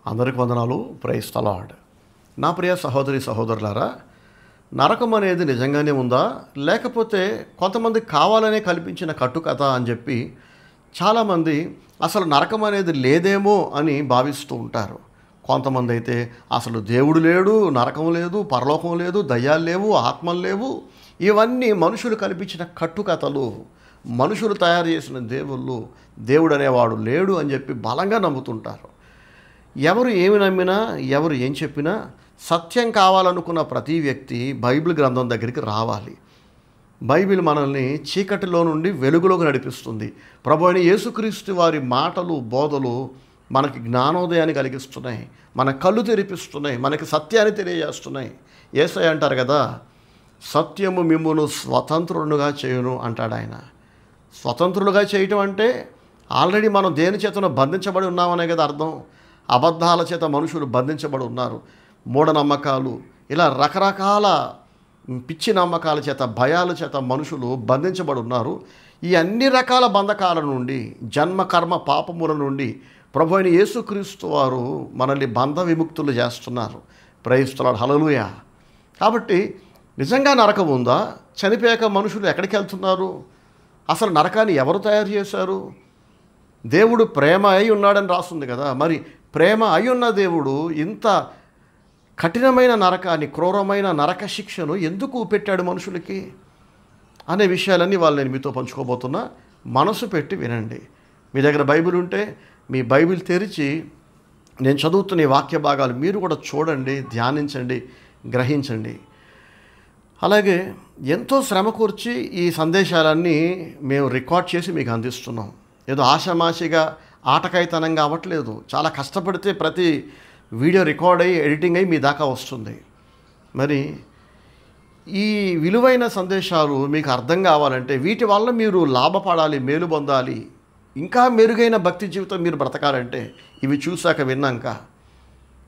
అందరికి వందనాలు. Praise the lord. నా ప్రియ సహోదరి సహోదరులారా, నరకం అనేది నిజంగానే ఉందా, లేకపోతే కొంతమంది కావాలనే కల్పించిన కట్టుకథ అని చెప్పి చాలామంది అసలు నరకం అనేది లేదేమో అని భావిస్తూ ఉంటారు. కొంతమంది అయితే అసలు దేవుడు లేడు, నరకం లేదు, పరలోకం లేదు, దయ్యాలు లేవు, ఆత్మలు లేవు, ఇవన్నీ మనుషులు కల్పించిన కట్టుకథలు, మనుషులు తయారు చేసిన దేవుడు అనేవాడు లేడు అని చెప్పి బలంగా నమ్ముతుంటారు. ఎవరు ఏమి నమ్మినా, ఎవరు ఏం చెప్పినా సత్యం కావాలనుకున్న ప్రతి వ్యక్తి బైబిల్ గ్రంథం దగ్గరికి రావాలి. బైబిల్ మనల్ని చీకటిలో నుండి వెలుగులోకి నడిపిస్తుంది. ప్రభు అయిన యేసుక్రీస్తు వారి మాటలు, బోధలు మనకి జ్ఞానోదయాన్ని కలిగిస్తున్నాయి, మన కళ్ళు తెరిపిస్తున్నాయి, మనకి సత్యాన్ని తెలియజేస్తున్నాయి. యేసయ్య అంటారు కదా, సత్యము మిమ్మును స్వతంత్రులుగా చేయును అంటాడు ఆయన. స్వతంత్రులుగా చేయటం అంటే ఆల్రెడీ మనం దేని చేతను బంధించబడి ఉన్నామనే కదా అర్థం. అబద్ధాల చేత మనుషులు బంధించబడి ఉన్నారు. మూఢనమ్మకాలు, ఇలా రకరకాల పిచ్చి నమ్మకాల చేత, భయాల చేత మనుషులు బంధించబడి ఉన్నారు. ఈ అన్ని రకాల బంధకాల నుండి, జన్మ కర్మ పాపముల నుండి ప్రభు అయిన యేసుక్రీస్తు వారు మనల్ని బంధ విముక్తులు చేస్తున్నారు. Praise the lord. హల్లెలూయా. కాబట్టి నిజంగా నరకం ఉందా? చనిపోయాక మనుషులు ఎక్కడికి వెళ్తున్నారు? అసలు నరకాన్ని ఎవరు తయారు చేశారు? దేవుడు ప్రేమ అయి ఉన్నాడని రాస్తుంది కదా. మరి ప్రేమ అయి ఉన్న దేవుడు ఇంత కఠినమైన నరకాన్ని, క్రూరమైన నరక శిక్షను ఎందుకు పెట్టాడు మనుషులకి అనే విషయాలన్నీ నేను మీతో పంచుకోబోతున్నా. మనసు పెట్టి వినండి. మీ దగ్గర బైబిల్ ఉంటే మీ బైబిల్ తెరిచి నేను చదువుతున్న ఈ వాక్య భాగాలు మీరు కూడా చూడండి, ధ్యానించండి, గ్రహించండి. అలాగే ఎంతో శ్రమ కూర్చి ఈ సందేశాలన్నీ మేము రికార్డ్ చేసి మీకు అందిస్తున్నాం. ఏదో ఆషామాషిగా ఆటకాయితనంగా అవ్వట్లేదు. చాలా కష్టపడితే ప్రతి వీడియో రికార్డ్ అయ్యి, ఎడిటింగ్ అయ్యి మీ దాకా వస్తుంది. మరి ఈ విలువైన సందేశాలు మీకు అర్థం కావాలంటే, వీటి వల్ల మీరు లాభపడాలి, మేలు పొందాలి, ఇంకా మెరుగైన భక్తి జీవితం మీరు బ్రతకాలంటే ఇవి చూశాక, విన్నాక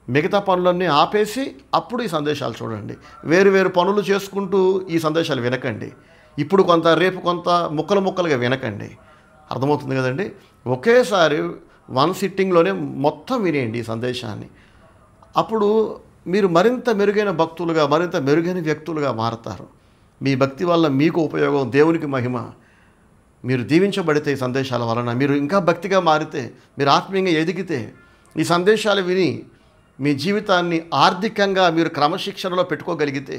మిగతా పనులన్నీ ఆపేసి అప్పుడు ఈ సందేశాలు చూడండి. వేరు వేరు పనులు చేసుకుంటూ ఈ సందేశాలు వినకండి. ఇప్పుడు కొంత, రేపు కొంత, ముక్కలు ముక్కలుగా వినకండి. అర్థమవుతుంది కదండి. ఒకేసారి వన్ సిట్టింగ్లోనే మొత్తం వినేయండి ఈ సందేశాన్ని. అప్పుడు మీరు మరింత మెరుగైన భక్తులుగా, మరింత మెరుగైన వ్యక్తులుగా మారతారు. మీ భక్తి వల్ల మీకు ఉపయోగం, దేవునికి మహిమ. మీరు దీవించబడితే ఈ సందేశాల వలన, మీరు ఇంకా భక్తిగా మారితే, మీరు ఆత్మీయంగా ఎదిగితే, ఈ సందేశాలు విని మీ జీవితాన్ని ఆర్థికంగా మీరు క్రమశిక్షణలో పెట్టుకోగలిగితే,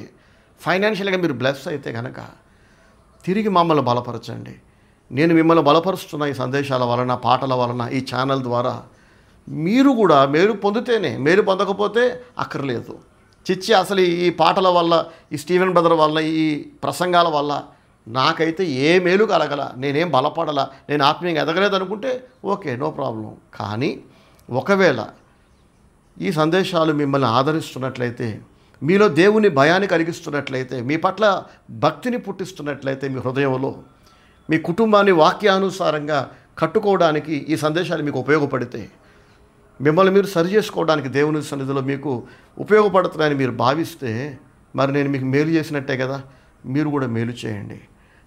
ఫైనాన్షియల్గా మీరు బ్లెస్ అయితే కనుక తిరిగి మమ్మల్ని బలపరచండి. నేను మిమ్మల్ని బలపరుస్తున్న ఈ సందేశాల వలన, పాటల వలన, ఈ ఛానల్ ద్వారా మీరు కూడా మేలు పొందితేనే, మేలు పొందకపోతే అక్కర్లేదు. చిచ్చి అసలు ఈ పాటల వల్ల, ఈ స్టీవెన్ బ్రదర్ వల్ల, ఈ ప్రసంగాల వల్ల నాకైతే ఏ మేలు కలగల, నేనేం బలపడల, నేను ఆత్మీయంగా ఎదగలేదు అనుకుంటే ఓకే, నో ప్రాబ్లం. కానీ ఒకవేళ ఈ సందేశాలు మిమ్మల్ని ఆదరిస్తున్నట్లయితే, మీలో దేవుని భయాన్ని కలిగిస్తున్నట్లయితే, మీ పట్ల భక్తిని పుట్టిస్తున్నట్లయితే, మీ హృదయంలో మీ కుటుంబాన్ని వాక్యానుసారంగా కట్టుకోవడానికి ఈ సందేశాలు మీకు ఉపయోగపడితే, మిమ్మల్ని మీరు సరి చేసుకోవడానికి దేవుని సన్నిధిలో మీకు ఉపయోగపడుతున్నాయని మీరు భావిస్తే, మరి నేను మీకు మేలు చేసినట్టే కదా. మీరు కూడా మేలు చేయండి.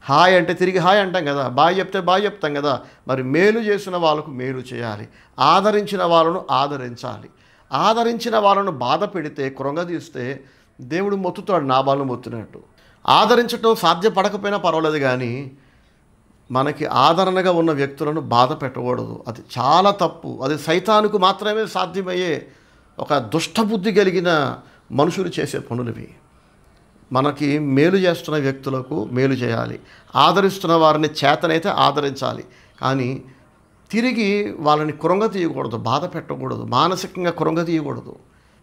హాయ్ అంటే తిరిగి హాయ్ అంటాం కదా, బాయ్ చెప్తే బాయ్ చెప్తాం కదా. మరి మేలు చేసిన వాళ్ళకు మేలు చేయాలి, ఆదరించిన వాళ్ళను ఆదరించాలి. ఆదరించిన వాళ్ళను బాధ పెడితే, కృంగదీస్తే దేవుడు మొత్తుతాడు, నాబాలను మొత్తినట్టు. ఆదరించడం సాధ్యపడకపోయినా పర్వాలేదు, కానీ మనకి ఆదరణగా ఉన్న వ్యక్తులను బాధ పెట్టకూడదు. అది చాలా తప్పు. అది సైతానుకు మాత్రమే సాధ్యమయ్యే ఒక దుష్టబుద్ధి కలిగిన మనుషులు చేసే పనులవి. మనకి మేలు చేస్తున్న వ్యక్తులకు మేలు చేయాలి, ఆదరిస్తున్న వారిని చేతనైతే ఆదరించాలి. కానీ తిరిగి వాళ్ళని కృంగతీయకూడదు, బాధ పెట్టకూడదు, మానసికంగా కృంగతీయకూడదు.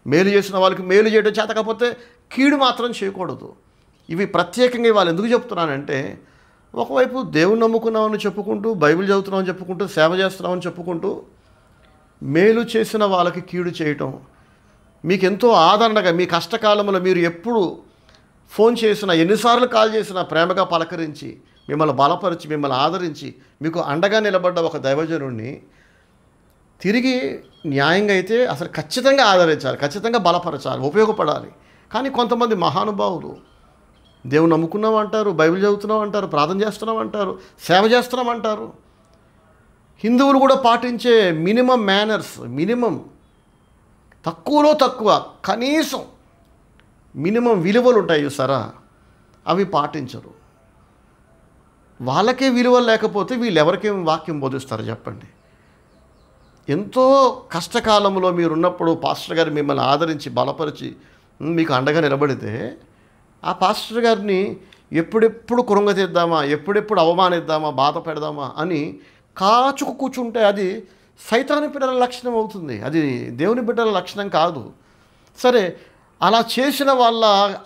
మేలు చేసిన వాళ్ళకి మేలు చేయడం చేతకపోతే కీడు మాత్రం చేయకూడదు. ఇవి ప్రత్యేకంగా వాళ్ళు ఎందుకు చెప్తున్నానంటే, ఒకవైపు దేవుని నమ్ముకున్నామని చెప్పుకుంటూ, బైబిల్ చదువుతున్నామని చెప్పుకుంటూ, సేవ చేస్తున్నామని చెప్పుకుంటూ, మేలు చేసిన వాళ్ళకి కీడు చేయటం, మీకు ఎంతో ఆదరణగా, మీ కష్టకాలంలో మీరు ఎప్పుడు ఫోన్ చేసినా, ఎన్నిసార్లు కాల్ చేసినా ప్రేమగా పలకరించి, మిమ్మల్ని బలపరిచి, మిమ్మల్ని ఆదరించి, మీకు అండగా నిలబడ్డ ఒక దైవజనుడిని తిరిగి న్యాయంగా అయితే అసలు ఖచ్చితంగా ఆదరించాలి, ఖచ్చితంగా బలపరచాలి, ఉపయోగపడాలి. కానీ కొంతమంది మహానుభావులు దేవుని నమ్ముకున్నాం అంటారు, బైబిల్ చదువుతున్నాం అంటారు, ప్రార్థన చేస్తున్నాం అంటారు, సేవ చేస్తున్నాం అంటారు. హిందువులు కూడా పాటించే మినిమం మేనర్స్, మినిమం తక్కువలో తక్కువ కనీసం మినిమం విలువలు ఉంటాయి చూసారా, అవి పాటించరు. వాళ్ళకే విలువలు లేకపోతే వీళ్ళు ఎవరికేం వాక్యం బోధిస్తారు చెప్పండి? ఎంతో కష్టకాలంలో మీరున్నప్పుడు పాస్టర్ గారు మిమ్మల్ని ఆదరించి బలపరిచి మీకు అండగా నిలబడితే ఆ పాస్టర్ గారిని ఎప్పుడెప్పుడు కృంగతీద్దామా, ఎప్పుడెప్పుడు అవమానిద్దామా, బాధ పెడదామా అని కాచుకు కూర్చుంటే అది సైతాను బిడ్డల లక్షణం అవుతుంది, అది దేవుని బిడ్డల లక్షణం కాదు. సరే, అలా చేసిన వాళ్ళ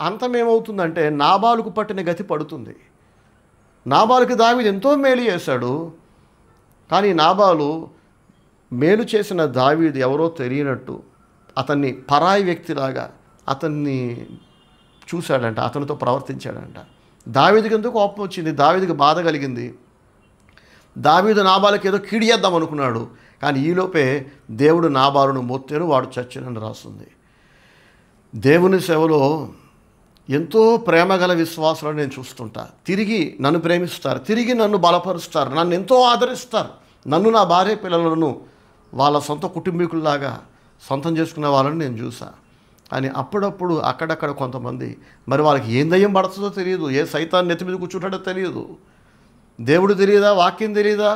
అంతం ఏమవుతుందంటే నాబాలుకు పట్టిన గతి పడుతుంది. నాబాలుకి దావీదు ఎంతో మేలు చేశాడు, కానీ నాబాలు మేలు చేసిన దావీదు ఎవరో తెలియనట్టు అతన్ని పరాయి వ్యక్తిలాగా అతన్ని చూశాడంట, అతనితో ప్రవర్తించాడంట. దావీదుకి ఎందుకు కోపం వచ్చింది, దావీదుకి బాధ కలిగింది. దావీదు నాబాలుకి ఏదో కీడియేద్దాం అనుకున్నాడు, కానీ ఈలోపే దేవుడు నాబాలును మొత్తేను, వాడు చచ్చునని రాస్తుంది. దేవుని సేవలో ఎంతో ప్రేమగల విశ్వాసాలు నేను చూస్తుంటా. తిరిగి నన్ను ప్రేమిస్తారు, తిరిగి నన్ను బలపరుస్తారు, నన్ను ఎంతో ఆదరిస్తారు. నన్ను, నా భార్య పిల్లలను వాళ్ళ సొంత కుటుంబీకుల్లాగా సొంతం చేసుకునే వాళ్ళని నేను చూసా. కానీ అప్పుడప్పుడు అక్కడక్కడ కొంతమంది మరి వాళ్ళకి ఏం దయ్యం పడుతుందో తెలియదు, ఏ సైతాన్ని నెత్తి మీద కూర్చుంటాడో తెలియదు, దేవుడు తెలియదా, వాక్యం తెలియదా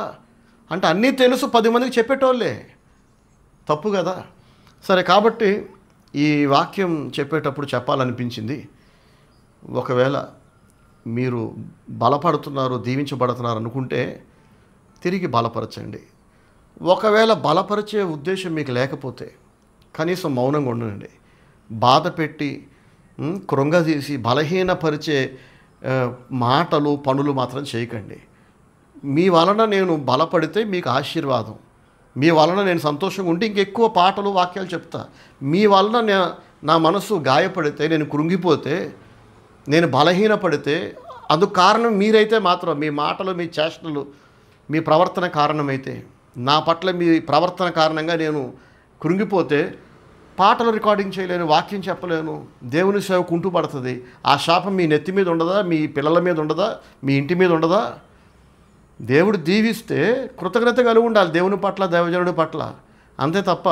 అంటే అన్నీ తెలుసు 10 మందికి చెప్పేటోళ్ళే. తప్పు కదా. సరే, కాబట్టి ఈ వాక్యం చెప్పేటప్పుడు చెప్పాలనిపించింది. ఒకవేళ మీరు బలపడుతున్నారు, దీవించబడుతున్నారు అనుకుంటే తిరిగి బలపరచండి. ఒకవేళ బలపరిచే ఉద్దేశం మీకు లేకపోతే కనీసం మౌనంగా ఉండండి. బాధ పెట్టి కృంగదీసి బలహీనపరిచే మాటలు పనులు మాత్రం చేయకండి. మీ వలన నేను బలపడితే మీకు ఆశీర్వాదం, మీ వలన నేను సంతోషంగా ఉంటే ఇంకెక్కువ పాటలు వాక్యాలు చెప్తా. మీ వలన నా మనసు గాయపడితే, నేను కృంగిపోతే, నేను బలహీనపడితే అందుకు కారణం మీరైతే మాత్రం మీ మాటలు, మీ చేష్టలు, మీ ప్రవర్తన కారణమైతే, నా పట్ల మీ ప్రవర్తన కారణంగా నేను కృంగిపోతే పాటలు రికార్డింగ్ చేయలేను, వాక్యం చెప్పలేను, దేవుని సేవ కుంటుపడుతుంది. ఆ శాపం మీ నెత్తి మీద ఉండదా, మీ పిల్లల మీద ఉండదా, మీ ఇంటి మీద ఉండదా? దేవుడు దీవిస్తే కృతజ్ఞత కలిగి ఉండాలి దేవుని పట్ల, దైవజనుడి పట్ల. అంతే తప్ప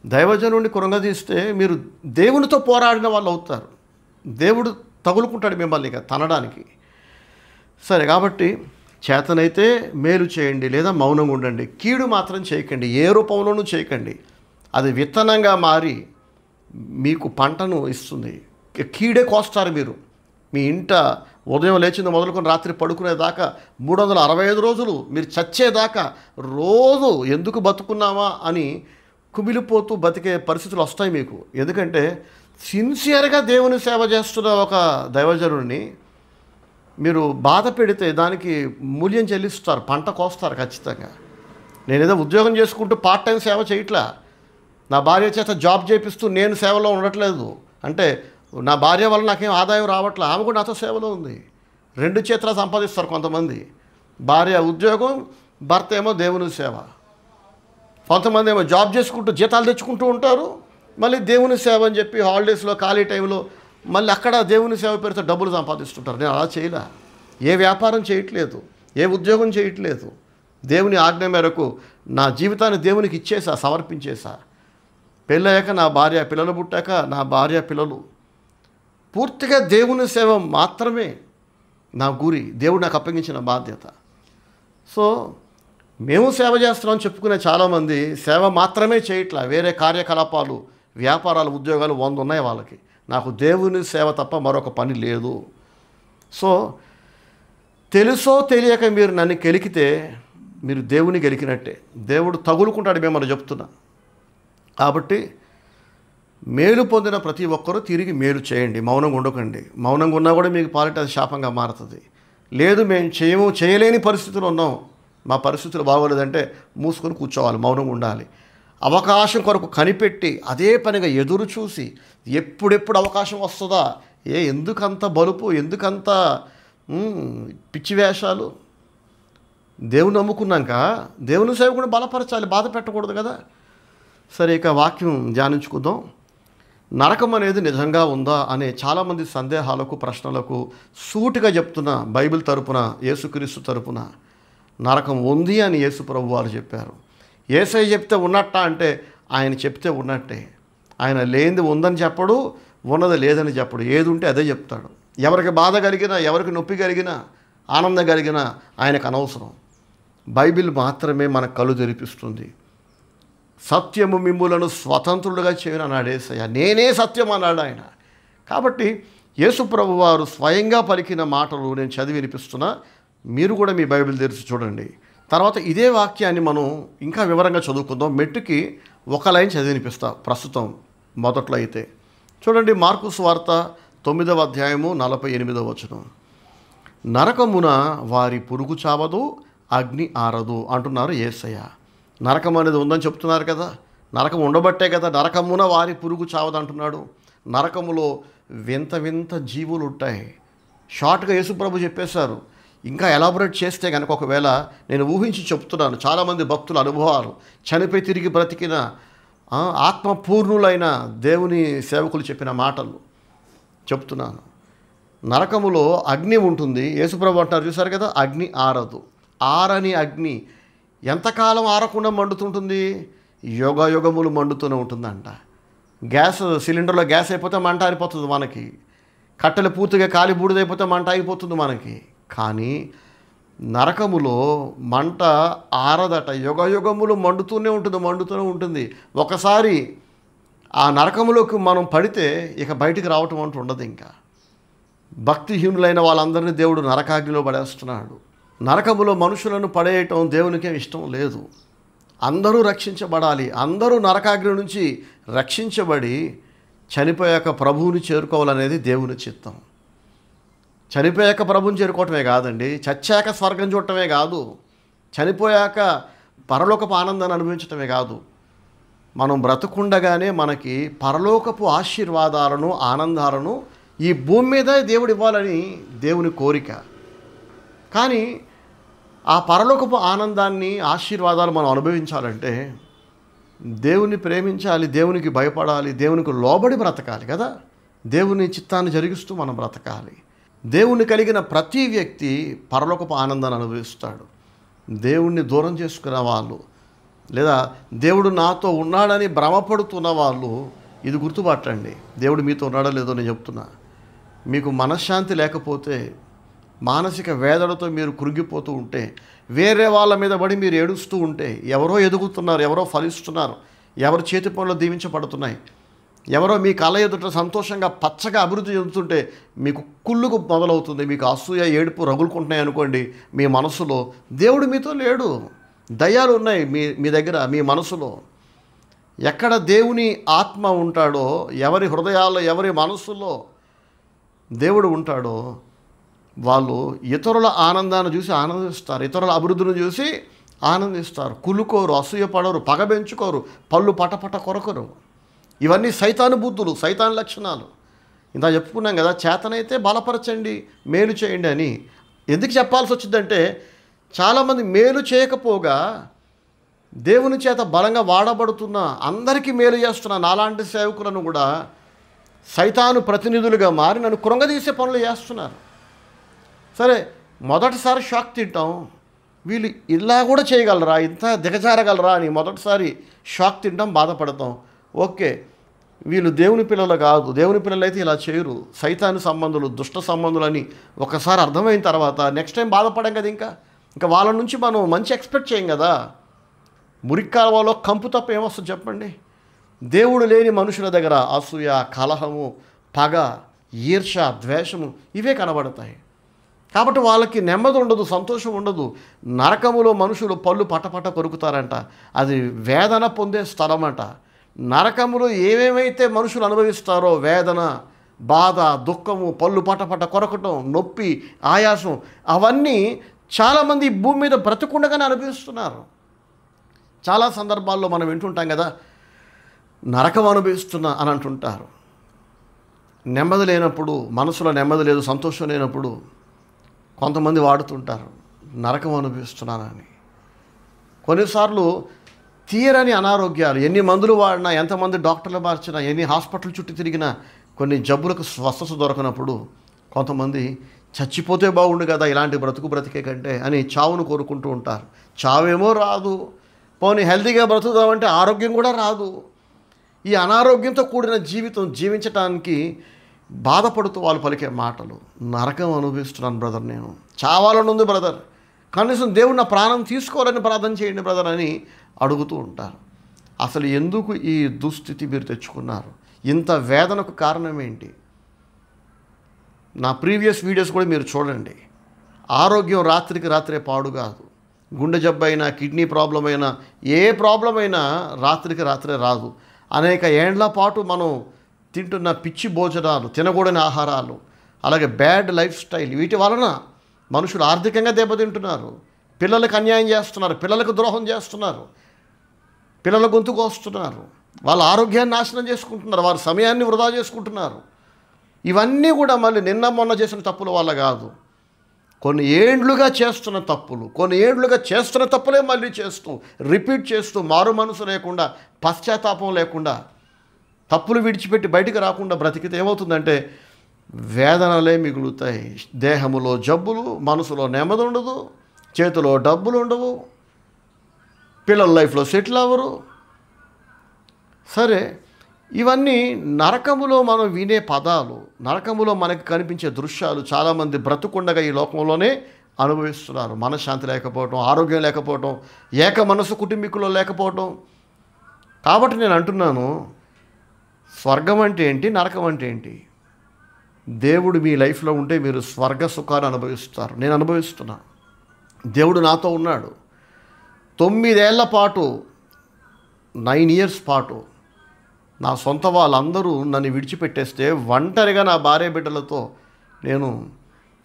దైవజనుడిని కృంగదీస్తే మీరు దేవునితో పోరాడిన వాళ్ళు అవుతారు. దేవుడు తగులుకుంటాడు మిమ్మల్ని ఇక తనడానికి. సరే, కాబట్టి చేతనైతే మేలు చేయండి, లేదా మౌనంగా ఉండండి. కీడు మాత్రం చేయకండి, ఏ రూపంలోనూ చేయకండి. అది విత్తనంగా మారి మీకు పంటను ఇస్తుంది. కీడే కోస్తారు మీరు. మీ ఇంట ఉదయం లేచింది మొదలుకొని రాత్రి పడుకునేదాకా 365 రోజులు మీరు చచ్చేదాకా రోజు ఎందుకు బతుకున్నామా అని కుమిలిపోతూ బతికే పరిస్థితులు వస్తాయి మీకు. ఎందుకంటే సిన్సియర్గా దేవుని సేవ చేస్తున్న ఒక దైవజనుడిని మీరు బాధ పెడితే దానికి మూల్యం చెల్లిస్తారు, పంట కోస్తారు ఖచ్చితంగా. నేనేదో ఉద్యోగం చేసుకుంటూ పార్ట్ టైం సేవ చేయట్లా, నా భార్య చేత జాబ్ చేపిస్తూ నేను సేవలో ఉండట్లేదు. అంటే నా భార్య వల్ల నాకేం ఆదాయం రావట్లే, ఆమె కూడా నాతో సేవలో ఉంది. 2 చేతుల సంపాదిస్తారు కొంతమంది. భార్య ఉద్యోగం, భర్త ఏమో దేవుని సేవ. కొంతమంది ఏమో జాబ్ చేసుకుంటూ జీతాలు తెచ్చుకుంటూ ఉంటారు, మళ్ళీ దేవుని సేవ అని చెప్పి హాలిడేస్లో ఖాళీ టైంలో మళ్ళీ అక్కడ దేవుని సేవ పేరుతో డబ్బులు సంపాదిస్తుంటారు. నేను అలా చేయలే, ఏ వ్యాపారం చేయట్లేదు, ఏ ఉద్యోగం చేయట్లేదు. దేవుని ఆజ్ఞ మేరకు నా జీవితాన్ని దేవునికి ఇచ్చేసా, సమర్పించేసా. పెళ్ళయ్యాక నా భార్య పిల్లలు పుట్టాక నా భార్య పిల్లలు, పూర్తిగా దేవుని సేవ మాత్రమే నా గురి, దేవుడు నాకు అప్పగించిన బాధ్యత. సో మేము సేవ చేస్తున్నామని చెప్పుకునే చాలామంది సేవ మాత్రమే చేయట్లా, వేరే కార్యకలాపాలు, వ్యాపారాలు, ఉద్యోగాలు 100 ఉన్నాయి వాళ్ళకి. నాకు దేవుని సేవ తప్ప మరొక పని లేదు. సో తెలుసో తెలియక మీరు నన్ను గెలికితే మీరు దేవుని గెలికినట్టే. దేవుడు తగులుకుంటాడు మిమ్మల్ని చెప్తున్నా. కాబట్టి మేలు పొందిన ప్రతి ఒక్కరూ తిరిగి మేలు చేయండి, మౌనంగా ఉండకండి. మౌనంగా ఉన్నా కూడా మీకు పాలిట అది శాపంగా మారుతుంది. లేదు మేము చేయలేని పరిస్థితులు ఉన్నాం, మా పరిస్థితులు బాగోలేదంటే మూసుకొని కూర్చోవాలి, మౌనంగా ఉండాలి. అవకాశం కొరకు కనిపెట్టి అదే పనిగా ఎదురు చూసి ఎప్పుడెప్పుడు అవకాశం వస్తుందా, ఎందుకంత బలుపు, ఎందుకంత పిచ్చి వేషాలు? దేవుని నమ్ముకున్నాక దేవుని సేవకుని బలపరచాలి, బాధ పెట్టకూడదు కదా. సరే, ఇక వాక్యం ధ్యానించుకుందాం. నరకం అనేది నిజంగా ఉందా అనే చాలామంది సందేహాలకు, ప్రశ్నలకు సూటిగా చెప్తున్న బైబిల్ తరపున, యేసుక్రీస్తు తరపున నరకం ఉంది అని యేసు ప్రభు వారు చెప్పారు. యేసయ్య చెప్తే ఉన్నట్ట అంటే ఆయన చెప్తే ఉన్నట్టే. ఆయన లేనిది ఉందని చెప్పడు, ఉన్నది లేదని చెప్పడు. ఏది ఉంటే అదే చెప్తాడు. ఎవరికి బాధ కలిగినా, ఎవరికి నొప్పి కలిగినా, ఆనందం కలిగినా ఆయనకు అనవసరం. బైబిల్ మాత్రమే మనకు కళ్ళు తెరిపిస్తుంది. సత్యము మిమ్ములను స్వతంత్రులుగా చేయను అన్నాడు యేసయ్య. నేనే సత్యం అన్నాడు ఆయన. కాబట్టి యేసు ప్రభువు వారు స్వయంగా పలికిన మాటలు నేను చదివి వినిపిస్తున్నా. మీరు కూడా మీ బైబిల్ తెరిచి చూడండి. తర్వాత ఇదే వాక్యాన్ని మనం ఇంకా వివరంగా చదువుకుందాం. మెట్టుకి ఒక లైన్ చదివి వినిపిస్తా ప్రస్తుతం మొదట్లో అయితే. చూడండి, మార్కు సువార్త 9వ అధ్యాయము 48వ వచనం. నరకమున వారి పురుగు చావదు, అగ్ని ఆరదు అంటున్నారు యేసయ్య. నరకం అనేది ఉందని చెప్తున్నారు కదా. నరకం ఉండబట్టే కదా నరకమున వారి పురుగు చావదు అంటున్నాడు. నరకములో వింత వింత జీవులు ఉంటాయి. షార్ట్గా యేసుప్రభు చెప్పేశారు. ఇంకా ఎలాబొరేట్ చేస్తే కనుక ఒకవేళ నేను ఊహించి చెప్తున్నాను. చాలామంది భక్తుల అనుభవాలు, చనిపోయి తిరిగి బ్రతికిన ఆత్మపూర్ణులైన దేవుని సేవకులు చెప్పిన మాటలు చెప్తున్నాను. నరకములో అగ్ని ఉంటుంది. యేసుప్రభు అంటారు చూసారు కదా, అగ్ని ఆరదు. ఆరని అగ్ని ఎంతకాలం ఆరకుండా మండుతుంటుంది? యుగ యుగములు మండుతూనే ఉంటుందంట. గ్యాస్ సిలిండర్లో గ్యాస్ అయిపోతే మంట ఆరిపోతుంది మనకి. కట్టెలు పూర్తిగా కాలి బూడిదైపోతే మంట ఆగిపోతుంది మనకి. కానీ నరకములో మంట ఆరదట. యుగ యుగములు మండుతూనే ఉంటుంది. ఒకసారి ఆ నరకములోకి మనం పడితే ఇక బయటికి రావటం అంటూ ఉండదు. ఇంకా భక్తిహీనులైన వాళ్ళందరినీ దేవుడు నరకాగ్నిలో పడేస్తున్నాడు. నరకములో మనుషులను పడేయటం దేవునికే ఇష్టం లేదు. అందరూ రక్షించబడాలి. అందరూ నరకాగ్ని నుంచి రక్షించబడి చనిపోయాక ప్రభువుని చేరుకోవాలనేది దేవుని చిత్తం. చనిపోయాక ప్రభువుని చేరుకోవటమే కాదండి, చచ్చాక స్వర్గం చూడటమే కాదు, చనిపోయాక పరలోకపు ఆనందాన్ని అనుభవించటమే కాదు, మనం బ్రతుకుండగానే మనకి పరలోకపు ఆశీర్వాదాలను, ఆనందాలను ఈ భూమి మీద దేవుడు ఇవ్వాలని దేవుని కోరిక. కానీ ఆ పరలోకపు ఆనందాన్ని, ఆశీర్వాదాలు మనం అనుభవించాలంటే దేవుని ప్రేమించాలి, దేవునికి భయపడాలి, దేవునికి లోబడి బ్రతకాలి కదా. దేవుని చిత్తాన్ని జరిగిస్తూ మనం బ్రతకాలి. దేవుణ్ణి కలిగిన ప్రతి వ్యక్తి పరలోకపు ఆనందాన్ని అనుభవిస్తాడు. దేవుణ్ణి దూరం చేసుకున్న వాళ్ళు, లేదా దేవుడు నాతో ఉన్నాడని భ్రమపడుతున్న వాళ్ళు ఇది గుర్తుపట్టండి. దేవుడు మీతో ఉన్నాడో లేదో నేను చెప్తున్నా. మీకు మనశ్శాంతి లేకపోతే, మానసిక వేదనతో మీరు కృంగిపోతూ ఉంటే, వేరే వాళ్ళ మీద పడి మీరు ఏడుస్తూ ఉంటే, ఎవరో ఎదుగుతున్నారు, ఎవరో ఫలిస్తున్నారు, ఎవరి చేతి పనులు దీవించబడుతున్నాయి, ఎవరో మీ కళ్ళ ఎదుట సంతోషంగా పచ్చగా అభివృద్ధి చెందుతుంటే మీకు కుళ్ళుకు మొదలవుతుంది. మీకు అసూయ, ఏడుపు రగులుకుంటున్నాయి అనుకోండి మీ మనసులో. దేవుడు మీతో లేడు. దయ్యాలు ఉన్నాయి మీ దగ్గర, మీ మనసులో. ఎక్కడ దేవుని ఆత్మ ఉంటాడో, ఎవరి హృదయాల్లో, ఎవరి మనసులో దేవుడు ఉంటాడో వాళ్ళు ఇతరుల ఆనందాన్ని చూసి ఆనందిస్తారు, ఇతరుల అభివృద్ధిని చూసి ఆనందిస్తారు. కులుకోరు, అసూయపడరు, పగబెంచుకోరు, పళ్ళు పటపట కొరకరు. ఇవన్నీ సైతాను బుద్ధులు, సైతాను లక్షణాలు. ఇంత చెప్పుకున్నాం కదా, చేతనైతే బలపరచండి, మేలు చేయండి అని. ఎందుకు చెప్పాల్సి వచ్చిందంటే, చాలామంది మేలు చేయకపోగా దేవుని చేత బలంగా వాడబడుతున్న, అందరికీ మేలు చేస్తున్న నాలాంటి సేవకులను కూడా సైతాను ప్రతినిధులుగా మారి నన్ను కృంగదీసే పనులు చేస్తున్నారు. సరే, మొదటిసారి షాక్ తింటాం, వీళ్ళు ఇలా కూడా చేయగలరా, ఇంత దిగజారగలరా అని మొదటిసారి షాక్ తింటాం, బాధపడతాం. ఓకే, వీళ్ళు దేవుని పిల్లలు కాదు, దేవుని పిల్లలు అయితే ఇలా చేయరు, సైతాను సంబంధులు, దుష్ట సంబంధులు అని ఒకసారి అర్థమైన తర్వాత నెక్స్ట్ టైం బాధపడాం కదా. ఇంకా వాళ్ళ నుంచి మనం మంచి ఎక్స్పెక్ట్ చేయం కదా. మురిక్కాలవలో కంపు తప్ప ఏమొస్తుంది చెప్పండి. దేవుడు లేని మనుషుల దగ్గర అసూయ, కలహము, పగ, ఈర్ష్య, ద్వేషము ఇవే కనబడతాయి. కాబట్టి వాళ్ళకి నెమ్మది ఉండదు, సంతోషం ఉండదు. నరకములో మనుషులు పళ్ళు పటపట కొరుకుతారంట. అది వేదన పొందే స్థలం అంట. నరకములో ఏమేమైతే మనుషులు అనుభవిస్తారో, వేదన, బాధ, దుఃఖము, పళ్ళు పటపట కొరకటం, నొప్పి, ఆయాసం, అవన్నీ చాలామంది భూమి మీద బ్రతుకుండగానే అనుభవిస్తున్నారు. చాలా సందర్భాల్లో మనం వింటుంటాం కదా, నరకం అనుభవిస్తున్నా అని అంటుంటారు. నెమ్మది లేనప్పుడు, మనసులో నెమ్మది లేదు, సంతోషం లేనప్పుడు కొంతమంది వాడుతుంటారు నరకం అనుభవిస్తున్నానని. కొన్నిసార్లు తీరని అనారోగ్యాలు, ఎన్ని మందులు వాడినా, ఎంతమంది డాక్టర్లు మార్చినా, ఎన్ని హాస్పిటల్ చుట్టూ తిరిగినా కొన్ని జబ్బులకు స్వస్థత దొరకనప్పుడు కొంతమంది చచ్చిపోతే బాగుండు కదా ఇలాంటి బ్రతికే కంటే అని చావును కోరుకుంటూ ఉంటారు. చావేమో రాదు, పోనీ హెల్తీగా బ్రతుకుదామంటే ఆరోగ్యం కూడా రాదు. ఈ అనారోగ్యంతో కూడిన జీవితం జీవించటానికి బాధపడుతూ వాళ్ళు పలికే మాటలు, నరకం అనుభవిస్తున్నాను బ్రదర్, నేను చావాలనుంది బ్రదర్, కనీసం దేవుడు నా ప్రాణం తీసుకోవాలని ప్రార్థన చేయండి బ్రదర్ అని అడుగుతూ ఉంటారు. అసలు ఎందుకు ఈ దుస్థితి మీరు తెచ్చుకున్నారు? ఇంత వేదనకు కారణం ఏంటి? నా ప్రీవియస్ వీడియోస్ కూడా మీరు చూడండి. ఆరోగ్యం రాత్రికి రాత్రే పాడు కాదు. గుండె జబ్బైనా, కిడ్నీ ప్రాబ్లం అయినా, ఏ ప్రాబ్లం అయినా రాత్రికి రాత్రే రాదు. అనేక ఏండ్ల పాటు మనం తింటున్న పిచ్చి భోజనాలు, తినకూడని ఆహారాలు, అలాగే బ్యాడ్ లైఫ్ స్టైల్, వీటి వలన మనుషులు ఆర్థికంగా దెబ్బతింటున్నారు, పిల్లలకు అన్యాయం చేస్తున్నారు, పిల్లలకు ద్రోహం చేస్తున్నారు, పిల్లల గొంతు కోస్తున్నారు, వాళ్ళ ఆరోగ్యాన్ని నాశనం చేసుకుంటున్నారు, వారి సమయాన్ని వృధా చేసుకుంటున్నారు. ఇవన్నీ కూడా మళ్ళీ నిన్న మొన్న చేసిన తప్పుల వల్ల కాదు, కొన్ని ఏండ్లుగా చేస్తున్న తప్పులు, కొన్ని ఏండ్లుగా చేస్తున్న తప్పులే మళ్ళీ చేస్తూ రిపీట్ చేస్తూ మారు మనసు లేకుండా, పశ్చాత్తాపం లేకుండా, తప్పులు విడిచిపెట్టి బయటికి రాకుండా బ్రతికితే ఏమవుతుందంటే వేదనలే మిగులుతాయి. దేహములో జబ్బులు, మనసులో నెమ్మది ఉండదు, చేతిలో డబ్బులు ఉండవు, పిల్లల లైఫ్లో సెటిల్ అవ్వరు. సరే, ఇవన్నీ నరకములో మనం వినే పదాలు, నరకములో మనకు కనిపించే దృశ్యాలు. చాలామంది బ్రతుకుండగా ఈ లోకంలోనే అనుభవిస్తున్నారు. మనశ్శాంతి లేకపోవటం, ఆరోగ్యం లేకపోవటం, ఏక మనసు కుటుంబీకులో లేకపోవటం. కాబట్టి నేను అంటున్నాను, స్వర్గం అంటే ఏంటి, నరకం అంటే ఏంటి? దేవుడు మీ లైఫ్లో ఉంటే మీరు స్వర్గ సుఖాన్ని అనుభవిస్తారు. నేను అనుభవిస్తున్నా. దేవుడు నాతో ఉన్నాడు. 9 ఏళ్ల పాటు, 9 ఇయర్స్ పాటు నా సొంత వాళ్ళందరూ నన్ను విడిచిపెట్టేస్తే ఒంటరిగా నా భార్య బిడ్డలతో నేను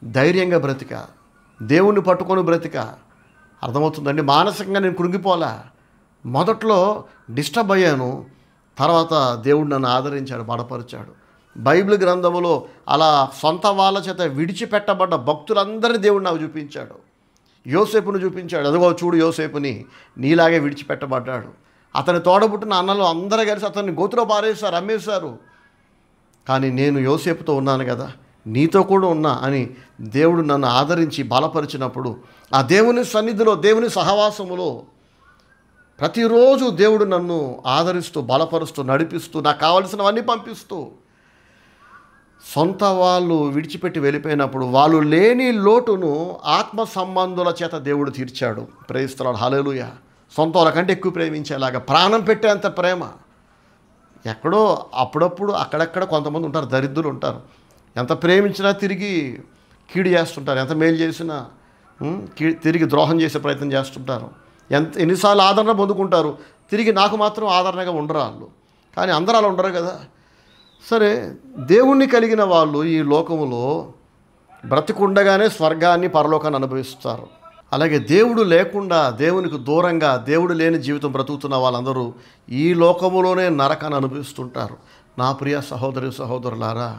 ధైర్యంగా బ్రతికా, దేవుణ్ణి పట్టుకొని బ్రతికా. అర్థమవుతుందండి? మానసికంగా నేను కృంగిపోలా. మొదట్లో డిస్టర్బ్ అయ్యాను, తర్వాత దేవుడు నన్ను ఆదరించాడు, బలపరిచాడు. బైబిల్ గ్రంథములో అలా సొంత వాళ్ళ చేత విడిచిపెట్టబడ్డ భక్తులందరినీ దేవుడు నాకు చూపించాడు. యోసేపును చూపించాడు. అదిగో చూడు యోసేపుని, నీలాగే విడిచిపెట్టబడ్డాడు. అతని తోడబుట్టిన అన్నలు అందరూ కలిసి అతన్ని గోతులో పారేశారు, అమ్మేశారు. కానీ నేను యోసేపుతో ఉన్నాను కదా, నీతో కూడా ఉన్నా అని దేవుడు నన్ను ఆదరించి బలపరిచినప్పుడు, ఆ దేవుని సన్నిధిలో, దేవుని సహవాసములో ప్రతిరోజు దేవుడు నన్ను ఆదరిస్తూ, బలపరుస్తూ, నడిపిస్తూ, నాకు కావలసినవన్నీ పంపిస్తూ, సొంత వాళ్ళు విడిచిపెట్టి వెళ్ళిపోయినప్పుడు వాళ్ళు లేని లోటును ఆత్మ సంబంధుల చేత దేవుడు తీర్చాడు. ప్రేమిస్తున్నాడు. హల్లెలూయా. సొంత వాళ్ళకంటే ఎక్కువ ప్రేమించేలాగా, ప్రాణం పెట్టేంత ప్రేమ. ఎక్కడో అప్పుడప్పుడు అక్కడక్కడ కొంతమంది ఉంటారు, దరిద్రులు ఉంటారు. ఎంత ప్రేమించినా తిరిగి కీడు చేస్తుంటారు, ఎంత మేలు చేసినా తిరిగి ద్రోహం చేసే ప్రయత్నం చేస్తుంటారు. ఎన్నిసార్లు ఆదరణ పొందుకుంటారు, తిరిగి నాకు మాత్రం ఆదరణగా ఉండరు వాళ్ళు. కానీ అందరూ అలా ఉండరు కదా. సరే, దేవుణ్ణి కలిగిన వాళ్ళు ఈ లోకములో బ్రతికుండగానే స్వర్గాన్ని, పరలోకాన్ని అనుభవిస్తారు. అలాగే దేవుడు లేకుండా, దేవునికి దూరంగా, దేవుడు లేని జీవితం బ్రతుకుతున్న వాళ్ళందరూ ఈ లోకములోనే నరకాన్ని అనుభవిస్తుంటారు. నా ప్రియ సహోదరి సహోదరులారా,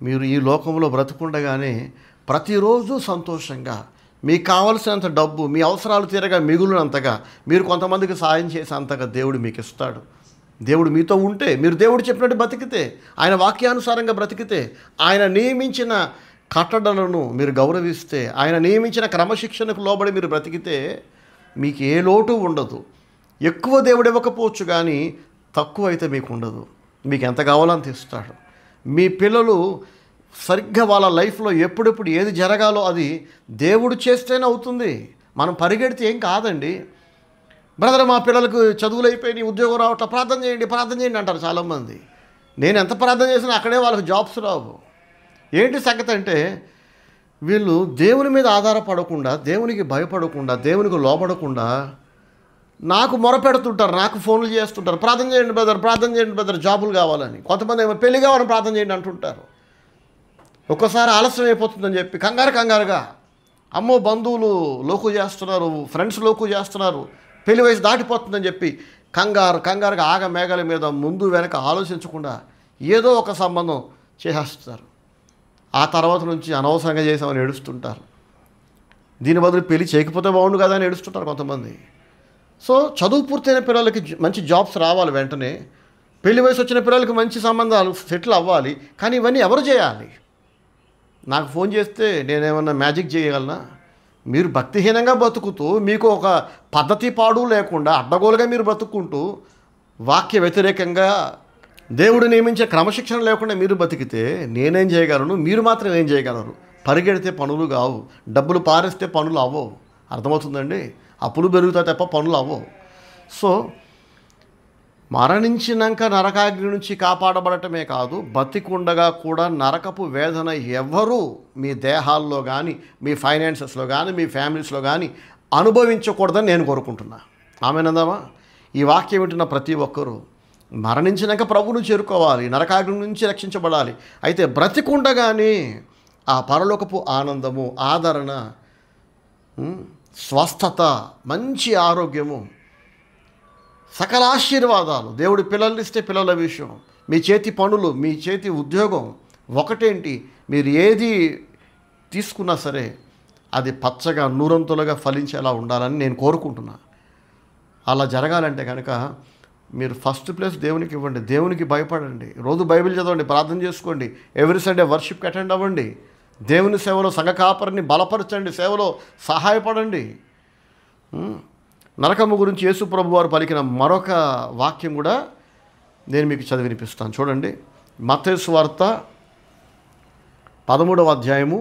మీరు ఈ లోకంలో బ్రతుకుండగానే ప్రతిరోజు సంతోషంగా, మీకు కావలసినంత డబ్బు, మీ అవసరాలు తీరగా మిగులునంతగా, మీరు కొంతమందికి సాయం చేసేంతగా దేవుడు మీకు ఇస్తాడు. దేవుడు మీతో ఉంటే, మీరు దేవుడు చెప్పినట్టు బ్రతికితే, ఆయన వాక్యానుసారంగా బ్రతికితే, ఆయన నియమించిన కట్టడలను మీరు గౌరవిస్తే, ఆయన నియమించిన క్రమశిక్షణకు లోబడి మీరు బ్రతికితే మీకు ఏ లోటు ఉండదు. ఎక్కువ దేవుడు ఇవ్వకపోవచ్చు, కానీ తక్కువ అయితే మీకు ఉండదు. మీకు ఎంత కావాలంత ఇస్తాడు. మీ పిల్లలు సరిగ్గా వాళ్ళ లైఫ్లో ఎప్పుడెప్పుడు ఏది జరగాలో అది దేవుడు చేస్తేనే అవుతుంది. మనం పరిగెడితే ఏం కాదండి. బ్రదర్, మా పిల్లలకు చదువులు అయిపోయి ఉద్యోగం రావట్లా, ప్రార్థన చేయండి, ప్రార్థన చేయండి అంటారు చాలామంది. నేను ఎంత ప్రార్థన చేసినా అక్కడే వాళ్ళకి జాబ్స్ రావు. ఏంటి సంగతి అంటే, వీళ్ళు దేవుని మీద ఆధారపడకుండా, దేవునికి భయపడకుండా, దేవునికి లోపడకుండా నాకు మొరపెడుతుంటారు, నాకు ఫోన్లు చేస్తుంటారు, ప్రార్థన చేయండి బ్రదర్, ప్రార్థన చేయండి బ్రదర్, జాబులు కావాలని. కొంతమంది ఏమో పెళ్లి కావాలని ప్రార్థన చేయండి అంటుంటారు. ఒక్కోసారి ఆలస్యం అయిపోతుందని చెప్పి కంగారుగా, అమ్మో బంధువులు లోకు చేస్తున్నారు, ఫ్రెండ్స్ లోకు చేస్తున్నారు, పెళ్లి వయసు దాటిపోతుందని చెప్పి కంగారుగా ఆగమేఘాల మీద ముందు వెనక ఆలోచించకుండా ఏదో ఒక సంబంధం చేసేస్తారు. ఆ తర్వాత నుంచి అనవసరంగా చేసామని ఏడుస్తుంటారు. దీని బదులు పెళ్లి చేయకపోతే బాగుండు కదా అని ఏడుస్తుంటారు కొంతమంది. సో చదువు పూర్తయిన పిల్లలకి మంచి జాబ్స్ రావాలి వెంటనే, పెళ్లి వయసు వచ్చిన పిల్లలకి మంచి సంబంధాలు సెటిల్ అవ్వాలి. కానీ ఇవన్నీ ఎవరు చేయాలి? నాకు ఫోన్ చేస్తే నేనేమన్నా మ్యాజిక్ చేయగలనా? మీరు భక్తిహీనంగా బతుకుతూ, మీకు ఒక పద్ధతి పాడు లేకుండా అడ్డగోలుగా మీరు బ్రతుక్కుంటూ, వాక్య వ్యతిరేకంగా దేవుడు నియమించే క్రమశిక్షణ లేకుండా మీరు బతికితే నేనేం చేయగలను, మీరు మాత్రం ఏం చేయగలరు? పరిగెడితే పనులు కావు, డబ్బులు పారేస్తే పనులు అవ్వవు. అర్థమవుతుందండి? అప్పులు పెరుగుతాయి తప్ప పనులు అవ్వవు. సో మరణించినాక నరకాగ్ని నుంచి కాపాడబడటమే కాదు, బతికుండగా కూడా నరకపు వేదన ఎవరు మీ దేహాల్లో కానీ, మీ ఫైనాన్సెస్లో కానీ, మీ ఫ్యామిలీస్లో కానీ అనుభవించకూడదని నేను కోరుకుంటున్నా. ఆమెనందామా? ఈ వాక్యం వింటున్న ప్రతి ఒక్కరూ మరణించినాక ప్రభువును చేరుకోవాలి, నరకాగ్ని నుంచి రక్షించబడాలి. అయితే బ్రతికుండగానే ఆ పరలోకపు ఆనందము, ఆదరణ, స్వస్థత, మంచి ఆరోగ్యము, సకల ఆశీర్వాదాలు, దేవుడి పిల్లలు ఇస్తే పిల్లల విషయం, మీ చేతి పనులు, మీ చేతి ఉద్యోగం ఒకటేంటి, మీరు ఏది తీసుకున్నా సరే అది పచ్చగా నూరంతులుగా ఫలించేలా ఉండాలని నేను కోరుకుంటున్నా. అలా జరగాలంటే కనుక మీరు ఫస్ట్ ప్లేస్ దేవునికి ఇవ్వండి, దేవునికి భయపడండి, రోజు బైబిల్ చదవండి, ప్రార్థన చేసుకోండి, ఎవ్రీ సండే వర్షిప్కి అటెండ్ అవ్వండి, దేవుని సేవలో సంఘ కాపరిని బలపరచండి, సేవలో సహాయపడండి. నరకము గురించి యేసు ప్రభు వారు పలికిన మరొక వాక్యం కూడా నేను మీకు చదివి వినిపిస్తాను. చూడండి, మత్తయి సువార్త 13వ అధ్యాయము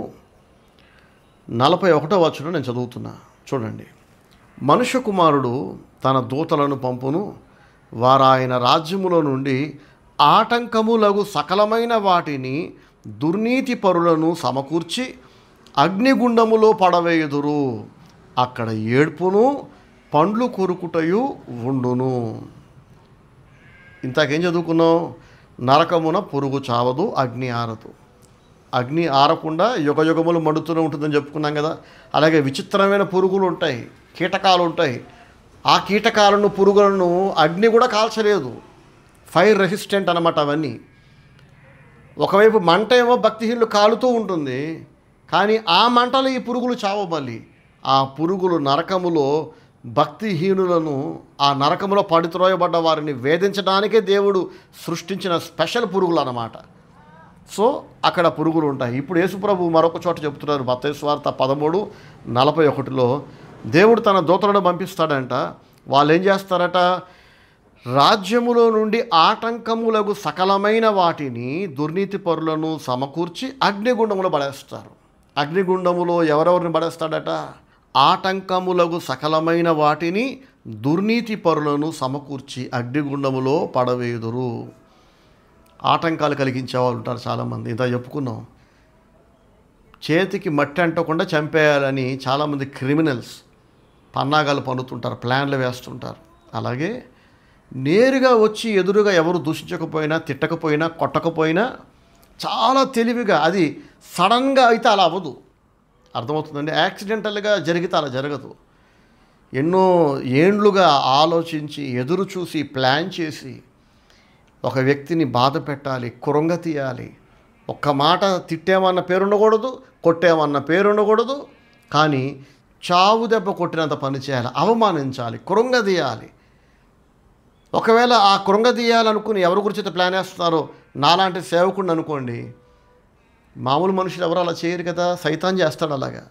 41వ వచనం నేను చదువుతున్నా. చూడండి, మనుష్య కుమారుడు తన దూతలను పంపును, వారు ఆయన రాజ్యములో నుండి ఆటంకములగు సకలమైన వాటిని దుర్నీతి పరులను సమకూర్చి అగ్నిగుండములో పడవేయుదురు, అక్కడ ఏడ్పును పండ్లు కొరుకుటయు ఉండును. ఇంతకేం చదువుకున్నాం? నరకమున పురుగు చావదు, అగ్ని ఆరదు. అగ్ని ఆరకుండా యుగయుగములు మండుతూనే ఉంటుందని చెప్పుకున్నాం కదా. అలాగే విచిత్రమైన పురుగులు ఉంటాయి, కీటకాలు ఉంటాయి. ఆ కీటకాలను, పురుగులను అగ్ని కూడా కాల్చలేదు. ఫైర్ రెసిస్టెంట్ అన్నమాట అవన్నీ. ఒకవైపు మంట ఏమో భక్తిహీనులు కాలుతూ ఉంటుంది, కానీ ఆ మంటలు ఈ పురుగులు చావబలి. ఆ పురుగులు నరకములో భక్తిహీనులను, ఆ నరకములో పడిత్రోయబడ్డ వారిని వేధించడానికే దేవుడు సృష్టించిన స్పెషల్ పురుగులు అన్నమాట. సో అక్కడ పురుగులు ఉంటాయి. ఇప్పుడు యేసుప్రభు మరొక చోట చెప్తున్నారు, మత్తయి సువార్త 13:41లో దేవుడు తన దూతలను పంపిస్తాడంట. వాళ్ళు ఏం చేస్తారట? రాజ్యములో నుండి ఆటంకములకు సకలమైన వాటిని, దుర్నీతి పరులను సమకూర్చి అగ్నిగుండములో పడేస్తారు. అగ్నిగుండములో ఎవరెవరిని పడేస్తాడట? ఆటంకములకు సకలమైన వాటిని, దుర్నీతి పరులను సమకూర్చి అగ్నిగుండములో పడవేయుదురు. ఆటంకాలు కలిగించే వాళ్ళు ఉంటారు చాలామంది. ఇంత చెప్పుకున్నాం. చేతికి మట్టి అంటకుండా చంపేయాలని చాలామంది క్రిమినల్స్ పన్నాగాలు పన్నుతుంటారు, ప్లాన్లు వేస్తుంటారు. అలాగే నేరుగా వచ్చి ఎదురుగా ఎవరు దూషించకపోయినా, తిట్టకపోయినా, కొట్టకపోయినా చాలా తెలివిగా, అది సడన్గా అయితే అలా అవ్వదు. అర్థమవుతుందండి? యాక్సిడెంటల్గా జరిగితే అలా జరగదు. ఎన్నో ఏండ్లుగా ఆలోచించి, ఎదురు చూసి, ప్లాన్ చేసి ఒక వ్యక్తిని బాధ పెట్టాలి, కురంగ తీయాలి. ఒక్క మాట తిట్టేమన్న పేరు ఉండకూడదు, కొట్టేమన్న పేరు ఉండకూడదు, కానీ చావు దెబ్బ కొట్టినంత పని చేయాలి, అవమానించాలి, కృంగదీయాలి. ఒకవేళ ఆ కృంగదీయాలనుకుని ఎవరి గురించి ప్లాన్ వేస్తున్నారో నాలాంటి సేవకుడిని అనుకోండి, మామూలు మనుషులు ఎవరు అలా చేయరు కదా, సైతాన్ చేస్తాడు అలాగా.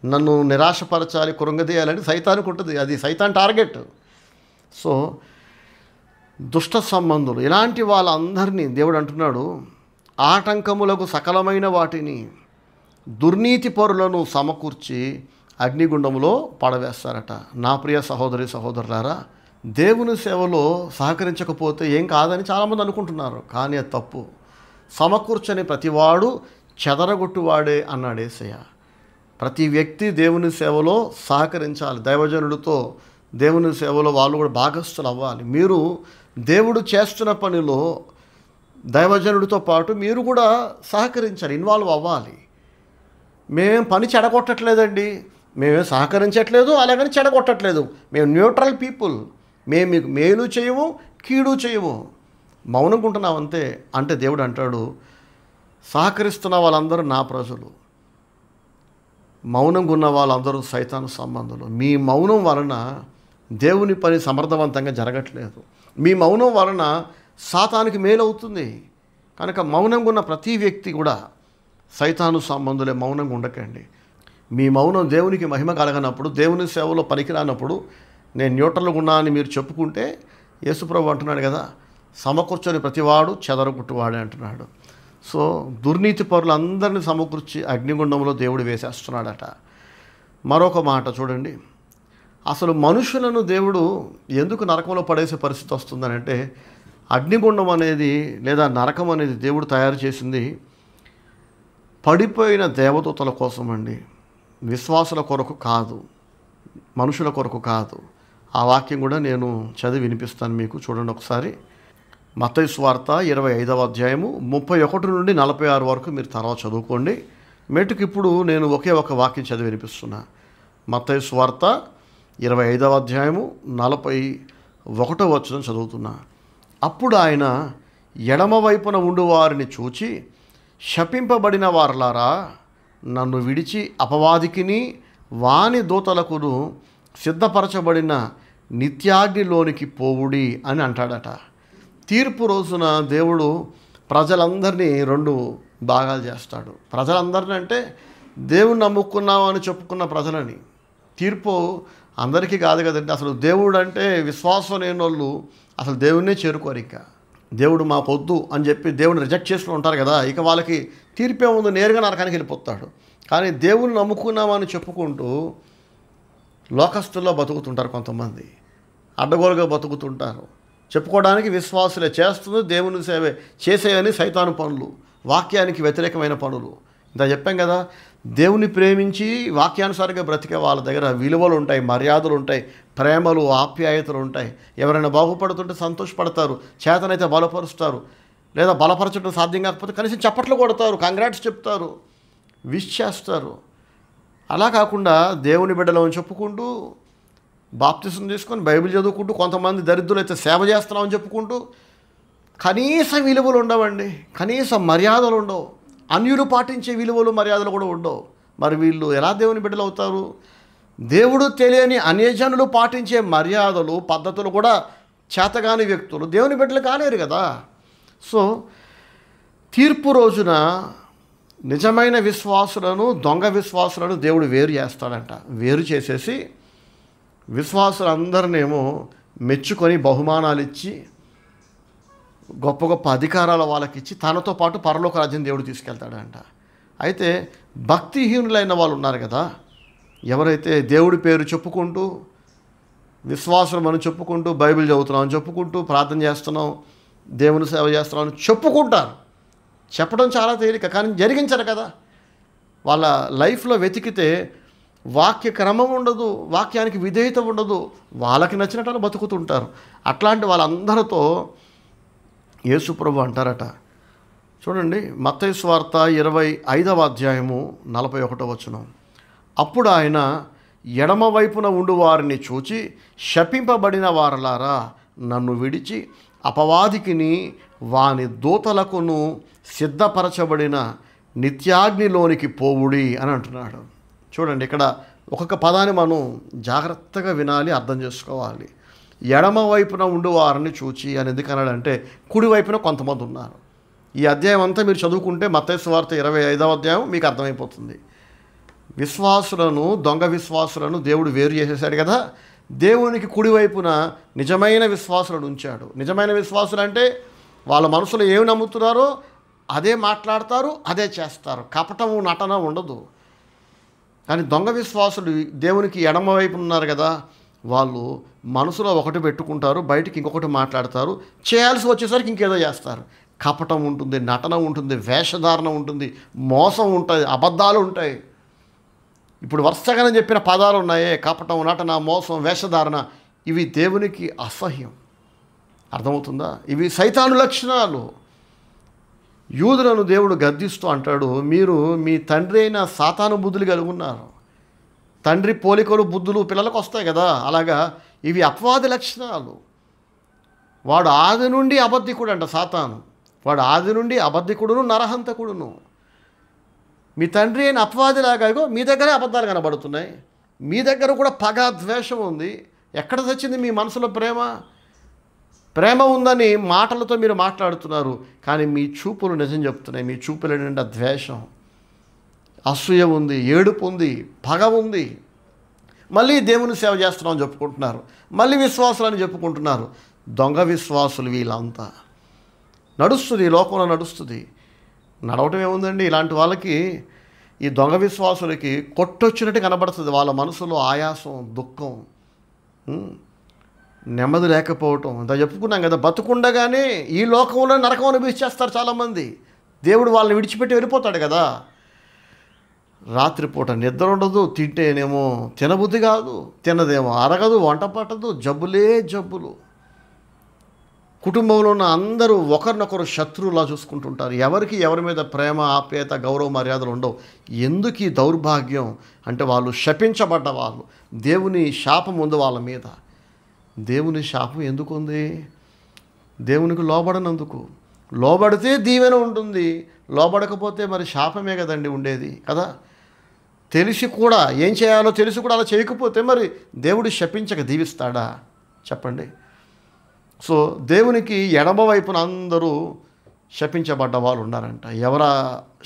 నన్ను నిరాశపరచాలి, కృంగదీయాలని సైతానికి ఉంటుంది, అది సైతాన్ టార్గెట్. సో దుష్ట సంబంధులు, ఇలాంటి వాళ్ళందరినీ దేవుడు అంటున్నాడు, ఆటంకములకు సకలమైన వాటిని, దుర్నీతి పరులను సమకూర్చి అగ్నిగుండములో పడవేస్తారట. నా ప్రియ సహోదరి సహోదరులారా, దేవుని సేవలో సహకరించకపోతే ఏం కాదని చాలామంది అనుకుంటున్నారు, కానీ అది తప్పు. సమకూర్చని ప్రతివాడు చెదరగొట్టువాడే అన్నాడు యేసయ్య. ప్రతి వ్యక్తి దేవుని సేవలో సహకరించాలి. దైవజనుడితో దేవుని సేవలో వాళ్ళు కూడా భాగస్థులు అవ్వాలి. మీరు దేవుడు చేస్తున్న పనిలో దైవజనుడితో పాటు మీరు కూడా సహకరించాలి, ఇన్వాల్వ్ అవ్వాలి. మేమేం పని చెడగొట్టట్లేదండి, మేమేం సహకరించట్లేదు, అలాగని చెడగొట్టట్లేదు. మేము న్యూట్రల్ పీపుల్. మేము మీకు మేలు చేయము, కీడు చేయము, మౌనంగా ఉంటున్నాం అంతే. అంటే దేవుడు అంటాడు, సహకరిస్తున్న వాళ్ళందరూ నా ప్రజలు, మౌనంగా ఉన్న వాళ్ళందరూ సైతాను సంబంధులు. మీ మౌనం వలన దేవుని పని సమర్థవంతంగా జరగట్లేదు. మీ మౌనం వలన సాతానికి మేలవుతుంది. కనుక మౌనంగా ఉన్న ప్రతి వ్యక్తి కూడా సైతాను సంబంధులే. మౌనంగా ఉండకండి. మీ మౌనం దేవునికి మహిమ కలగనప్పుడు, దేవుని సేవలో పనికిరానప్పుడు నేను న్యూట్రల్గా ఉన్నా అని మీరు చెప్పుకుంటే, యేసుప్రభు అంటున్నాడు కదా, సమకూర్చొని ప్రతివాడు చెదరగొట్టువాడే అంటున్నాడు. సో దుర్నీతి పరులందరినీ సమకూర్చి అగ్నిగుండంలో దేవుడు వేసేస్తున్నాడట. మరొక మాట చూడండి, అసలు మనుషులను దేవుడు ఎందుకు నరకంలో పడేసే పరిస్థితి వస్తుందనంటే, అగ్నిగుండం అనేది లేదా నరకం అనేది దేవుడు తయారు చేసింది పడిపోయిన దేవదూతల కోసం అండి, విశ్వాసుల కొరకు కాదు, మనుషుల కొరకు కాదు. ఆ వాక్యం కూడా నేను చదివి వినిపిస్తాను మీకు, చూడండి ఒకసారి. మత్తయి సువార్త 25వ అధ్యాయము 31 నుండి 46 వరకు మీరు తర్వాత చదువుకోండి. మెట్టుకు ఇప్పుడు నేను ఒకే ఒక వాక్యం చదివి వినిపిస్తున్నా. మత్తయి సువార్త 25వ అధ్యాయము 41వ వచనం చదువుతున్నా. అప్పుడు ఆయన ఎడమ వైపున ఉండు వారిని చూచి, శపింపబడిన వారలారా, నన్ను విడిచి అపవాదికిని వాని దూతలకును సిద్ధపరచబడిన నిత్యాగ్నిలోనికి పోవుడి అని అంటాడట. తీర్పు రోజున దేవుడు ప్రజలందరినీ 2 భాగాలు చేస్తాడు. ప్రజలందరినీ అంటే దేవుని నమ్ముకున్నావు అని చెప్పుకున్న ప్రజలని. తీర్పు అందరికీ కాదు కదండి. అసలు దేవుడు అంటే విశ్వాసం లేని వాళ్ళు అసలు దేవుడినే చేరుకోరు. ఇంకా దేవుడు మాకొద్దు అని చెప్పి దేవుడిని రిజెక్ట్ చేసుకుని ఉంటారు కదా, ఇక వాళ్ళకి తీర్పే ముందు నేరుగా నరకానికి వెళ్ళిపోతాడు. కానీ దేవుని నమ్ముకున్నామని చెప్పుకుంటూ లోకస్తుల్లో బతుకుతుంటారు కొంతమంది, అడ్డగోలుగా బతుకుతుంటారు. చెప్పుకోవడానికి విశ్వాసులే, చేస్తుంది దేవుని సేవే, చేసేవని సైతాను పనులు, వాక్యానికి వ్యతిరేకమైన పనులు. ఇంత చెప్పాం కదా, దేవుని ప్రేమించి వాక్యానుసారంగా బ్రతికే వాళ్ళ దగ్గర విలువలు ఉంటాయి, మర్యాదలు ఉంటాయి, ప్రేమలు, ఆప్యాయతలు ఉంటాయి. ఎవరైనా బాగుపడుతుంటే సంతోషపడతారు, చేతనైతే బలపరుస్తారు, లేదా బలపరచడం సాధ్యం కాకపోతే కనీసం చప్పట్లు కొడతారు, కంగ్రాట్స్ చెప్తారు, విష్ చేస్తారు. అలా కాకుండా దేవుని బిడ్డలను చెప్పుకుంటూ, బాప్తిసం తీసుకొని బైబిల్ చదువుకుంటూ, కొంతమంది దరిద్రులు అయితే సేవ చేస్తున్నామని చెప్పుకుంటూ కనీస విలువలు ఉండవండి, కనీస మర్యాదలు ఉండవు, అన్యులు పాటించే విలువలు మర్యాదలు కూడా ఉండవు. మరి వీళ్ళు ఎలా దేవుని బిడ్డలు అవుతారు? దేవుడు తెలియని అన్యజనులు పాటించే మర్యాదలు, పద్ధతులు కూడా చేతగాని వ్యక్తులు దేవుని బిడ్డలు కాలేరు కదా. సో తీర్పు రోజున నిజమైన విశ్వాసులను, దొంగ విశ్వాసులను దేవుడు వేరు చేస్తాడంట. వేరు చేసేసి విశ్వాసులందరినేమో మెచ్చుకొని బహుమానాలు ఇచ్చి, గొప్ప గొప్ప అధికారాలు వాళ్ళకి ఇచ్చి తనతో పాటు పరలోక రాజ్యం దేవుడు తీసుకెళ్తాడంట. అయితే భక్తిహీనులైన వాళ్ళు ఉన్నారు కదా, ఎవరైతే దేవుడి పేరు చెప్పుకుంటూ, విశ్వాసం మనం చెప్పుకుంటూ, బైబిల్ చదువుతున్నాం చెప్పుకుంటూ, ప్రార్థన చేస్తున్నాం, దేవుని సేవ చేస్తున్నాం చెప్పుకుంటారు. చెప్పడం చాలా తేలిక, కానీ జరిగించరు కదా. వాళ్ళ లైఫ్లో వెతికితే వాక్య క్రమం ఉండదు, వాక్యానికి విధేయత ఉండదు, వాళ్ళకి నచ్చినట్టు బతుకుతుంటారు. అట్లాంటి వాళ్ళందరితో యేసుప్రభు అంటారట. చూడండి, మత్తయి సువార్త 25వ అధ్యాయము 41వ వచనం. అప్పుడు ఆయన ఎడమ వైపున ఉండు వారిని చూచి, శపింపబడిన వారలారా, నన్ను విడిచి అపవాదికిని వాని దూతలకును సిద్ధపరచబడిన నిత్యాగ్నిలోనికి పోవుడి అని అంటున్నాడు. చూడండి, ఇక్కడ ఒక్కొక్క పదాన్ని మనం జాగ్రత్తగా వినాలి, అర్థం చేసుకోవాలి. ఎడమ వైపున ఉండు వారిని చూచి అని ఎందుకు అన్నాడంటే, కుడి వైపున కొంతమంది ఉన్నారు. ఈ అధ్యాయం అంతా మీరు చదువుకుంటే మత్తయి సువార్త 25వ అధ్యాయం మీకు అర్థమైపోతుంది. విశ్వాసులను, దొంగ విశ్వాసులను దేవుడు వేరు చేసేసాడు కదా. దేవునికి కుడివైపున నిజమైన విశ్వాసులను ఉంచాడు. నిజమైన విశ్వాసులు అంటే వాళ్ళ మనసులో ఏమి నమ్ముతున్నారో అదే మాట్లాడతారు, అదే చేస్తారు, కపటము నటన ఉండదు. కానీ దొంగ విశ్వాసులు దేవునికి ఎడమ వైపు ఉన్నారు కదా, వాళ్ళు మనసులో ఒకటి పెట్టుకుంటారు, బయటికి ఇంకొకటి మాట్లాడతారు, చేయాల్సి వచ్చేసరికి ఇంకేదో చేస్తారు. కపటం ఉంటుంది, నటన ఉంటుంది, వేషధారణ ఉంటుంది, మోసం ఉంటుంది, అబద్ధాలు ఉంటాయి. ఇప్పుడు వరుసగానే చెప్పిన పదాలు ఉన్నాయే, కపటం, నటన, మోసం, వేషధారణ, ఇవి దేవునికి అసహ్యం. అర్థమవుతుందా? ఇవి సైతాను లక్షణాలు. యూదులను దేవుడు గద్దిస్తూ అంటాడు, మీరు మీ తండ్రి అయిన సాతాను బుద్ధులు కలిగి ఉన్నారు. తండ్రి పోలికలు, బుద్ధులు పిల్లలకు వస్తాయి కదా, అలాగా ఇవి అపవాది లక్షణాలు. వాడు ఆది నుండి అబద్ధికుడు అంట సాతాను. వాడు ఆది నుండి అబద్ధికుడును, నరహంతకుడును. మీ తండ్రి అయిన అపవాదిలాగా మీ దగ్గరే అబద్ధాలు కనబడుతున్నాయి. మీ దగ్గర కూడా పగ, ద్వేషం ఉంది. ఎక్కడ తెచ్చింది మీ మనసులో ప్రేమ? ప్రేమ ఉందని మాటలతో మీరు మాట్లాడుతున్నారు, కానీ మీ చూపులు నిజం చెప్తున్నాయి. మీ చూపుల నిండా ద్వేషం, అసూయ ఉంది, ఏడుపు ఉంది, పగ ఉంది. మళ్ళీ దేవుని సేవ చేస్తున్నామని చెప్పుకుంటున్నారు, మళ్ళీ విశ్వాసులని చెప్పుకుంటున్నారు. దొంగ విశ్వాసులు వీళ్ళంతా. నడుస్తుంది, ఈ లోకంలో నడుస్తుంది. నడవటం ఏముందండి, ఇలాంటి వాళ్ళకి, ఈ దొంగ విశ్వాసులకి కొట్టొచ్చినట్టు కనబడుతుంది. వాళ్ళ మనసులో ఆయాసం, దుఃఖం, నెమ్మది లేకపోవటం. అంత చెప్పుకున్నాం కదా, బతుకుండగానే ఈ లోకంలో నరకం అనుభవించేస్తారు చాలామంది. దేవుడు వాళ్ళని విడిచిపెట్టి వెళ్ళిపోతాడు కదా. రాత్రిపూట నిద్ర ఉండదు, తింటేనేమో తినబుద్ధి కాదు, తిన్నదేమో అరగదు, వంట పట్టదు, జబ్బులే జబ్బులు. కుటుంబంలో ఉన్న అందరూ ఒకరినొకరు శత్రువులా చూసుకుంటుంటారు. ఎవరికి ఎవరి మీద ప్రేమ, ఆప్యాయత, గౌరవ మర్యాదలు ఉండవు. ఎందుకు ఈ దౌర్భాగ్యం అంటే వాళ్ళు శపించబడ్డ వాళ్ళు. దేవుని శాపం ఉంది వాళ్ళ మీద. దేవుని శాపం ఎందుకు ఉంది? దేవునికి లోబడనందుకు. లోబడితే దీవెన ఉంటుంది, లోబడకపోతే మరి శాపమే కదండి ఉండేది కదా. తెలిసి కూడా ఏం చేయాలో తెలిసి కూడా అలా చేయకపోతే మరి దేవుడు శపించక దీవిస్తాడా చెప్పండి? సో దేవునికి ఎడమ వైపున అందరూ శపించబడ్డ వాళ్ళు ఉన్నారంట. ఎవరా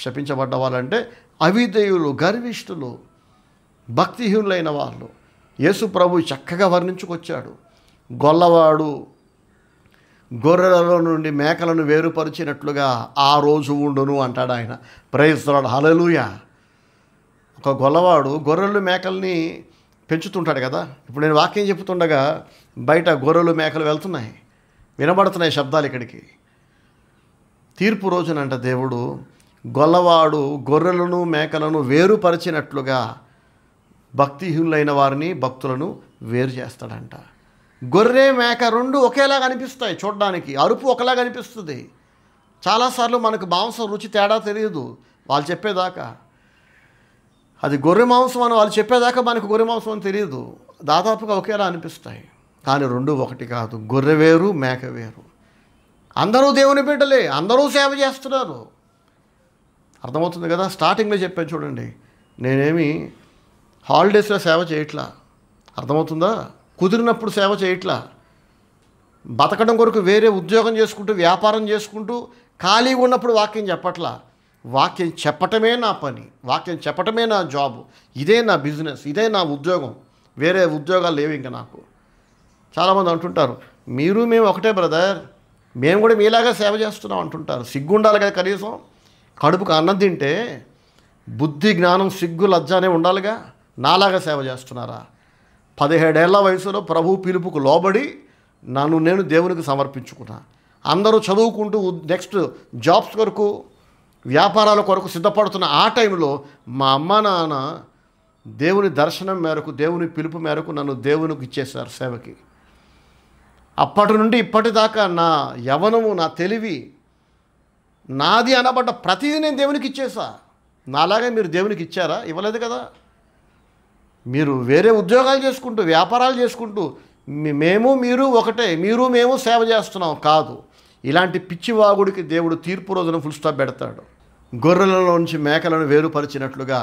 శపించబడ్డ వాళ్ళంటే అవిధేయులు, గర్విష్ఠులు, భక్తిహీనులైన వాళ్ళు. యేసు ప్రభు చక్కగా వర్ణించుకొచ్చాడు. గొల్లవాడు గొర్రెలలో నుండి మేకలను వేరుపరిచినట్లుగా ఆ రోజు ఉండును అంటాడు ఆయన. ప్రైజ్ ది లార్డ్, హల్లెలూయా. ఒక గొల్లవాడు గొర్రెలు మేకల్ని పెంచుతుంటాడు కదా. ఇప్పుడు నేను వాక్యం చెప్తుండగా బయట గొర్రెలు మేకలు వెళ్తున్నాయి, వినబడుతున్నాయి శబ్దాలు ఇక్కడికి. తీర్పు రోజునంట దేవుడు గొల్లవాడు గొర్రెలను మేకలను వేరుపరిచినట్లుగా భక్తిహీనులైన వారిని, భక్తులను వేరు చేస్తాడంట. గొర్రె మేక రెండు ఒకేలాగా అనిపిస్తాయి చూడడానికి, అరుపు ఒకలాగా అనిపిస్తుంది. చాలాసార్లు మనకు మాంసం రుచి తేడా తెలియదు వాళ్ళు చెప్పేదాకా. అది గొర్రె మాంసం అని వాళ్ళు చెప్పేదాకా మనకు గొర్రె మాంసం అని తెలియదు. దాదాపుగా ఒకేలా అనిపిస్తాయి, కానీ రెండు ఒకటి కాదు. గొర్రె వేరు, మేక వేరు. అందరూ దేవుని బిడ్డలే, అందరూ సేవ చేస్తున్నారు. అర్థమవుతుంది కదా. స్టార్టింగ్లో చెప్పాను చూడండి, నేనేమి హాలిడేస్లో సేవ చేయట్లా. అర్థమవుతుందా? కుదిరినప్పుడు సేవ చేయట్లా. బతకడం కొరకు వేరే ఉద్యోగం చేసుకుంటూ, వ్యాపారం చేసుకుంటూ ఖాళీగా ఉన్నప్పుడు వాక్యం చెప్పట్లా. వాక్యం చెప్పటమే నా పని, వాక్యం చెప్పటమే నా జాబు, ఇదే నా బిజినెస్, ఇదే నా ఉద్యోగం. వేరే ఉద్యోగాలు లేవు ఇంకా నాకు. చాలామంది అంటుంటారు, మీరు మేము ఒకటే బ్రదర్, మేము కూడా మీలాగా సేవ చేస్తున్నాం అంటుంటారు. సిగ్గుండాలి కదా కనీసం. కడుపుకు అన్నం తింటే బుద్ధి, జ్ఞానం, సిగ్గు, లజ్జ అనే ఉండాలిగా. నాలాగా సేవ చేస్తున్నారా? 17 ఏళ్ల వయసులో ప్రభు పిలుపుకు లోబడి నన్ను నేను దేవునికి సమర్పించుకున్నా. అందరూ చదువుకుంటూ నెక్స్ట్ జాబ్స్ కొరకు, వ్యాపారాల కొరకు సిద్ధపడుతున్న ఆ టైంలో మా అమ్మ నాన్న దేవుని దర్శనం మేరకు, దేవుని పిలుపు మేరకు నన్ను దేవునికి ఇచ్చేశారు సేవకి. అప్పటి నుండి ఇప్పటిదాకా నా యవ్వనము, నా తెలివి, నాది అనబడ్డ ప్రతిదీ నేను దేవునికి ఇచ్చేసా. నాలాగే మీరు దేవునికి ఇచ్చారా? ఇవ్వలేదు కదా. మీరు వేరే ఉద్యోగాలు చేసుకుంటూ, వ్యాపారాలు చేసుకుంటూ మేము మీరు ఒకటే, మీరు మేము సేవ చేస్తున్నాం కాదు. ఇలాంటి పిచ్చివాగుడికి దేవుడు తీర్పు రోజున ఫుల్ స్టాప్ పెడతాడు. గొర్రెలలోంచి మేకలను వేరుపరిచినట్లుగా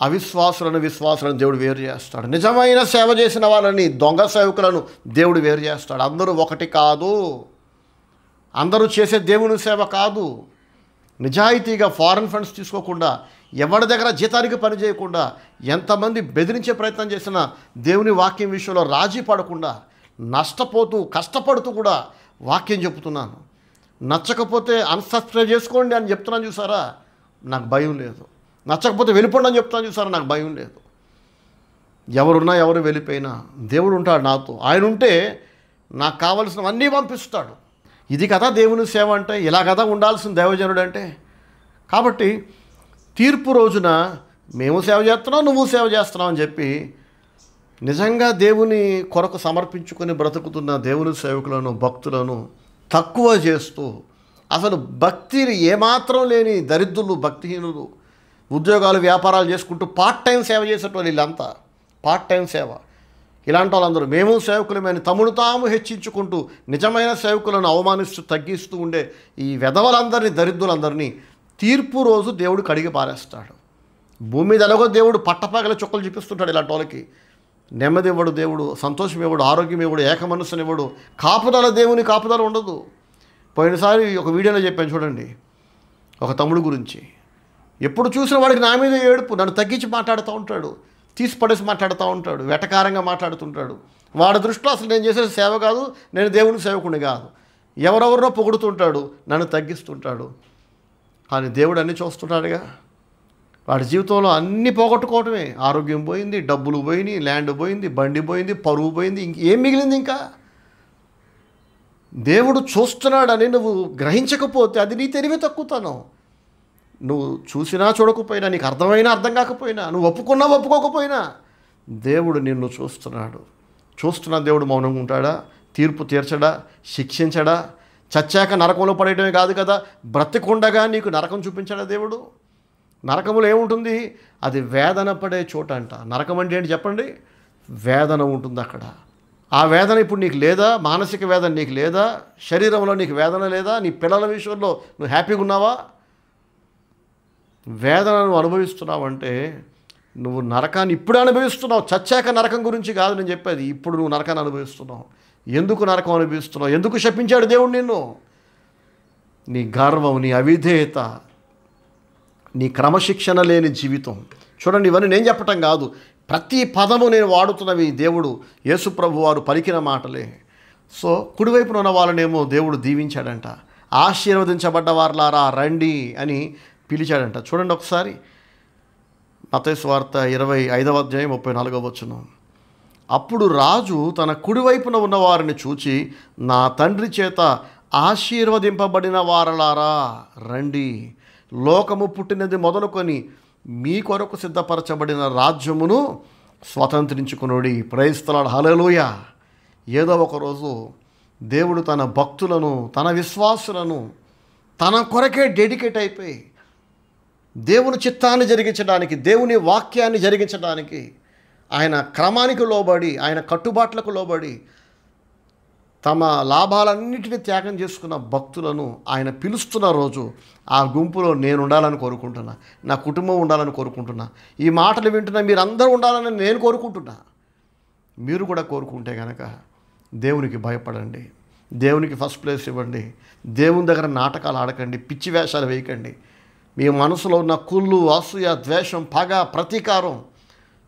అవిశ్వాసులను, విశ్వాసులను దేవుడు వేరు చేస్తాడు. నిజమైన సేవ చేసిన వాళ్ళని, దొంగ సేవకులను దేవుడు వేరు చేస్తాడు. అందరూ ఒకటి కాదు, అందరూ చేసే దేవుని సేవ కాదు. నిజాయితీగా ఫారెన్ ఫండ్స్ తీసుకోకుండా, ఎవరి దగ్గర జీతానికి పని చేయకుండా, ఎంతమంది బెదిరించే ప్రయత్నం చేసినా దేవుని వాక్యం విషయంలో రాజీ పడకుండా, నష్టపోతూ కష్టపడుతూ కూడా వాక్యం చెప్తున్నాను. నచ్చకపోతే అన్సబ్స్క్రైబ్ చేసుకోండి అని చెప్తున్నాను చూసారా, నాకు భయం లేదు. నచ్చకపోతే వెళ్ళిపోండి అని చెప్తాను చూసారా, నాకు భయం లేదు. ఎవరున్నా ఎవరు వెళ్ళిపోయినా దేవుడు ఉంటాడు నాతో. ఆయన ఉంటే నాకు కావలసినవన్నీ పంపిస్తాడు. ఇది కదా దేవుని సేవ అంటే, ఇలా కదా ఉండాల్సిన దైవజనుడు అంటే. కాబట్టి తీర్పు రోజున మేము సేవ చేస్తున్నాం, నువ్వు సేవ చేస్తున్నావు అని చెప్పి నిజంగా దేవుని కొరకు సమర్పించుకొని బ్రతుకుతున్న దేవుని సేవకులను, భక్తులను తక్కువ చేస్తూ, అసలు భక్తి ఏమాత్రం లేని దరిద్రులు, భక్తిహీనులు, ఉద్యోగాలు, వ్యాపారాలు చేసుకుంటూ పార్ట్ టైం సేవ చేసేటోళ్ళు వీళ్ళంతా. పార్ట్ టైం సేవ. ఇలాంటి వాళ్ళందరూ మేము సేవకులమని తమను తాము హెచ్చించుకుంటూ నిజమైన సేవకులను అవమానిస్తూ తగ్గిస్తూ ఉండే ఈ వెధవలందరినీ, దరిద్రులందరినీ తీర్పు రోజు దేవుడు కడిగి పారేస్తాడు. భూమి మీద ఎలాగో దేవుడు పట్టపగల చుక్కలు చూపిస్తుంటాడు ఇలాంటి వాళ్ళకి. నెమ్మది ఇవ్వడు దేవుడు, సంతోషం ఇవ్వడు, ఆరోగ్యం ఇవ్వడు, ఏక మనస్సునివ్వడు, కాపుదల, దేవుని కాపుదల ఉండదు. పోయినసారి ఒక వీడియోలో చెప్పాను చూడండి, ఒక తమ్ముడు గురించి. ఎప్పుడు చూసిన వాడికి నా మీద ఏడుపు, నన్ను తగ్గించి మాట్లాడుతూ ఉంటాడు, తీసి పడేసి మాట్లాడుతూ ఉంటాడు, వెటకారంగా మాట్లాడుతుంటాడు. వాడి దృష్టిలో అసలు నేను చేసే సేవ కాదు, నేను దేవుని సేవకుని కాదు. ఎవరెవరినో పొగుడుతుంటాడు, నన్ను తగ్గిస్తుంటాడు. కానీ దేవుడు అన్నీ చూస్తున్నాడుగా. వాడి జీవితంలో అన్నీ పోగొట్టుకోవటమే. ఆరోగ్యం పోయింది, డబ్బులు పోయినాయి, ల్యాండ్ పోయింది, బండి పోయింది, పరువు పోయింది, ఇంకేం మిగిలింది ఇంకా? దేవుడు చూస్తున్నాడని నువ్వు గ్రహించకపోతే అది నీ తెలివి తక్కువతనం. నువ్వు చూసినా చూడకపోయినా, నీకు అర్థమైనా అర్థం కాకపోయినా, నువ్వు ఒప్పుకున్నా ఒప్పుకోకపోయినా దేవుడు నిన్ను చూస్తున్నాడు. చూస్తున్న దేవుడు మౌనంగా ఉంటాడా? తీర్పు తీర్చడా? శిక్షించడా? చచ్చాక నరకంలో పడేయడమే కాదు కదా, బ్రతికుండగా నీకు నరకం చూపించడా దేవుడు? నరకములో ఏముంటుంది? అది వేదన పడే చోట అంట. నరకం అంటే ఏంటి చెప్పండి? వేదన ఉంటుంది అక్కడ. ఆ వేదన ఇప్పుడు నీకు లేదా? మానసిక వేదన నీకు లేదా? శరీరంలో నీకు వేదన లేదా? నీ పిల్లల విషయంలో నువ్వు హ్యాపీగా ఉన్నావా? వేదన నువ్వు అనుభవిస్తున్నావంటే నువ్వు నరకాన్ని ఇప్పుడే అనుభవిస్తున్నావు. చచ్చాక నరకం గురించి కాదు నేను చెప్పేది, ఇప్పుడు నువ్వు నరకాన్ని అనుభవిస్తున్నావు. ఎందుకు నరకం అనుభవిస్తున్నావు? ఎందుకు శపించాడు దేవుడు నిన్ను? నీ గర్వం, నీ అవిధేయత, నీ క్రమశిక్షణ లేని జీవితం. చూడండి, ఇవన్నీ నేను చెప్పటం కాదు, ప్రతి పదము నేను వాడుతున్నవి దేవుడు యేసుప్రభు వారు పలికిన మాటలే. సో కుడివైపున ఉన్న వాళ్ళనేమో దేవుడు దీవించాడంట. ఆశీర్వదించబడ్డ వారులారా రండి అని పిలిచాడంట. చూడండి ఒకసారి మత్తయి సువార్త 25వ అధ్యాయం 34వ వచనం. అప్పుడు రాజు తన కుడివైపున ఉన్నవారిని చూచి, నా తండ్రి చేత ఆశీర్వదింపబడిన వారలారా రండి, లోకము పుట్టినది మొదలుకొని మీ కొరకు సిద్ధపరచబడిన రాజ్యమును స్వతంత్రించుకునుడి. ప్రైజ్ ది లార్డ్, హల్లెలూయా. ఏదో ఒకరోజు దేవుడు తన భక్తులను, తన విశ్వాసులను తన కొరకే డెడికేట్ అయిపోయి దేవుని చిత్తాన్ని జరిగించడానికి, దేవుని వాక్యాన్ని జరిగించడానికి, ఆయన క్రమానికి లోబడి, ఆయన కట్టుబాట్లకు లోబడి తమ లాభాలన్నిటినీ త్యాగం చేసుకున్న భక్తులను ఆయన పిలుస్తున్న రోజు ఆ గుంపులో నేను ఉండాలని కోరుకుంటున్నా, నా కుటుంబం ఉండాలని కోరుకుంటున్నా, ఈ మాటలు వింటున్నా మీరందరూ ఉండాలని నేను కోరుకుంటున్నా. మీరు కూడా కోరుకుంటే కనుక దేవునికి భయపడండి, దేవునికి ఫస్ట్ ప్లేస్ ఇవ్వండి, దేవుని దగ్గర నాటకాలు ఆడకండి, పిచ్చి వేషాలు వేయకండి. మీ మనసులో ఉన్న కుళ్ళు, అసూయ, ద్వేషం, పగ, ప్రతీకారం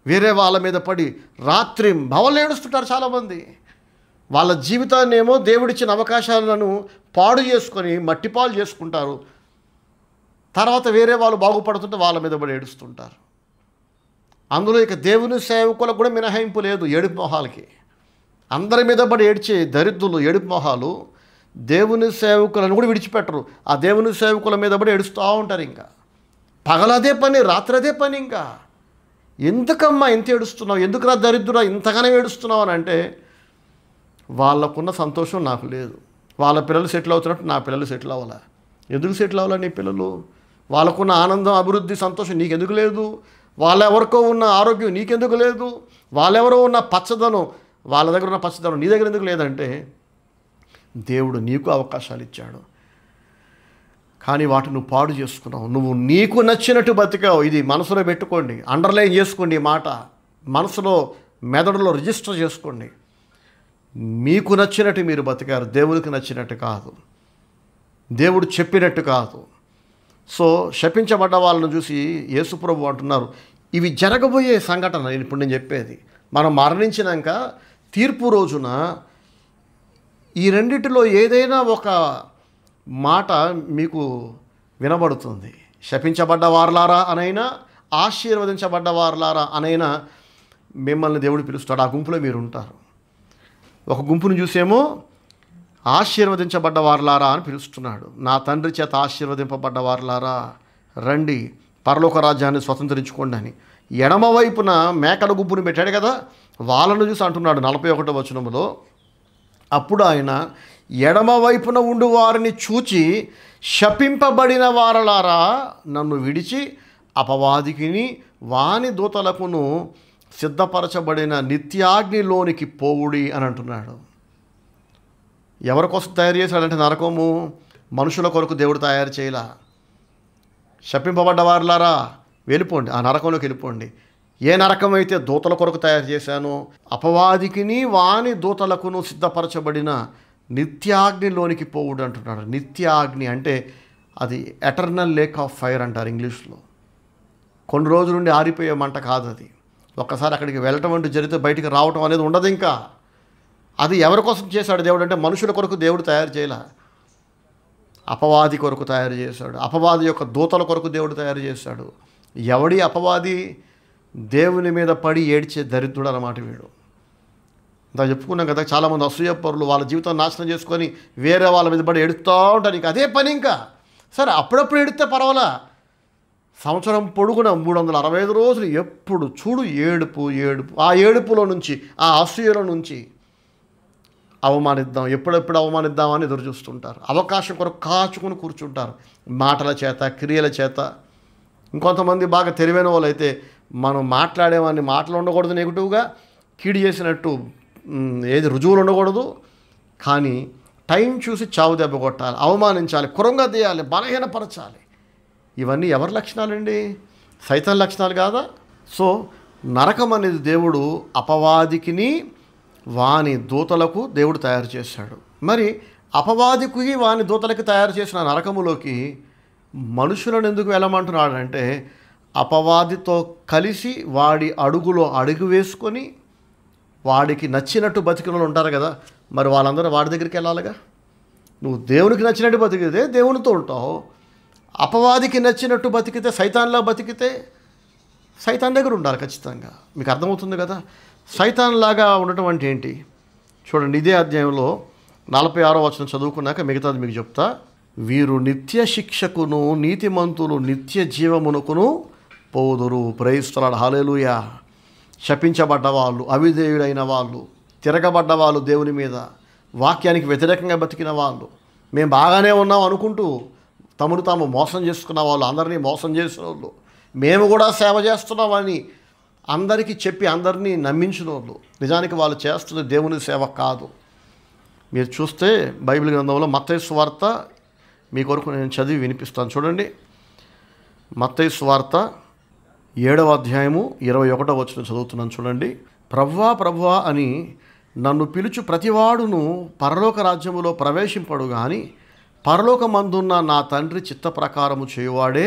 వేరే వాళ్ళ మీద పడి రాత్రి భవలు ఏడుస్తుంటారు చాలామంది. వాళ్ళ జీవితాన్ని ఏమో దేవుడిచ్చిన అవకాశాలను పాడు చేసుకొని మట్టిపాలు చేసుకుంటారు. తర్వాత వేరే వాళ్ళు బాగుపడుతుంటే వాళ్ళ మీద పడి ఏడుస్తుంటారు. అందులో ఇక దేవుని సేవకులకు కూడా మినహాయింపు లేదు. ఏడుపు మొహాలకి అందరి మీద పడి ఏడ్చే దరిద్రులు, ఏడుపు మొహాలు దేవుని సేవకులను కూడా విడిచిపెట్టరు. ఆ దేవుని సేవకుల మీద పడి ఏడుస్తూ ఉంటారు. ఇంకా పగలదే పని, రాత్రి అదే పని. ఇంకా ఎందుకమ్మా ఇంత ఏడుస్తున్నావు, ఎందుకురా దరిద్రురా ఇంతగానే ఏడుస్తున్నావు అని అంటే, వాళ్ళకున్న సంతోషం నాకు లేదు. వాళ్ళ పిల్లలు సెటిల్ అవుతున్నట్టు నా పిల్లలు సెటిల్ అవ్వాలా? ఎందుకు సెటిల్ అవ్వాలా నీ పిల్లలు? వాళ్ళకున్న ఆనందం, అభివృద్ధి, సంతోషం నీకెందుకు లేదు? వాళ్ళెవరికో ఉన్న ఆరోగ్యం నీకెందుకు లేదు? వాళ్ళెవరో ఉన్న పచ్చదనం, వాళ్ళ దగ్గర ఉన్న పచ్చదనం నీ దగ్గర ఎందుకు లేదంటే, దేవుడు నీకు అవకాశాలు ఇచ్చాడు, కానీ వాటిని నువ్వు పాడు చేసుకున్నావు. నువ్వు నీకు నచ్చినట్టు బతికావు. ఇది మనసులో పెట్టుకోండి, అండర్లైన్ చేసుకోండి. ఈ మాట మనసులో, మెదడులో రిజిస్టర్ చేసుకోండి. మీకు నచ్చినట్టు మీరు బతికారు, దేవునికి నచ్చినట్టు కాదు, దేవుడు చెప్పినట్టు కాదు. సో శపించబడ్డ వాళ్ళను చూసి యేసుప్రభు అంటున్నారు, ఇవి జరగబోయే సంఘటన. ఇప్పుడు నేను చెప్పేది, మనం మరణించినాక తీర్పు రోజున ఈ రెండిటిలో ఏదైనా ఒక మాట మీకు వినబడుతుంది. శపించబడ్డ వారలారా అనైనా, ఆశీర్వదించబడ్డ వారలారా అనైనా మిమ్మల్ని దేవుడు పిలుస్తాడు. ఆ గుంపులో మీరు ఉంటారు. ఒక గుంపును చూసేమో ఆశీర్వదించబడ్డ వారలారా అని పిలుస్తున్నాడు. నా తండ్రి చేత ఆశీర్వదింపబడ్డ వారలారా రండి, పరలోక రాజ్యాన్ని స్వతంత్రించుకోండి అని. ఎడమ వైపున మేకల గుంపును పెట్టాడు కదా, వాళ్ళను చూసి అంటున్నాడు 41వ వచనములో, అప్పుడు ఆయన ఎడమ వైపున ఉండు వారిని చూచి, శపింపబడిన వారలారా నన్ను విడిచి అపవాదికిని వాని దూతలకును సిద్ధపరచబడిన నిత్యాగ్నిలోనికి పోవుడి అని అంటున్నాడు. ఎవరి కోసం తయారు చేశాడంటే నరకము మనుషుల కొరకు దేవుడు తయారు చేయలా. శపింపబడ్డ వారులారా వెళ్ళిపోండి, ఆ నరకంలోకి వెళ్ళిపోండి. ఏ నరకం అయితే దూతల కొరకు తయారు చేశానో, అపవాదికిని వాని దూతలకును సిద్ధపరచబడిన నిత్యాగ్నిలోనికి పోవుడు అంటున్నాడు. నిత్యాగ్ని అంటే అది ఎటర్నల్ లేక్ ఆఫ్ ఫైర్ అంటారు ఇంగ్లీష్లో. కొన్ని రోజుల నుండి ఆరిపోయే మంట కాదు అది. ఒక్కసారి అక్కడికి వెళ్ళటం అంటూ జరిగితే బయటికి రావటం అనేది ఉండదు. ఇంకా అది ఎవరి కోసం చేశాడు దేవుడు అంటే మనుషుల కొరకు దేవుడు తయారు చేయలే, అపవాది కొరకు తయారు చేశాడు. అపవాది యొక్క దూతల కొరకు దేవుడు తయారు చేశాడు. ఎవడి అపవాది? దేవుని మీద పడి ఏడ్చే దరిద్రుడు అన్నమాట వీడు. ఇంత చెప్పుకున్నాం కదా, చాలామంది అసూయపరులు వాళ్ళ జీవితం నాశనం చేసుకొని వేరే వాళ్ళ మీద పడి ఏడుస్తూ ఉంటారు. ఇంకా అదే పని. ఇంకా సరే అప్పుడప్పుడు ఏడితే పర్వాలా, సంవత్సరం పొడుగున 365 రోజులు ఎప్పుడు చూడు ఏడుపు ఏడుపు. ఆ ఏడుపులో నుంచి, ఆ అసూయలో నుంచి అవమానిద్దాం, ఎప్పుడెప్పుడు అవమానిద్దామని ఎదురు చూస్తుంటారు. అవకాశం కొరకు కాచుకుని కూర్చుంటారు, మాటల చేత, క్రియల చేత. ఇంకొంతమంది బాగా తెలివైన వాళ్ళు అయితే మనం మాట్లాడేవాడిని మాటలు ఉండకూడదు, నెగిటివ్గా కీడు చేసినట్టు ఏది రుజువులు ఉండకూడదు, కానీ టైం చూసి చావు దెబ్బ కొట్టాలి, అవమానించాలి, కురంగదీయాలి, బలహీనపరచాలి. ఇవన్నీ ఎవరి లక్షణాలండి? సైతాన్ లక్షణాలు కాదా? సో నరకం అనేది దేవుడు అపవాదికిని వాని దూతలకు దేవుడు తయారు చేశాడు. మరి అపవాదికి వాని దూతలకి తయారు చేసిన నరకములోకి మనుషులను ఎందుకు వెళ్ళమంటున్నాడంటే, అపవాదితో కలిసి వాడి అడుగులో అడుగు వేసుకొని వాడికి నచ్చినట్టు బతికిన వాళ్ళు ఉంటారు కదా, మరి వాళ్ళందరూ వాడి దగ్గరికి వెళ్ళాలిగా. నువ్వు దేవునికి నచ్చినట్టు బతికితే దేవునితో ఉంటావు, అపవాదికి నచ్చినట్టు బతికితే, సైతాన్లా బతికితే సైతాన్ దగ్గర ఉండాలి ఖచ్చితంగా. మీకు అర్థమవుతుంది కదా. సైతాన్ లాగా ఉండటం అంటే ఏంటి చూడండి. ఇదే అధ్యాయంలో 46వ వచనం చదువుకున్నాక మిగతాది మీకు చెప్తా. వీరు నిత్య శిక్షకును నీతిమంతులు నిత్య జీవమునకును పోదురు. ప్రైస్తలాడు. హల్లెలూయా. శపించబడ్డ వాళ్ళు, అవిధేయుడైన వాళ్ళు, తిరగబడ్డ వాళ్ళు, దేవుని మీద వాక్యానికి వ్యతిరేకంగా బతికిన వాళ్ళు, మేము బాగానే ఉన్నాం అనుకుంటూ తమను తాము మోసం చేసుకున్న వాళ్ళు, అందరినీ మోసం చేసిన వాళ్ళు, మేము కూడా సేవ చేస్తున్నామని అందరికీ చెప్పి అందరినీ నమ్మించిన వాళ్ళు, నిజానికి వాళ్ళు చేస్తున్న దేవుని సేవ కాదు. మీరు చూస్తే బైబిల్ గ్రంథంలో మత్తయి సువార్త మీ కొరకు నేను చదివి వినిపిస్తాను చూడండి. మత్తయి సువార్త 7వ అధ్యాయము 21వ వచనం చదువుతున్నాను చూడండి. ప్రభువా ప్రభువా అని నన్ను పిలుచు ప్రతివాడును పరలోక రాజ్యములో ప్రవేశింపడు గాని పరలోకమందున్న నా తండ్రి చిత్త ప్రకారము చేయువాడే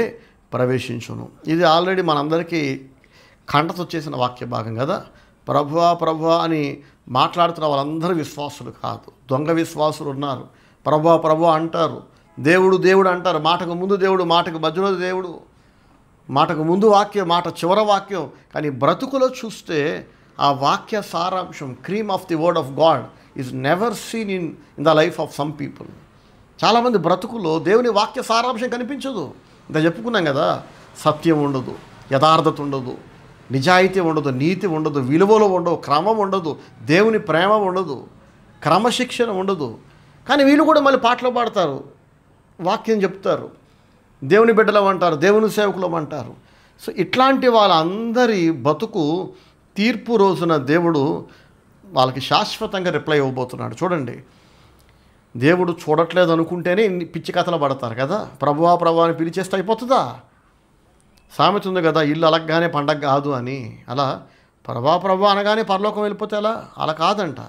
ప్రవేశించును. ఇది ఆల్రెడీ మనందరికీ కంటతో చేసిన వాక్య భాగం కదా. ప్రభువా ప్రభువా అని మాట్లాడుతున్న వాళ్ళందరూ విశ్వాసులు కాదు, దొంగ విశ్వాసులు ఉన్నారు. ప్రభువా ప్రభువా అంటారు, దేవుడు దేవుడు అంటారు. మాటకు ముందు దేవుడు, మాటకు మధ్యలో దేవుడు, మాటకు ముందు వాక్యం, మాట చివర వాక్యం. కానీ బ్రతుకులో చూస్తే ఆ వాక్య సారాంశం, cream of the word of God is never seen in the life of some people. చాలామంది బ్రతుకులో దేవుని వాక్య సారాంశం కనిపించదు. ఇంత చెప్పుకున్నాం కదా, సత్యం ఉండదు, యథార్థత ఉండదు, నిజాయితీ ఉండదు, నీతి ఉండదు, విలువలు ఉండవు, క్రమం ఉండదు, దేవుని ప్రేమ ఉండదు, క్రమశిక్షణ ఉండదు. కానీ వీళ్ళు కూడా మళ్ళీ పాటలు పాడతారు, వాక్యం చెప్తారు, దేవుని బిడ్డలం అంటారు, దేవుని సేవకులం అంటారు. సో ఇట్లాంటి వాళ్ళందరి బతుకు తీర్పు రోజున దేవుడు వాళ్ళకి శాశ్వతంగా రిప్లై ఇవ్వబోతున్నాడు. చూడండి, దేవుడు చూడట్లేదు అనుకుంటేనే పిచ్చి కథలు పడతారు కదా. ప్రభువా ప్రభువా అని పిలిచేస్తే అయిపోతుందా? సామెత ఉంది కదా, ఇల్లు అలగ్గానే పండగ కాదు అని. అలా ప్రభువా ప్రభువా అనగానే పరలోకం వెళ్ళిపోతే అలా కాదంట.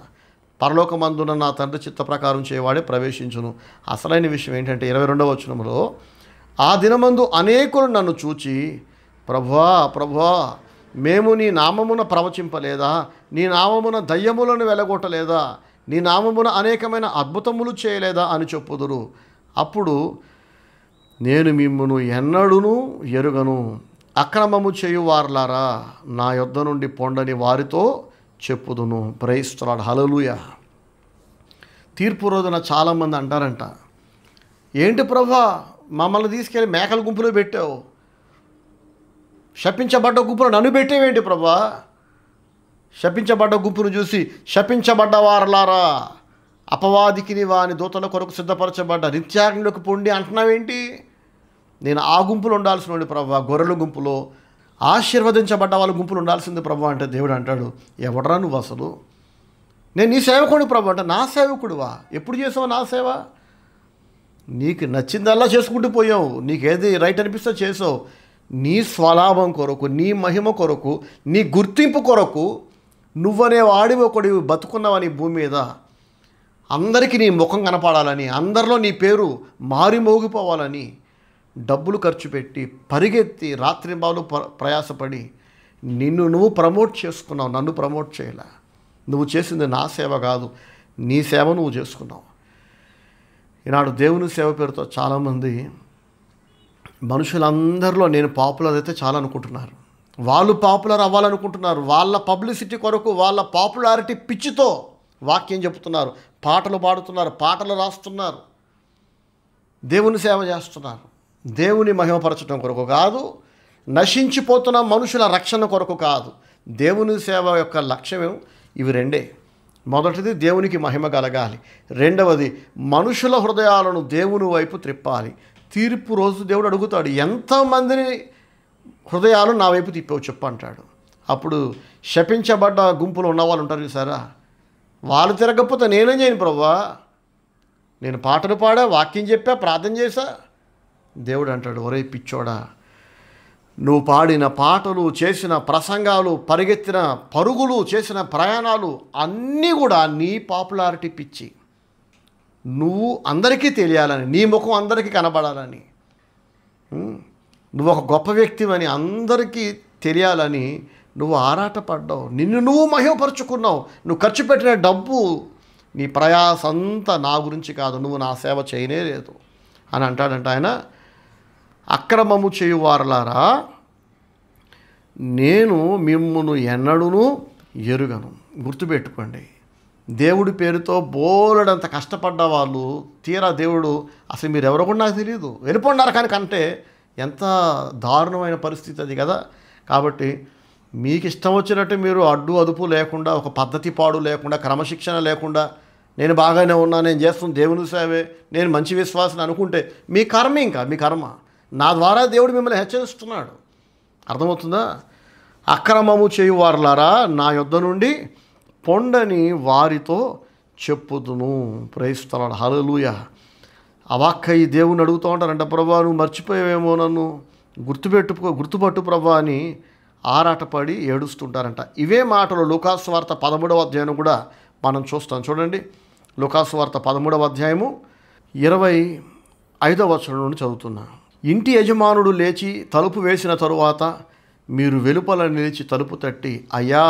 పరలోకమందున నా తండ్రి చిత్త ప్రకారం చేయవాడే ప్రవేశించును. అసలైన విషయం ఏంటంటే 22వ వచనంలో, ఆ దినమందు అనేకులు నన్ను చూచి ప్రభువా ప్రభువా మేము నీ నామమున ప్రవచింపలేదా, నీ నామమున దయ్యములను వెలగొట్టలేదా, నీ నామమున అనేకమైన అద్భుతములు చేయలేదా అని చెప్పుదురు. అప్పుడు నేను మిమ్మును ఎన్నడూను ఎరుగను, అక్రమము చేయువార్లారా నా యొద్ద నుండి పొండని వారితో చెప్పుదును. Praise the lord. హల్లెలూయా. తీర్పు రోజున చాలామంది అంటారంట, ఏంటి ప్రభా మమ్మల్ని తీసుకెళ్ళి మేకల గుంపులో పెట్టావు, శపించబడ్డ గుంపులో నన్ను పెట్టేవేంటి ప్రభా? శపించబడ్డ గుంపును చూసి శపించబడ్డ వారలారా అపవాదికి వాని దూతల కొరకు సిద్ధపరచబడ్డ నిత్యాగ్నిలోకి పొండి అంటున్నావేంటి? నేను ఆ గుంపులో ఉండాల్సిన వాడిని ప్రభా, గొర్రెల గుంపులో ఆశీర్వదించబడ్డ వాళ్ళ గుంపులు ఉండాల్సింది ప్రభా అంటే దేవుడు అంటాడు, ఎవడరా నువ్వు అసలు? నేను నీ సేవకుడు ప్రభు అంటే, నా సేవకుడువా? ఎప్పుడు చేసావు నా సేవ? నీకు నచ్చిందల్లా చేసుకుంటూ పోయావు, నీకేది రైట్ అనిపిస్తే చేసావు. నీ స్వలాభం కొరకు, నీ మహిమ కొరకు, నీ గుర్తింపు కొరకు నువ్వనే వాడివి ఒకటి బతుకున్నావని భూమి మీద అందరికీ నీ ముఖం కనపడాలని, అందరిలో నీ పేరు మారి మోగిపోవాలని డబ్బులు ఖర్చు పెట్టి పరిగెత్తి రాత్రింబావులు ప్రయాసపడి నిన్ను నువ్వు ప్రమోట్ చేసుకున్నావు, నన్ను ప్రమోట్ చేయలే. నువ్వు చేసింది నా సేవ కాదు, నీ సేవ నువ్వు చేసుకున్నావు. ఈనాడు దేవుని సేవ పేరుతో చాలామంది మనుషులందరిలో నేను పాపులర్ అయితే చాలా అనుకుంటున్నారు. వాళ్ళు పాపులర్ అవ్వాలనుకుంటున్నారు. వాళ్ళ పబ్లిసిటీ కొరకు, వాళ్ళ పాపులారిటీ పిచ్చితో వాక్యం చెప్తున్నారు, పాటలు పాడుతున్నారు, పాటలు రాస్తున్నారు, దేవుని సేవ చేస్తున్నారు. దేవుని మహిమపరచడం కొరకు కాదు, నశించిపోతున్న మనుషుల రక్షణ కొరకు కాదు. దేవుని సేవ యొక్క లక్ష్యం ఇవి రెండే. మొదటిది దేవునికి మహిమ కలగాలి, రెండవది మనుషుల హృదయాలను దేవుని వైపు త్రిప్పాలి. తీర్పు రోజు దేవుడు అడుగుతాడు, ఎంతమందిని హృదయాలు నా వైపు తిప్పావు చెప్పు అంటాడు. అప్పుడు శపించబడ్డ గుంపులు ఉన్నవాళ్ళు ఉంటారు చూసారా, వాళ్ళు తిరగకపోతే నేనేం చేయను ప్రభువా, నేను పాటలు పాడా, వాక్యం చెప్పా, ప్రార్థన చేశా. దేవుడు అంటాడు, ఒరే పిచ్చోడా, నువ్వు పాడిన పాటలు, చేసిన ప్రసంగాలు, పరిగెత్తిన పరుగులు, చేసిన ప్రయాణాలు అన్నీ కూడా నీ పాపులారిటీ పిచ్చి. నువ్వు అందరికీ తెలియాలని, నీ ముఖం అందరికీ కనబడాలని, నువ్వు ఒక గొప్ప వ్యక్తివని అందరికీ తెలియాలని నువ్వు ఆరాటపడ్డావు. నిన్ను నువ్వు మహిమపరుచుకున్నావు. నువ్వు ఖర్చు పెట్టిన డబ్బు, నీ ప్రయాస అంతా నా గురించి కాదు, నువ్వు నా సేవ చేయనే లేదు అని అంటాడంట ఆయన. అక్రమము చేయువారలారా, నేను మిమ్మును ఎన్నడూను ఎరుగను. గుర్తుపెట్టుకోండి, దేవుడి పేరుతో బోలెడంత కష్టపడ్డ వాళ్ళు తీరా దేవుడు అసలు మీరు ఎవరో కూడా నాకు తెలియదు వెళ్ళిపోన్నారు కానీ కంటే ఎంత దారుణమైన పరిస్థితి అది కదా. కాబట్టి మీకు ఇష్టం వచ్చినట్టు మీరు అడ్డు అదుపు లేకుండా, ఒక పద్ధతి పాడు లేకుండా, క్రమశిక్షణ లేకుండా, నేను బాగానే ఉన్నా, నేను చేస్తున్న దేవుని సేవే, నేను మంచి విశ్వాసం అనుకుంటే మీ కర్మ, ఇంకా మీ కర్మ. నా ద్వారా దేవుడు మిమ్మల్ని హెచ్చరిస్తున్నాడు. అర్థమవుతుందా? అక్రమము చేయువారులారా, నా యొద్ద నుండి పొండని వారితో చెప్పుదును. ప్రైజ్ ది లార్డ్, హల్లెలూయా. అవాక్కయ్యి దేవుని అడుగుతూ ఉంటారంట, ప్రభా నువ్వు మర్చిపోయావేమో, నన్ను గుర్తుపట్టు ప్రభా అని ఆరాటపడి ఏడుస్తుంటారంట. ఇవే మాటలు లూకాసు వార్త 13వ అధ్యాయం కూడా మనం చూస్తాం. చూడండి, లూకాసు వార్త 13వ అధ్యాయము 25వ వచనం నుండి చదువుతున్నా. ఇంటి యజమానుడు లేచి తలుపు వేసిన తరువాత మీరు వెలుపల నిలిచి తలుపు తట్టి, అయ్యా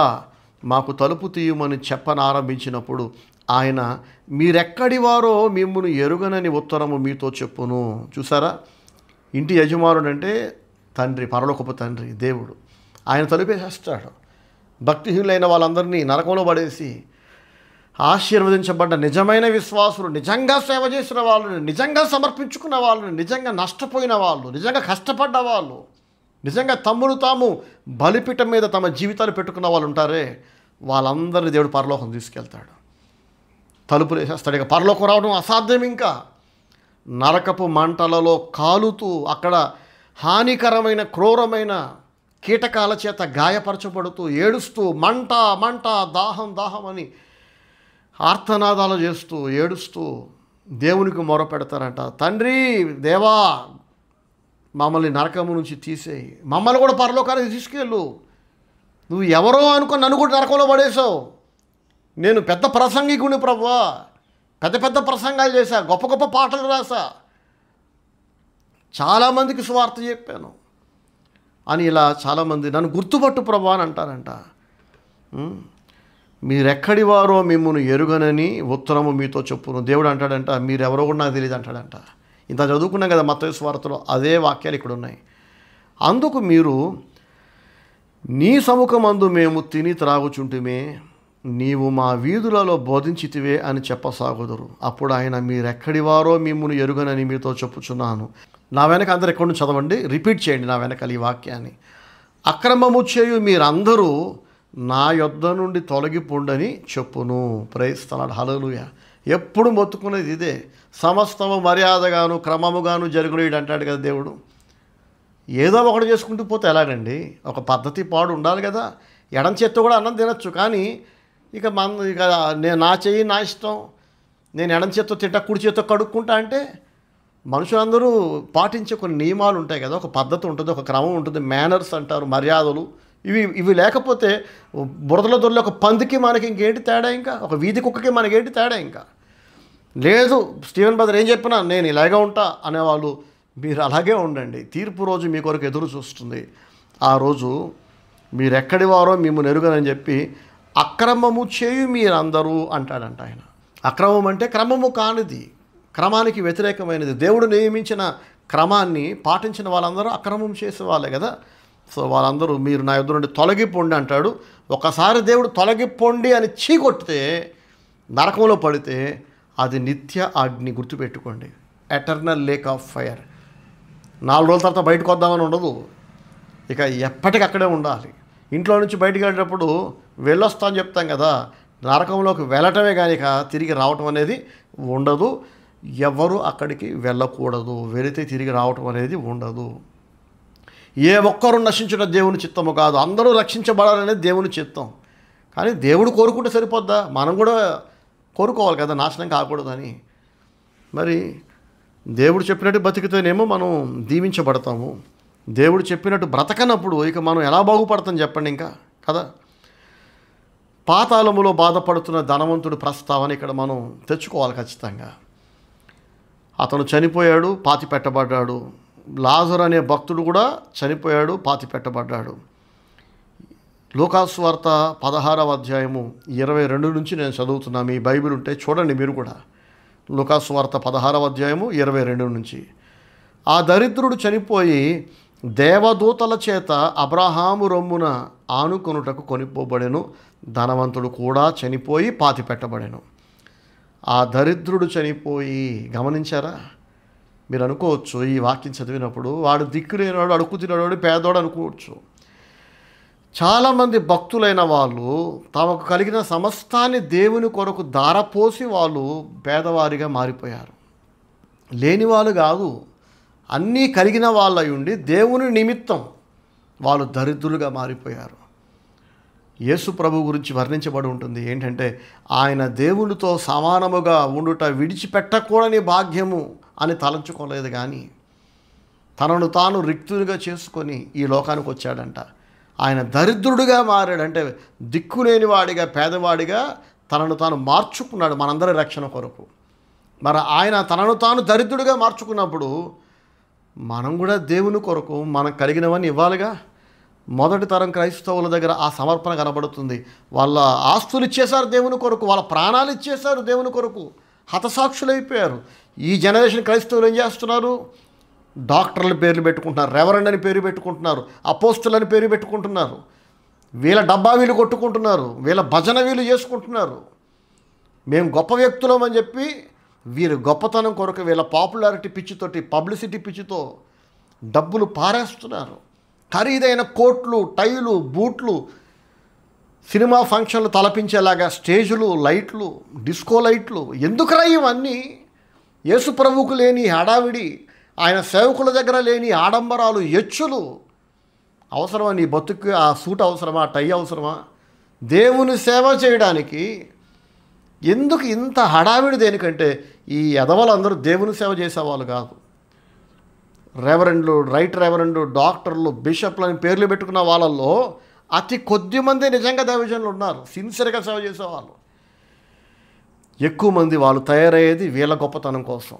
మాకు తలుపు తీయమని చెప్పనారంభించినప్పుడు ఆయన, మీరెక్కడి వారో మిమ్మును ఎరుగనని ఉత్తరము మీతో చెప్పును. చూసారా, ఇంటి యజమానుడు అంటే తండ్రి, పరలోకపు తండ్రి దేవుడు. ఆయన తలుపేసేస్తాడు. భక్తిహీనులైన వాళ్ళందరినీ నరకంలో పడేసి, ఆశీర్వదించబడ్డ నిజమైన విశ్వాసులు, నిజంగా సేవ చేసిన వాళ్ళని, నిజంగా సమర్పించుకున్న వాళ్ళని, నిజంగా నష్టపోయిన వాళ్ళు, నిజంగా కష్టపడ్డ వాళ్ళు, నిజంగా తమ్ముడు తాము బలిపీఠం మీద తమ జీవితాలు పెట్టుకున్న వాళ్ళు ఉంటారే, వాళ్ళందరినీ దేవుడు పరలోకం తీసుకెళ్తాడు. తలుపులు వేసేస్తాడు. ఇక పరలోకం రావడం అసాధ్యం. ఇంకా నరకపు మంటలలో కాలుతూ, అక్కడ హానికరమైన క్రూరమైన కీటకాల చేత గాయపరచబడుతూ, ఏడుస్తూ, మంట మంట, దాహం దాహం అని ఆర్తనాదాలు చేస్తూ ఏడుస్తూ దేవునికి మొర పెడతారంట. తండ్రి, దేవా మమ్మల్ని నరకము నుంచి తీసేయి, మమ్మల్ని కూడా పరలోకానికి తీసుకెళ్ళు. నువ్వు ఎవరో అనుకుని నన్ను కూడా నరకంలో పడేసావు. నేను పెద్ద ప్రసంగికుని ప్రభువా, పెద్ద పెద్ద ప్రసంగాలు చేశా, గొప్ప గొప్ప పాటలు రాసా, చాలామందికి సువార్త చెప్పాను అని ఇలా చాలామంది నన్ను గుర్తుపట్టు ప్రభువా అని అంటారంట. మీరెక్కడి వారో మిమ్మును ఎరుగనని ఉత్తరము మీతో చెప్పును. దేవుడు అంటాడంట, మీరెవరో కూడా నాకు తెలియదు అంటాడంట. ఇంత చదువుకున్నాం కదా మత్తయి సువార్తలో, అదే వాక్యాలు ఇక్కడ ఉన్నాయి. అందుకు మీరు, నీ సముఖమందు మేము తిని త్రాగుచుంటిమే, నీవు మా వీధులలో బోధించితివే అని చెప్పసాగుదురు. అప్పుడు ఆయన, మీరెక్కడి వారో మిమ్మును ఎరుగనని మీతో చెప్పుచున్నాను. నా వెనక అందరు ఎక్కడి నుంచి చదవండి, రిపీట్ చేయండి నా వెనకాల ఈ వాక్యాన్ని. అక్రమము చేయు మీరందరూ నా యొద్ద నుండి తొలగిపోండని చెప్పును. ప్రైజ్ ది లార్డ్, హల్లెలూయా. ఎప్పుడు మొత్తుకునేది ఇదే, సమస్తము మర్యాదగాను క్రమముగాను జరుగునీడు అంటాడు కదా దేవుడు. ఏదో ఒకటి చేసుకుంటూ పోతే ఎలాగండి? ఒక పద్ధతి పాడు ఉండాలి కదా. ఎడం చేత్తో కూడా అన్నం తినచ్చు, కానీ ఇక నేను నా చెయ్యి నా ఇష్టం, నేను ఎడం చేత్తో తింటా, కుడి చేత్తో కడుక్కుంటా అంటే మనుషులందరూ పాటించే కొన్ని నియమాలు ఉంటాయి కదా, ఒక పద్ధతి ఉంటుంది, ఒక క్రమం ఉంటుంది, మేనర్స్ అంటారు, మర్యాదలు. ఇవి లేకపోతే బురదలో దొరలే ఒక పందికి మనకి ఇంకేంటి తేడా? ఇంకా ఒక వీధి కుక్కకి మనకేంటి తేడా? ఇంకా లేదు. స్టీవెన్ బ్రదర్ ఏం చెప్పినా నేను ఇలాగే ఉంటా అనేవాళ్ళు మీరు అలాగే ఉండండి. తీర్పు రోజు మీ కొరకు ఎదురు చూస్తుంది. ఆ రోజు మీరెక్కడి వారో మిమ్మల్ని ఎరుగనని చెప్పి అక్రమము చేయు మీరందరూ అంటాడంట ఆయన. అక్రమం అంటే క్రమము కానిది, క్రమానికి వ్యతిరేకమైనది. దేవుడు నియమించిన క్రమాన్ని పాటించిన వాళ్ళందరూ అక్రమం చేసే వాళ్ళే కదా. సో వాళ్ళందరూ మీరు నా యొద్ద నుండి తొలగిపోండి అంటాడు. ఒకసారి దేవుడు తొలగిపోండి అని చీకొట్టితే, నరకంలో పడితే అది నిత్య అగ్ని. గుర్తుపెట్టుకోండి, ఎటర్నల్ లేక్ ఆఫ్ ఫైర్. 4 రోజుల తర్వాత బయటకు వద్దామని ఉండదు, ఇక ఎప్పటికక్కడే ఉండాలి. ఇంట్లో నుంచి బయటికి వెళ్ళేటప్పుడు వెళ్ళొస్తా అని చెప్తాం కదా, నరకంలోకి వెళ్ళటమే కానీ ఇక తిరిగి రావటం అనేది ఉండదు. ఎవరు అక్కడికి వెళ్ళకూడదు, వెళితే తిరిగి రావటం అనేది ఉండదు. ఏ ఒక్కరు నశించడం దేవుని చిత్తము కాదు, అందరూ రక్షించబడాలనేది దేవుని చిత్తం. కానీ దేవుడు కోరుకుంటే సరిపోద్దా? మనం కూడా కోరుకోవాలి కదా నాశనం కాకూడదని. మరి దేవుడు చెప్పినట్టు బతికితేనేమో మనం దీవించబడతాము. దేవుడు చెప్పినట్టు బ్రతకనప్పుడు ఇక మనం ఎలా బాగుపడతాం చెప్పండి ఇంకా కదా. పాతాళములో బాధపడుతున్న ధనవంతుడు ప్రస్తావన ఇక్కడ మనం తెచ్చుకోవాలి ఖచ్చితంగా. అతను చనిపోయాడు, పాతి పెట్టబడ్డాడు. లాజరు అనే భక్తుడు కూడా చనిపోయాడు, పాతి పెట్టబడ్డాడు. లూకాసు వార్త 16వ అధ్యాయము 22 నుంచి నేను చదువుతున్నా. మీ బైబిల్ ఉంటే చూడండి మీరు కూడా. లూకాసు వార్త 16వ అధ్యాయము 22 నుంచి. ఆ దరిద్రుడు చనిపోయి దేవదూతల చేత అబ్రహాము రొమ్మున ఆనుకొనుటకు కొనిపోబడెను. ధనవంతుడు కూడా చనిపోయి పాతి పెట్టబడెను. ఆ దరిద్రుడు చనిపోయి, గమనించారా? మీరు అనుకోవచ్చు ఈ వాక్యం చదివినప్పుడు వాడు దిక్కులేనివాడు, అడుక్కు తినేవాడు, పేదవాడు అనుకోవచ్చు. చాలామంది భక్తులైన వాళ్ళు తమకు కలిగిన సమస్తాన్ని దేవుని కొరకు దారపోసి వాళ్ళు పేదవారిగా మారిపోయారు. లేని వాళ్ళు కాదు, అన్నీ కలిగిన వాళ్ళై ఉండి దేవుని నిమిత్తం వాళ్ళు దరిద్రులుగా మారిపోయారు. యేసు ప్రభు గురించి వర్ణించబడి ఉంటుంది ఏంటంటే, ఆయన దేవునితో సమానముగా ఉండుట విడిచిపెట్టకూడని భాగ్యము అని తలంచుకోలేదు, కానీ తనను తాను రిక్తునిగా చేసుకొని ఈ లోకానికి వచ్చాడంట. ఆయన దరిద్రుడిగా మారాడంటే దిక్కులేనివాడిగా, పేదవాడిగా తనను తాను మార్చుకున్నాడు మనందరి రక్షణ కొరకు. మరి ఆయన తనను తాను దరిద్రుడిగా మార్చుకున్నప్పుడు మనం కూడా దేవుని కొరకు మనకు కలిగినవన్నీ ఇవ్వాలిగా. మొదటి తరం క్రైస్తవుల దగ్గర ఆ సమర్పణ కనబడుతుంది. వాళ్ళ ఆస్తులు ఇచ్చేశారు దేవుని కొరకు, వాళ్ళ ప్రాణాలు ఇచ్చేశారు దేవుని కొరకు, హతసాక్షులైపోయారు. ఈ జనరేషన్ క్రైస్తవులు ఏం చేస్తున్నారు? డాక్టర్ల పేర్లు పెట్టుకుంటున్నారు, రెవరెండ్ అని పేరు పెట్టుకుంటున్నారు, అపోస్తులని పేరు పెట్టుకుంటున్నారు, వీళ్ళ డబ్బా వీలు కొట్టుకుంటున్నారు, వీళ్ళ భజన వీలు చేసుకుంటున్నారు. మేము గొప్ప వ్యక్తులం అని చెప్పి వీరు గొప్పతనం కొరకు వీళ్ళ పాపులారిటీ పిచ్చితోటి, పబ్లిసిటీ పిచ్చితో డబ్బులు పారేస్తున్నారు. ఖరీదైన కోట్లు, టైలు, బూట్లు, సినిమా ఫంక్షన్లు తలపించేలాగా స్టేజులు, లైట్లు, డిస్కో లైట్లు. ఎందుకురా ఇవన్నీ? యేసు ప్రభువుకు లేని హడావిడి, ఆయన సేవకుల దగ్గర లేని ఆడంబరాలు, ఎచ్చులు అవసరమా? నీ బతుకు ఆ సూట్ అవసరమా? టై అవసరమా? దేవుని సేవ చేయడానికి ఎందుకు ఇంత హడావిడి? దేనికంటే ఈ ఎదవలందరూ దేవుని సేవ చేసేవాళ్ళు కాదు. రెవరెండ్లు, రైట్ రెవరెండ్లు, డాక్టర్లు, బిషప్లు అని పేర్లు పెట్టుకున్న వాళ్ళల్లో అతి కొద్ది మంది నిజంగా దైవజనులు ఉన్నారు, సిన్సియర్గా సేవ చేసేవాళ్ళు. ఎక్కువ మంది వాళ్ళు తయారయ్యేది వీళ్ళ గొప్పతనం కోసం.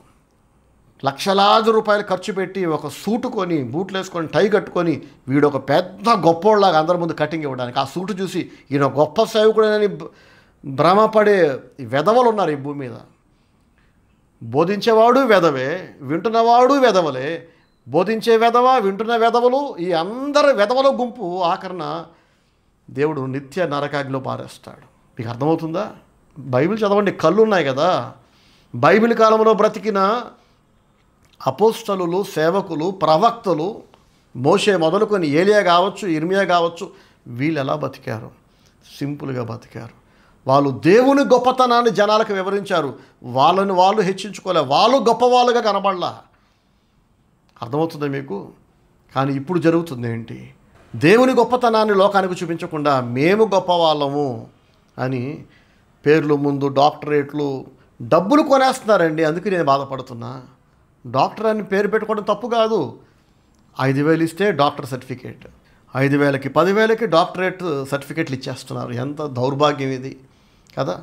లక్షలాది రూపాయలు ఖర్చు పెట్టి ఒక సూటు కొని, బూట్లు వేసుకొని, టై కట్టుకొని వీడు ఒక పెద్ద గొప్పోళ్ళలాగా అందరి ముందు కటింగ్ ఇవ్వడానికి, ఆ సూటు చూసి ఈయన గొప్ప సేవకుడని భ్రమపడే వెధవలు ఉన్నారు ఈ భూమి మీద. బోధించేవాడు వెధవే, వింటున్నవాడు వెధవలే. బోధించే వెధవ, వింటున్న వెధవలు, ఈ అందరి వెధవల గుంపు ఆఖరణ దేవుడు నిత్య నరకాగ్నిలో పారేస్తాడు. మీకు అర్థమవుతుందా? బైబిల్ చదవండి, కళ్ళు ఉన్నాయి కదా. బైబిల్ కాలంలో బ్రతికిన అపోస్తలులు, సేవకులు, ప్రవక్తలు, మోషే మొదలుకొని ఏలియా కావచ్చు, ఇర్మియా కావచ్చు, వీళ్ళు ఎలా బతికారు? సింపుల్గా బతికారు. వాళ్ళు దేవుని గొప్పతనాన్ని జనాలకు వివరించారు. వాళ్ళని వాళ్ళు హెచ్చించుకోలే, వాళ్ళు గొప్పవాళ్ళుగా కనబడలా. అర్థమవుతుందా మీకు? కానీ ఇప్పుడు జరుగుతుంది ఏంటి? దేవుని గొప్పతనాన్ని లోకానికి చూపించకుండా మేము గొప్పవాళ్ళము అని పేర్లు ముందు డాక్టరేట్లు, డబ్బులు కొనేస్తున్నారండి. అందుకే నేను బాధపడుతున్నా. డాక్టర్ అని పేరు పెట్టుకోవడం తప్పు కాదు. 5,000 ఇస్తే డాక్టర్ సర్టిఫికేట్, 5,000కి 10,000కి డాక్టరేట్ సర్టిఫికేట్లు ఇచ్చేస్తున్నారు. ఎంత దౌర్భాగ్యం ఇది కదా.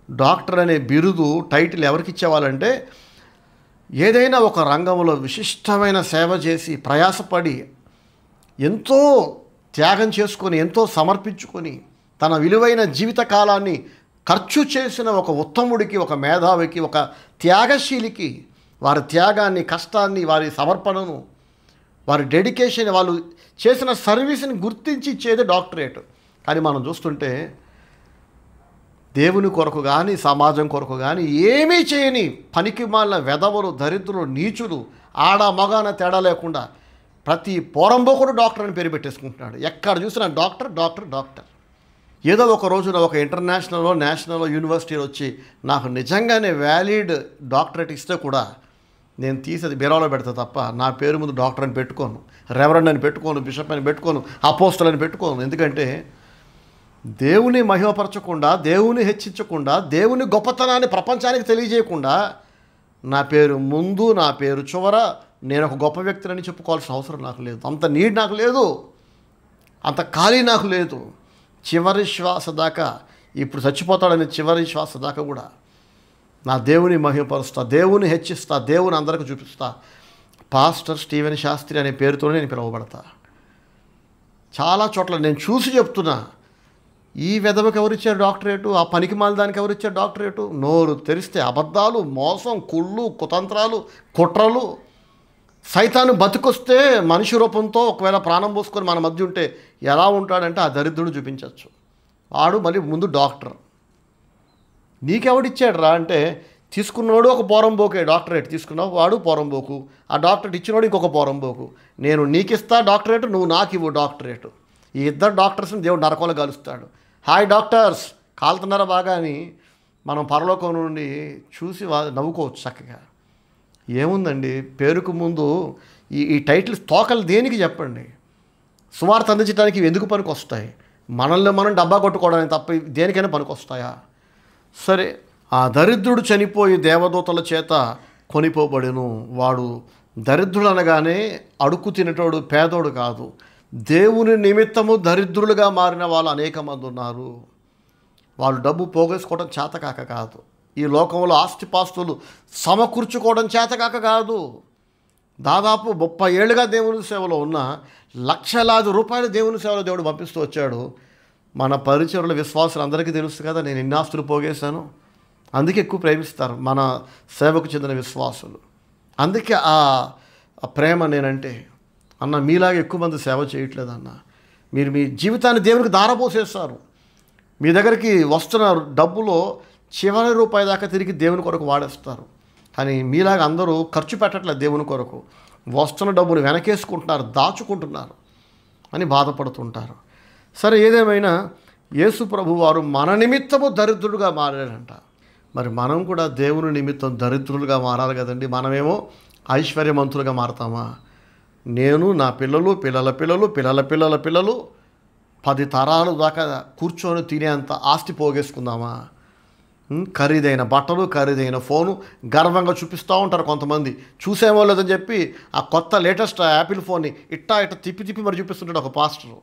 డాక్టర్ అనే బిరుదు, టైటిల్ ఎవరికి ఇచ్చేవాళ్ళంటే ఏదైనా ఒక రంగంలో విశిష్టమైన సేవ చేసి, ప్రయాసపడి, ఎంతో త్యాగం చేసుకొని, ఎంతో సమర్పించుకొని తన విలువైన జీవిత కాలాన్ని ఖర్చు చేసిన ఒక ఉత్తముడికి, ఒక మేధావికి, ఒక త్యాగశీలికి వారి త్యాగాన్ని, కష్టాన్ని, వారి సమర్పణను, వారి డెడికేషన్, వాళ్ళు చేసిన సర్వీస్ని గుర్తించి ఇచ్చేది డాక్టరేట్. కానీ మనం చూస్తుంటే దేవుని కొరకు కానీ, సమాజం కొరకు కానీ ఏమీ చేయని పనికి మాలిన వెధవలు, దరిద్రులు, నీచులు, ఆడ మగాన తేడా లేకుండా ప్రతి పోరంబోకుడు డాక్టర్ అని పేరు పెట్టేసుకుంటున్నాడు. ఎక్కడ చూసినా డాక్టర్ డాక్టర్ డాక్టర్. ఏదో ఒక రోజున ఒక ఇంటర్నేషనల్లో, నేషనల్లో, యూనివర్సిటీలో వచ్చి నాకు నిజంగానే వ్యాలిడ్ డాక్టరేట్ ఇస్తే కూడా నేను తీసేది బీరాలో పెడతా తప్ప నా పేరు ముందు డాక్టర్ అని పెట్టుకోను, రెవరెండ్ అని పెట్టుకోను, బిషప్ అని పెట్టుకోను, అపోస్తల్ అని పెట్టుకోను. ఎందుకంటే దేవుని మహిమపరచకుండా, దేవుని హెచ్చించకుండా, దేవుని గొప్పతనాన్ని ప్రపంచానికి తెలియజేయకుండా నా పేరు ముందు, నా పేరు చివర, నేను ఒక గొప్ప వ్యక్తిని చెప్పుకోవాల్సిన అవసరం నాకు లేదు. అంత నీడ్ నాకు లేదు, అంత ఖాళీ నాకు లేదు. చివరి శ్వాస దాకా, ఇప్పుడు చచ్చిపోతాడని చివరి శ్వాస దాకా కూడా నా దేవుని మహిమపరుస్తా, దేవుని హెచ్చిస్తా, దేవుని అందరికి చూపిస్తా. పాస్టర్ స్టీవెన్ శాస్త్రి అనే పేరుతోనే నేను పిలువబడతా. చాలా చోట్ల నేను చూసి చెప్తున్నా, ఈ వెధవకి ఎవరిచ్చారు డాక్టరేటు, ఆ పనికి మాలదానికి ఎవరిచ్చారు డాక్టరేటు? నోరు తెరిస్తే అబద్ధాలు, మోసం, కుళ్ళు, కుతంత్రాలు, కుట్రలు. సైతాను బతికొస్తే మనిషి రూపంతో ఒకవేళ ప్రాణం పోసుకొని మన మధ్య ఉంటే ఎలా ఉంటాడంటే ఆ దరిద్రుడు చూపించవచ్చు. వాడు మళ్ళీ ముందు డాక్టర్. నీకెవడిచ్చాడు రా అంటే, తీసుకున్నోడు ఒక పోరంబోకే, డాక్టరేట్ తీసుకున్నావు వాడు పోరంబోకు, ఆ డాక్టరేట్ ఇచ్చినోడు ఇంకొక పోరంబోకు. నేను నీకు ఇస్తా డాక్టరేట్, నువ్వు నాకు ఇవ్వు డాక్టరేట్. ఈ ఇద్దరు డాక్టర్స్ని దేవుడు నరకంలో కలుస్తాడు. హాయ్ డాక్టర్స్, కాలుతున్నారా బాగా అని మనం పరలోకం నుండి చూసి నవ్వుకోవచ్చు చక్కగా. ఏముందండి, పేరుకు ముందు ఈ టైటిల్స్ తోకలు దేనికి చెప్పండి? సువార్త అందించడానికి ఎందుకు పనికి వస్తాయి? మనల్ని మనం డబ్బా కొట్టుకోవడానికి తప్ప దేనికైనా పనికి వస్తాయా? సరే, ఆ దరిద్రుడు చనిపోయి దేవదూతల చేత కొనిపోబడిను. వాడు దరిద్రుడు అనగానే అడుక్కు తినేటోడు, పేదోడు కాదు. దేవుని నిమిత్తము దరిద్రులుగా మారిన వాళ్ళు అనేక మంది ఉన్నారు. వాళ్ళు డబ్బు పోగేసుకోవడం చేతకాక కాదు, ఈ లోకంలో ఆస్తిపాస్తులు సమకూర్చుకోవడం చేతకాక కాదు. దాదాపు 30 ఏళ్ళుగా దేవుని సేవలో ఉన్న లక్షలాది రూపాయలు దేవుని సేవలో దేవుడు పంపిస్తూ వచ్చాడు. మన పరిచరుల విశ్వాసులు అందరికీ తెలుసు కదా, నేను ఎన్ని ఆస్తులు పోగేశాను. అందుకే ఎక్కువ ప్రేమిస్తారు మన సేవకు చెందిన విశ్వాసులు. అందుకే ఆ ప్రేమ నేనంటే, అన్న మీలాగా ఎక్కువ మంది సేవ చేయట్లేదన్న. మీరు మీ జీవితాన్ని దేవునికి దారపోసేస్తారు. మీ దగ్గరికి వస్తున్న డబ్బులో చివరి రూపాయి దాకా తిరిగి దేవుని కొరకు వాడేస్తారు. కానీ మీలాగా అందరూ ఖర్చు పెట్టట్లేదు దేవుని కొరకు. వస్తున్న డబ్బును వెనకేసుకుంటున్నారు, దాచుకుంటున్నారు అని బాధపడుతుంటారు. సరే, ఏదేమైనా యేసు ప్రభు వారు మన నిమిత్తము దరిద్రుడుగా మారాడంట. మరి మనం కూడా దేవుని నిమిత్తం దరిద్రులుగా మారాలి కదండి. మనమేమో ఐశ్వర్యవంతులుగా మారతామా? నేను, నా పిల్లలు, పిల్లల పిల్లలు, పిల్లల పిల్లల పిల్లలు 10 తరాలు దాకా కూర్చొని తినేంత ఆస్తి పోగేసుకుందామా? ఖరీదైన బట్టలు, ఖరీదైన ఫోను గర్వంగా చూపిస్తూ ఉంటారు కొంతమంది. చూసేమో లేదని చెప్పి ఆ కొత్త లేటెస్ట్ యాపిల్ ఫోన్ని ఇట్టా తిప్పి మరి చూపిస్తుంటాడు ఒక పాస్టరు.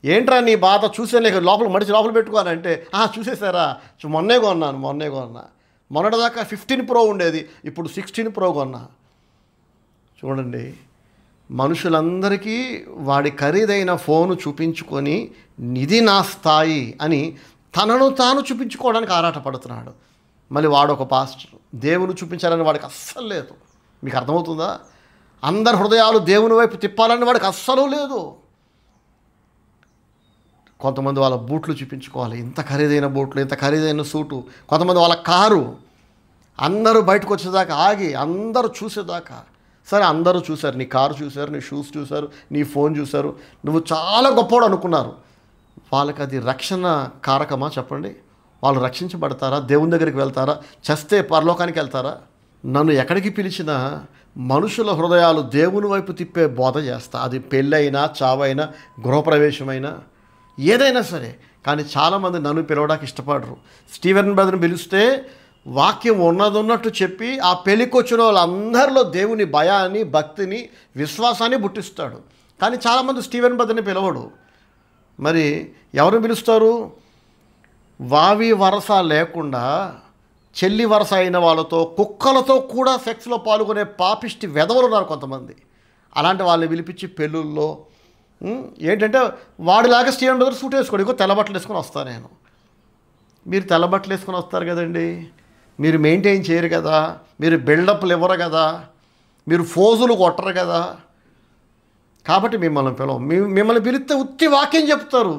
ఏంట్రా నీ బాధ, చూసేలేక లోపల మడిచి లోపల పెట్టుకోవాలంటే, చూసేసారా, మొన్నే కొన్నా. మొన్నటిదాకా 15 Pro ఉండేది, ఇప్పుడు 16 Pro కొన్నా. చూడండి, మనుషులందరికీ వాడి ఖరీదైన ఫోను చూపించుకొని ఇది నా స్థాయి అని తనను తాను చూపించుకోవడానికి ఆరాటపడుతున్నాడు. మళ్ళీ వాడు ఒక పాస్టర్, దేవుని చూపించాలని వాడికి అస్సలు లేదు. మీకు అర్థమవుతుందా? అందరి హృదయాలు దేవుని వైపు తిప్పాలని వాడికి అస్సలు లేదు. కొంతమంది వాళ్ళ బూట్లు చూపించుకోవాలి, ఇంత ఖరీదైన బూట్లు, ఇంత ఖరీదైన సూటు. కొంతమంది వాళ్ళ కారు, అందరూ బయటకు వచ్చేదాకా ఆగి అందరూ చూసేదాకా. సరే, అందరూ చూశారు, నీ కారు చూశారు, నీ షూస్ చూశారు, నీ ఫోన్ చూశారు, నువ్వు చాలా గొప్పవాడు అనుకున్నారు. వాళ్ళకి అది రక్షణ కారకమా చెప్పండి? వాళ్ళు రక్షించబడతారా? దేవుని దగ్గరికి వెళ్తారా? చస్తే పరలోకానికి వెళ్తారా? నన్ను ఎక్కడికి పిలిచినా మనుషుల హృదయాలు దేవుని వైపు తిప్పే బోధ చేస్తా. అది పెళ్ళైనా, చావైనా, గృహప్రవేశమైనా, ఏదైనా సరే. కానీ చాలామంది నన్ను పిలవడానికి ఇష్టపడరు. స్టీవెన్ బ్రదర్ని పిలిస్తే వాక్యం ఉన్నట్టు చెప్పి ఆ పెళ్ళికి వచ్చిన వాళ్ళందరిలో దేవుని భయాన్ని, భక్తిని, విశ్వాసాన్ని పుట్టిస్తాడు. కానీ చాలామంది స్టీవెన్ బ్రదర్ని పిలవడు. మరి ఎవరిని పిలుస్తారు? వావి వరస లేకుండా చెల్లి వరస అయిన వాళ్ళతో, కుక్కలతో కూడా సెక్స్లో పాల్గొనే పాపిష్టి వెధవలు ఉన్నారు కొంతమంది. అలాంటి వాళ్ళని పిలిపించి పెళ్ళుల్లో ఏంటంటే వాడిలాగా స్టీవెన్ బ్రదర్ సూట్ వేసుకోండి, ఇంకో తెల్లబట్టలు వేసుకొని వస్తాను నేను. మీరు తెల్లబట్టలు వేసుకొని వస్తారు కదండి, మీరు మెయింటైన్ చేయరు కదా, మీరు బిల్డప్లు ఇవ్వరు కదా, మీరు ఫోజులు కొట్టరు కదా, కాబట్టి మిమ్మల్ని మిమ్మల్ని పిలిస్తే ఉత్తి వాక్యం చెప్తారు,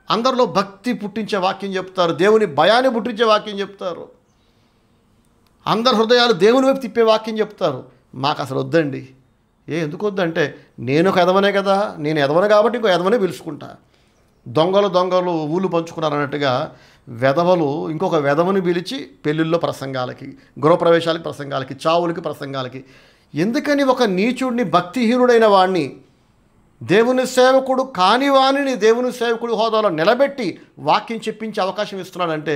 అందరిలో భక్తి పుట్టించే వాక్యం చెప్తారు, దేవుని భయాన్ని పుట్టించే వాక్యం చెప్తారు, అందరి హృదయాలు దేవుని వైపు తిప్పే వాక్యం చెప్తారు. మాకు అసలు వద్దండి. ఎందుకు వద్దంటే నేను ఒక ఎదవనే కదా, నేను ఎదవను కాబట్టి ఇంకో ఎదవనే పిలుచుకుంటా. దొంగలు ఊళ్ళు పంచుకున్నారు అన్నట్టుగా వెధవలు ఇంకొక వెధవని పిలిచి పెళ్ళిళ్ళలో ప్రసంగాలకి, గృహప్రవేశాలకి ప్రసంగాలకి, చావులకి ప్రసంగాలకి. ఎందుకని ఒక నీచుడిని, భక్తిహీనుడైన వాడిని, దేవుని సేవకుడు కాని వాణిని దేవుని సేవకుడు హోదాలో నిలబెట్టి వాక్యం చెప్పించే అవకాశం ఇస్తున్నాడంటే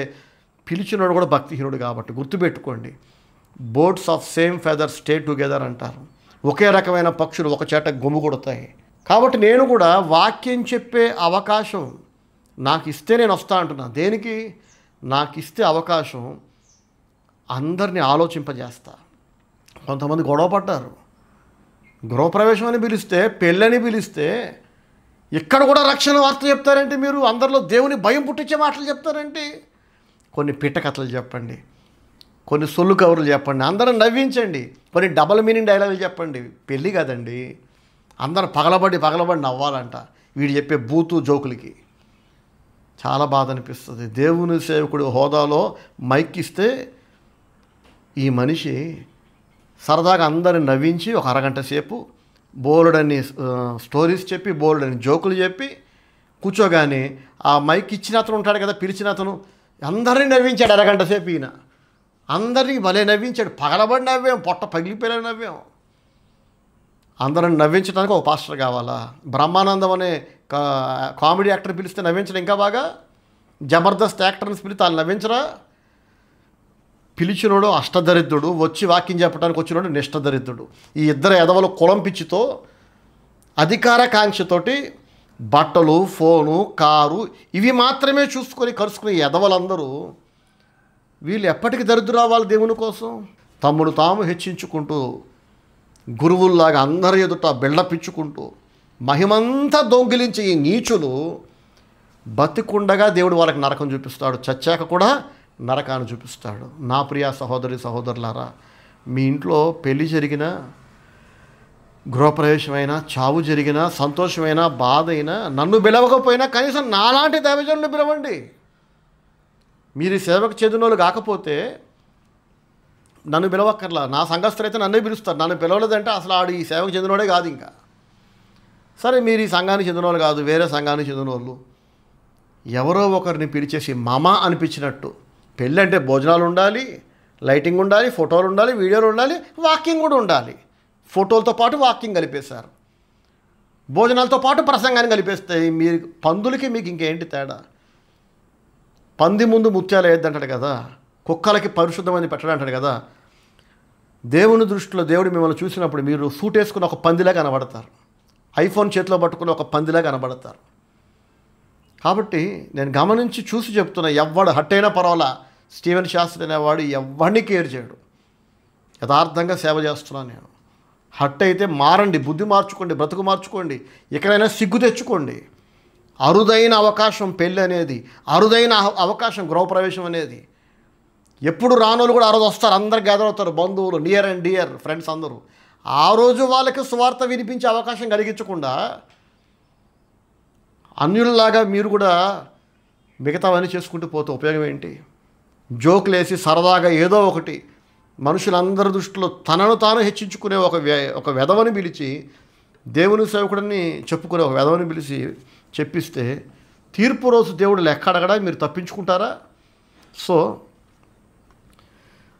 పిలిచినోడు కూడా భక్తిహీనుడు కాబట్టి. గుర్తుపెట్టుకోండి, birds of same feather stay together అంటారు. ఒకే రకమైన పక్షులు ఒక చేట గుమ్ము కొడతాయి. కాబట్టి నేను కూడా వాక్యం చెప్పే అవకాశం నాకు ఇస్తే నేను వస్తా అంటున్నా. దేనికి? నాకు ఇస్తే అవకాశం అందరినీ ఆలోచింపజేస్తా. కొంతమంది గొడవ పడ్డారు, గృహప్రవేశం అని పిలిస్తే, పెళ్ళని పిలిస్తే ఇక్కడ కూడా రక్షణ వార్త చెప్తారంటే మీరు, అందరిలో దేవుని భయం పుట్టించే మాటలు చెప్తారంటే, కొన్ని పిట్టకథలు చెప్పండి, కొన్ని సొల్లు కబుర్లు చెప్పండి, అందరం నవ్వించండి, కొన్ని డబల్ మీనింగ్ డైలాగులు చెప్పండి. పెళ్ళి కదండి, అందరూ పగలబడి నవ్వాలంట వీడు చెప్పే బూతు జోకులకి. చాలా బాధ అనిపిస్తుంది. దేవుని సేవకుడు హోదాలో మైక్ ఇస్తే ఈ మనిషి సరదాగా అందరిని నవ్వించి ఒక అరగంట సేపు బోలెడని స్టోరీస్ చెప్పి, బోలెడని జోకులు చెప్పి కూర్చోగానే ఆ మైక్ ఇచ్చిన అతను ఉంటాడు కదా, పిలిచిన అతను అందరినీ నవ్వించాడు అరగంట సేపు. ఈయన అందరినీ భలే నవ్వించాడు, పగలబడి నవ్వాం, పొట్ట పగిలిపోయేలా నవ్వాం. అందరిని నవ్వించడానికి ఒక పాస్టర్ కావాలా? బ్రహ్మానందం అనే కామెడీ యాక్టర్ పిలిస్తే నవ్వించడం ఇంకా బాగా, జబర్దస్త్ యాక్టర్ని పిలిస్తే వాళ్ళు నవ్వించరా? పిలిచినోడు అష్టదరిద్రుడు, వచ్చి వాక్యం చెప్పడానికి వచ్చినోడు నిష్టదరిద్రుడు. ఈ ఇద్దరు ఎదవలు కులం పిచ్చితో, అధికార కాంక్షతోటి బట్టలు, ఫోను, కారు ఇవి మాత్రమే చూసుకొని కలుసుకునే ఎదవలందరూ వీళ్ళు ఎప్పటికీ దరిద్రులు అవ్వాలి దేవుని కోసం? తమ్ముడు తాము హెచ్చించుకుంటూ, గురువుల్లాగా అందరి ఎదుట బిళ్ళపిచ్చుకుంటూ, మహిమంతా దొంగిలించే ఈ నీచులు బతికుండగా దేవుడు వాళ్ళకి నరకం చూపిస్తాడు, చచ్చాక కూడా నరకాన్ని చూపిస్తాడు. నా ప్రియ సహోదరి సహోదరులారా, మీ ఇంట్లో పెళ్లి జరిగినా, గృహప్రవేశమైనా, చావు జరిగినా, సంతోషమైనా, బాధ అయినా, నన్ను పిలవకపోయినా కనీసం నాలాంటి దైవజనులు పిలవండి. మీరు సేవకు చెందినోళ్ళు కాకపోతే నన్ను పిలవక్కర్లా, నా సంఘస్థులైతే నన్నే పిలుస్తారు. నన్ను పిలవలేదంటే అసలు ఆడు ఈ సేవకు చెందినోడే కాదు. ఇంకా సరే, మీరు ఈ సంఘానికి చెందినోళ్ళు కాదు, వేరే సంఘానికి చెందినోళ్ళు ఎవరో ఒకరిని పిలిచేసి మమ అనిపించినట్టు, పెళ్ళి అంటే భోజనాలు ఉండాలి, లైటింగ్ ఉండాలి, ఫోటోలు ఉండాలి, వీడియోలు ఉండాలి, వాకింగ్ కూడా ఉండాలి. ఫోటోలతో పాటు వాకింగ్ కలిపేశారు, భోజనాలతో పాటు ప్రసంగాన్ని కలిపేస్తాయి. మీరు పందులకి మీకు ఇంకేంటి తేడా? పంది ముందు ముత్యాలు వేయద్దంటాడు కదా, కుక్కలకి పరిశుద్ధమని పెట్టడం అంటాడు కదా. దేవుని దృష్టిలో దేవుడు మిమ్మల్ని చూసినప్పుడు మీరు సూట్ వేసుకుని ఒక పందిలా కనబడతారు, ఐఫోన్ చేతిలో పట్టుకుని ఒక పందిలా కనబడతారు. కాబట్టి నేను గమనించి చూసి చెప్తున్నా, ఎవ్వడు హట్ అయినా పర్వాలా, స్టీవెన్ శాస్త్రి అనేవాడు ఎవరిని కేర్ చేయడు. యథార్థంగా సేవ చేస్తున్నాను నేను. హట్ అయితే మారండి, బుద్ధి మార్చుకోండి, బ్రతుకు మార్చుకోండి, ఎక్కడైనా సిగ్గు తెచ్చుకోండి. అరుదైన అవకాశం పెళ్ళి అనేది, అరుదైన అవకాశం గృహప్రవేశం అనేది. ఎప్పుడు రానోళ్ళు కూడా ఆ రోజు వస్తారు, అందరు గ్యాదర్ అవుతారు, బంధువులు, నియర్ అండ్ డియర్ ఫ్రెండ్స్ అందరూ. ఆ రోజు వాళ్ళకి సువార్త వినిపించే అవకాశం కలిగించకుండా అన్యులలాగా మీరు కూడా మిగతావన్నీ చేసుకుంటూ పోతే ఉపయోగం ఏంటి? జోకులు వేసి సరదాగా ఏదో ఒకటి మనుషులందరి దృష్టిలో తనను తాను హెచ్చించుకునే ఒక వెధవని పిలిచి, దేవుని సేవకుడిని చెప్పుకునే ఒక వెధవని పిలిచి చెప్పిస్తే తీర్పు రోజు దేవుడు లెక్క అడగడా? మీరు తప్పించుకుంటారా? సో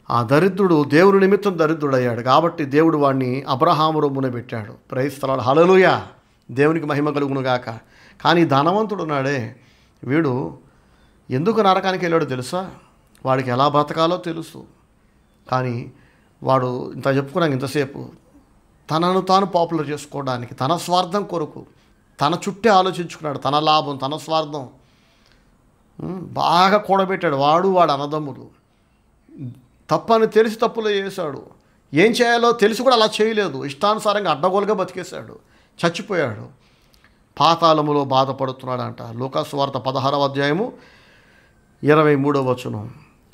ఆ దరిద్రుడు దేవుని నిమిత్తం దరిద్రుడయ్యాడు కాబట్టి దేవుడు వాడిని అబ్రహాము రొమ్మున పెట్టాడు. ప్రైజ్ స్తోత్రం, హల్లెలూయా, దేవునికి మహిమ కలుగును గాక. కానీ ధనవంతుడు ఉన్నాడే, వీడు ఎందుకు నరకానికి వెళ్ళాడో తెలుసా? వాడికి ఎలా బ్రతకాలో తెలుసు. కానీ వాడు ఇంత చెప్పుకున్నాక ఇంతసేపు తనను తాను పాపులర్ చేసుకోవడానికి, తన స్వార్థం కొరకు తన చుట్టే ఆలోచించుకున్నాడు. తన లాభం, తన స్వార్థం బాగా కూడబెట్టాడు. వాడు అన్నదమ్ములు తప్పని తెలిసి తప్పులో చేశాడు. ఏం చేయాలో తెలిసి కూడా అలా చేయలేదు. ఇష్టానుసారంగా అడ్డగోలుగా బతికేశాడు, చచ్చిపోయాడు. పాతాళములో బాధపడుతున్నాడంట. లూకాసు వార్త 16వ అధ్యాయము 23వ వచనం.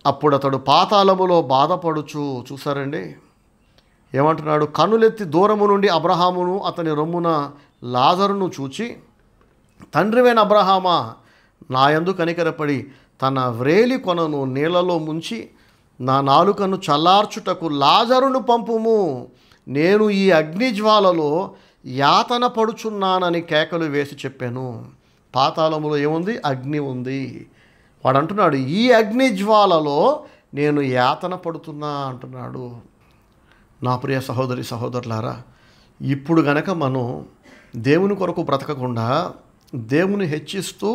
అప్పుడు అతడు పాతాళములో బాధపడుచు, చూసారండి ఏమంటున్నాడు, కన్నులెత్తి దూరము నుండి అబ్రహామును అతని రొమ్మున లాజరును చూచి, తండ్రివైన అబ్రహామా, నా యందు కనికరపడి తన వ్రేలి కొనను నీళ్లలో ముంచి నా నాలుకను చల్లార్చుటకు లాజరును పంపుము, నేను ఈ అగ్నిజ్వాలలో యాతన పడుచున్నానని కేకలు వేసి చెప్పాను. పాతాళములో ఏముంది? అగ్ని ఉంది. వాడు అంటున్నాడు, ఈ అగ్నిజ్వాలలో నేను యాతన పడుతున్నా అంటున్నాడు. నా ప్రియ సహోదరి సహోదరులారా, ఇప్పుడు గనక మనం దేవుని కొరకు బ్రతకకుండా దేవుని హెచ్చిస్తూ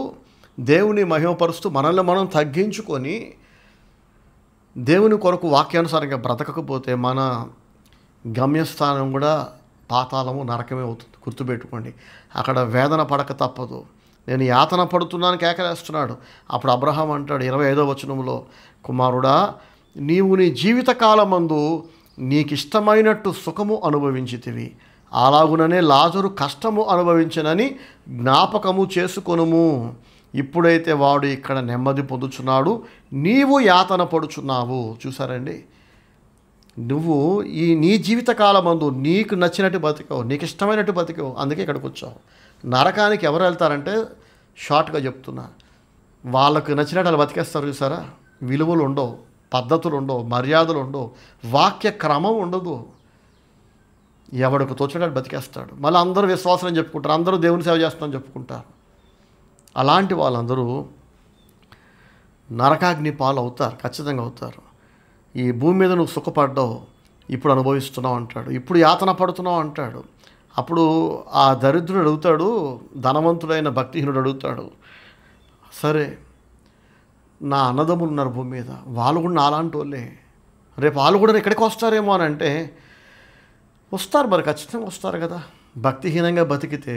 దేవుని మహిమపరుస్తూ మనల్ని మనం తగ్గించుకొని దేవుని కొరకు వాక్యానుసారంగా బ్రతకకపోతే మన గమ్యస్థానం కూడా పాతాళము, నరకమే అవుతుంది. గుర్తుపెట్టుకోండి. అక్కడ వేదన పడక తప్పదు. నేను యాతన పడుతున్నాను కేకలేస్తున్నాడు. అప్పుడు అబ్రహాం అంటాడు 25వ వచనంలో, కుమారుడా, నీవు నీ జీవితకాలమందు నీకిష్టమైనట్టు సుఖము అనుభవించితివి, అలాగుననే లాజరు కష్టము అనుభవించనని జ్ఞాపకము చేసుకొనుము. ఇప్పుడైతే వాడు ఇక్కడ నెమ్మది పొందుచున్నాడు, నీవు యాతన పడుచున్నావు. చూసారండి, నువ్వు నీ జీవితకాలమందు నీకు నచ్చినట్టు బతికావు, నీకు ఇష్టమైనట్టు బతికావు, అందుకే ఇక్కడికి వచ్చావు. నరకానికి ఎవరు వెళ్తారంటే, షార్ట్గా చెప్తున్నా, వాళ్ళకు నచ్చినట్టు అలా బతికేస్తారు. చూసారా, విలువలు ఉండవు, పద్ధతులు ఉండవు, మర్యాదలు ఉండవు, వాక్య క్రమం ఉండదు. ఎవడికి తోచినట్టు బతికేస్తాడు. మళ్ళీ అందరూ విశ్వాసం చెప్పుకుంటారు, అందరూ దేవుని సేవ చేస్తామని చెప్పుకుంటారు. అలాంటి వాళ్ళందరూ నరకాగ్ని పాలు అవుతారు, ఖచ్చితంగా అవుతారు. ఈ భూమి మీద నువ్వు సుఖపడ్డావు, ఇప్పుడు అనుభవిస్తున్నావు అంటాడు, ఇప్పుడు యాతన పడుతున్నావు అంటాడు. అప్పుడు ఆ దరిద్రుడు అడుగుతాడు, ధనవంతుడైన భక్తిహీనుడు అడుగుతాడు, సరే నా అన్నదమ్ములు ఉన్నారు భూమి మీద, వాళ్ళు కూడా నాలాంటి వాళ్ళే, రేపు వాళ్ళు కూడా ఇక్కడికి వస్తారేమో అని అంటే, వస్తారు మరి, ఖచ్చితంగా వస్తారు కదా. భక్తిహీనంగా బతికితే,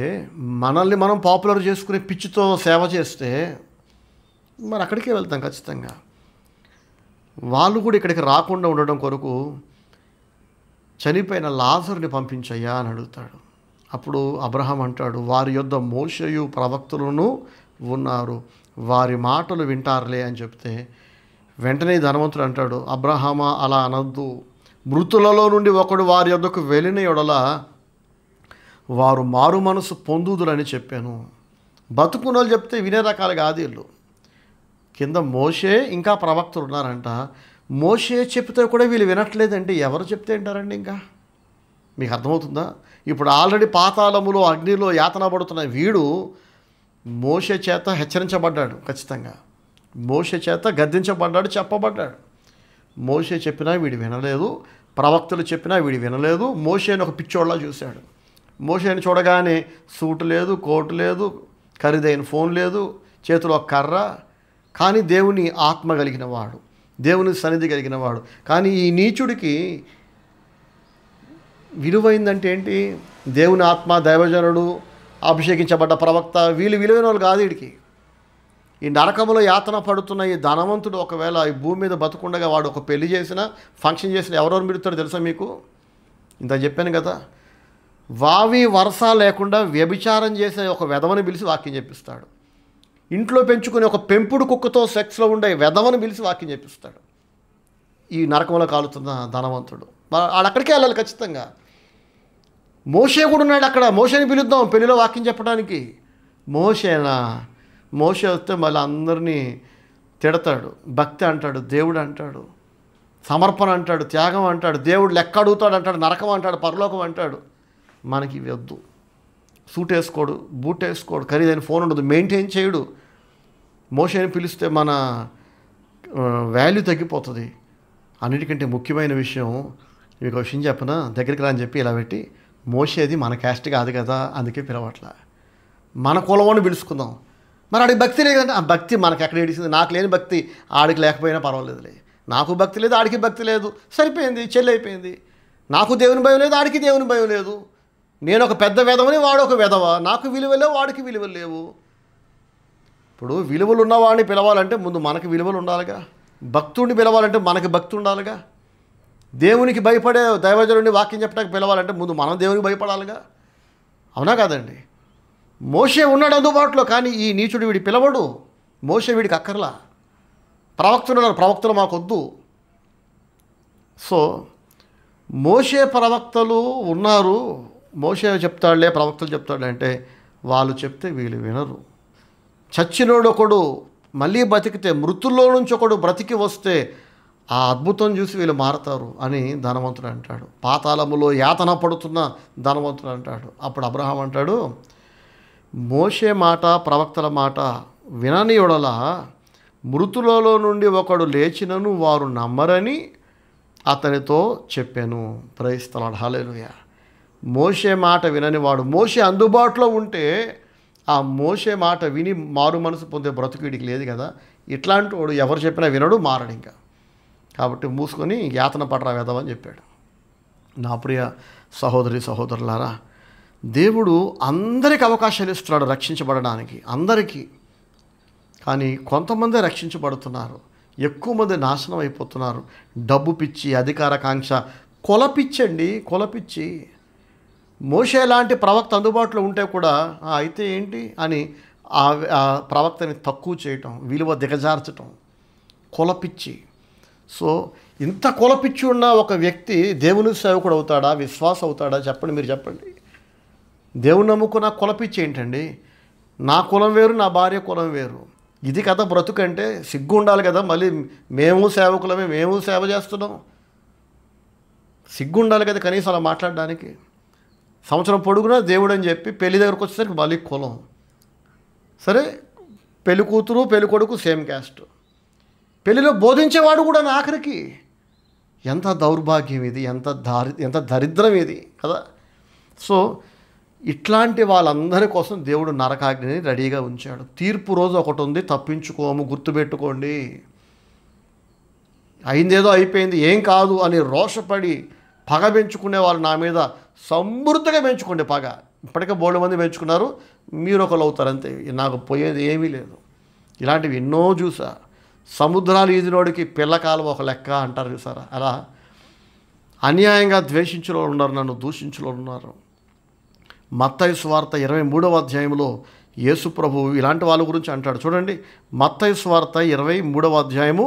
మనల్ని మనం పాపులర్ చేసుకునే పిచ్చితో సేవ చేస్తే మరి అక్కడికే వెళ్తాం ఖచ్చితంగా. వాళ్ళు కూడా ఇక్కడికి రాకుండా ఉండడం కొరకు చనిపోయిన లాజరుని పంపించయ్యా అని అడుగుతాడు. అప్పుడు అబ్రహాం అంటాడు, వారి యొద్ద మోషేయు ప్రవక్తలను ఉన్నారు, వారి మాటలు వింటారులే అని చెప్తే, వెంటనే ధనవంతుడు అంటాడు, అబ్రహామా అలా అనద్దు, మృతులలో నుండి ఒకడు వారి యొద్దకు వెళ్ళిన యెడల వారు మారు మనసు పొందుదురని చెప్పాను. బతుకున్నోళ్ళు చెప్తే వినే రకాలు కాదు వీళ్ళు. కింద మోషే ఇంకా ప్రవక్తలు ఉన్నారంట, మోషే చెప్తే కూడా వీళ్ళు వినట్లేదంటే ఎవరు చెప్తే వింటారండి? ఇంకా మీకు అర్థమవుతుందా? ఇప్పుడు ఆల్రెడీ పాతాళములో అగ్నిలో యాతన పడుతున్న వీడు మోషే చేత హెచ్చరించబడ్డాడు, ఖచ్చితంగా మోషే చేత గద్దించబడ్డాడు, చెప్పబడ్డాడు. మోషే చెప్పినా వీడు వినలేదు, ప్రవక్తలు చెప్పినా వీడు వినలేదు. మోషేని ఒక పిచ్చోళ్ళ చూశాడు. మోషేని చూడగానే సూటు లేదు, కోటు లేదు, ఖరీదైన ఫోన్ లేదు, చేతిలో కర్ర, కానీ దేవుని ఆత్మ కలిగిన వాడు, దేవుని సన్నిధి కలిగిన వాడు. కానీ ఈ నీచుడికి విలువైందంటే ఏంటి? దేవుని ఆత్మ, దైవజనుడు, అభిషేకించబడ్డ ప్రవక్త, వీళ్ళు విలువైన వాళ్ళు కాదు వీడికి. ఈ నరకములో యాతన పడుతున్న ఈ ధనవంతుడు ఒకవేళ ఈ భూమి మీద బతుకుండగా వాడు ఒక పెళ్లి చేసినా, ఫంక్షన్ చేసినా ఎవరెవరు మిడుతాడో తెలుసా మీకు? ఇంత చెప్పాను కదా, వావి వరస లేకుండా వ్యభిచారం చేసే ఒక వెధవని పిలిచి వాక్యం చెప్పిస్తాడు. ఇంట్లో పెంచుకునే ఒక పెంపుడు కుక్కతో సెక్స్లో ఉండే వెధవని పిలిచి వాక్యం చెప్పిస్తాడు. ఈ నరకంలో కాలుతున్న ధనవంతుడు ఆడక్కడికే వెళ్ళాలి ఖచ్చితంగా. మోషే కూడా ఉన్నాడు అక్కడ, మోషేని పిలుద్దాం పెళ్లిలో వాక్యం చెప్పడానికి. మోషేనా? మోషే వస్తే మళ్ళీ అందరినీ తిడతాడు, భక్తి అంటాడు, దేవుడు అంటాడు, సమర్పణ అంటాడు, త్యాగం అంటాడు, దేవుడు లెక్క అడుగుతాడు అంటాడు, నరకం అంటాడు, పరలోకం అంటాడు. మనకి ఇవి వద్దు. సూట్ వేసుకోడు, బూట్ వేసుకోడు, ఖరీదైన ఫోన్ ఉండదు, మెయింటైన్ చేయడు. మోషేని పిలిస్తే మన వాల్యూ తగ్గిపోతుంది. అన్నిటికంటే ముఖ్యమైన విషయం మీకు ఒక విషయం చెప్పనా, దగ్గరికి రా అని చెప్పి ఇలా పెట్టి, మోషేది మన క్యాస్ట్ కాదు కదా, అందుకే పిలవట్లా, మన కులవాడిని పిలుచుకుందాం. మరి ఆడికి భక్తి లేదంటే, ఆ భక్తి మనకు ఎక్కడ ఏడిసింది? నాకు లేని భక్తి ఆడికి లేకపోయినా పర్వాలేదులే, నాకు భక్తి లేదు, ఆడికి భక్తి లేదు, సరిపోయింది, చెల్లి అయిపోయింది. నాకు దేవుని భయం లేదు, ఆడికి దేవుని భయం లేదు. నేను ఒక పెద్ద వెధవని, వాడు ఒక వెధవ, నాకు విలువ లేవు, వాడికి విలువలు లేవు. ఇప్పుడు విలువలు ఉన్నవాడిని పిలవాలంటే ముందు మనకి విలువలు ఉండాలిగా, భక్తుడిని పిలవాలంటే మనకి భక్తి ఉండాలిగా, దేవునికి భయపడే దైవజనుడిని వాక్యం చెప్పడానికి పిలవాలంటే ముందు మనం దేవునికి భయపడాలిగా, అవునా కాదండి? మోషే ఉన్నాడు అందుబాటులో, కానీ ఈ నీచుడు వీడి పిలవడు. మోషే వీడికి అక్కర్లా. ప్రవక్తలు మాకొద్దు. సో మోషే ప్రవక్తలు ఉన్నారు, మోషే చెప్తాడులే ప్రవక్తలు చెప్తాడులే అంటే వాళ్ళు చెప్తే వీళ్ళు వినరు. చచ్చినోడు ఒకడు మళ్ళీ బతికితే, మృతుల్లో నుంచి ఒకడు బ్రతికి వస్తే ఆ అద్భుతం చూసి వీళ్ళు మారతారు అని ధనవంతుడు అంటాడు. పాతాళములో యాతన పడుతున్న ధనవంతుడు అంటాడు. అప్పుడు అబ్రహాం అంటాడు, మోషే మాట ప్రవక్తల మాట వినని యెడల మృతులలో నుండి ఒకడు లేచినను వారు నమ్మరని అతనితో చెప్పాను. ప్రైజ్ ది లార్డ్, హల్లెలూయా. మోషే మాట వినని వాడు, మోషే అందుబాటులో ఉంటే ఆ మోషే మాట విని మారు మనసు పొందే బ్రతుకు వీడికి లేదు కదా. ఇట్లాంటి వాడు ఎవరు చెప్పినా వినడు, మారడు ఇంకా. కాబట్టి మూసుకొని యాతన పడరా వెదవని చెప్పాడు. నా ప్రియ సహోదరి సహోదరులారా, దేవుడు అందరికీ అవకాశాలు ఇస్తున్నాడు రక్షించబడడానికి, అందరికీ. కానీ కొంతమంది రక్షించబడుతున్నారు, ఎక్కువ మంది నాశనం అయిపోతున్నారు. డబ్బు పిచ్చి, అధికారకాంక్ష, కొలపిచ్చండి, కొలపిచ్చి. మోషే లాంటి ప్రవక్త అందుబాటులో ఉంటే కూడా అయితే ఏంటి అని ఆ ప్రవక్తని తక్కువ చేయటం, విలువ దిగజార్చటం, కొలపిచ్చి. సో ఇంత కొలపిచ్చి ఉన్న ఒక వ్యక్తి దేవుని సేవకుడు అవుతాడా, విశ్వాస అవుతాడా? చెప్పండి, మీరు చెప్పండి. దేవుని నమ్ముకున్న కొలపిచ్చి ఏంటండి? నా కులం వేరు, నా భార్య కులం వేరు. ఇది కదా బ్రతుకంటే? సిగ్గు ఉండాలి కదా. మళ్ళీ మేము సేవకులమే, మేము సేవ చేస్తున్నాం, సిగ్గు ఉండాలి కదా కనీసం అలా మాట్లాడడానికి. సంవత్సరం పొడుగునా దేవుడు అని చెప్పి పెళ్లి దగ్గరకు వచ్చేసరికి మళ్ళీ కులం. సరే, పెళ్లి కూతురు పెళ్లి కొడుకు సేమ్ క్యాస్ట్, పెళ్లిలో బోధించేవాడు కూడా ఆఖరికి. ఎంత దౌర్భాగ్యం ఇది, ఎంత దరిద్రం ఇది కదా. సో ఇట్లాంటి వాళ్ళందరి కోసం దేవుడు నరకాగ్నిని రెడీగా ఉంచాడు. తీర్పు రోజు ఒకటి ఉంది, తప్పించుకోము, గుర్తుపెట్టుకోండి. అయిందేదో అయిపోయింది, ఏం కాదు అని రోషపడి పగ పెంచుకునే వాళ్ళు నా మీద సమృద్ధిగా పెంచుకోండి పగ. ఇప్పటికే బోల్డ్ మంది పెంచుకున్నారు, మీరు ఒకరు అవుతారు అంతే. నాకు పోయేది ఏమీ లేదు. ఇలాంటివి ఎన్నో చూసా. సముద్రాలు ఈదినోడికి పిల్లకాలు ఒక లెక్క అంటారు చూసారా, అలా అన్యాయంగా ద్వేషించిన వాళ్ళు ఉన్నారు, నన్ను దూషించిన వాళ్ళు ఉన్నారు. మత్తయి సువార్త 23వ అధ్యాయంలో యేసు ప్రభువు ఇలాంటి వాళ్ళ గురించి అంటాడు. చూడండి, మత్తయి సువార్త 23వ అధ్యాయము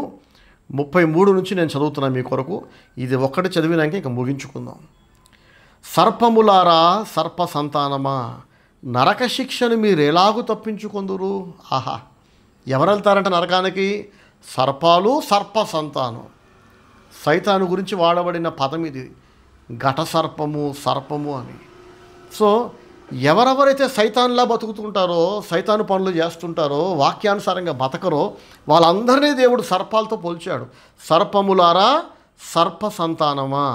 33 నుంచి నేను చదువుతున్నాను మీ కొరకు. ఇది ఒక్కటి చదివినాక ఇంక ముగించుకుందాం. సర్పములారా, సర్ప సంతానమా, నరక శిక్షను మీరు ఎలాగూ తప్పించుకొందురు? ఆహా, ఎవరు వెళ్తారంట నరకానికి? సర్పాలు, సర్ప సంతానం. సైతాను గురించి వాడబడిన పదం ఇది, ఘట సర్పము, సర్పము అని. సో ఎవరెవరైతే సైతాన్లా బతుకుతుంటారో, సైతాను పనులు చేస్తుంటారో, వాక్యానుసారంగా బతకరో, వాళ్ళందరినీ దేవుడు సర్పాలతో పోల్చాడు. సర్పములారా, సర్ప సంతానమా,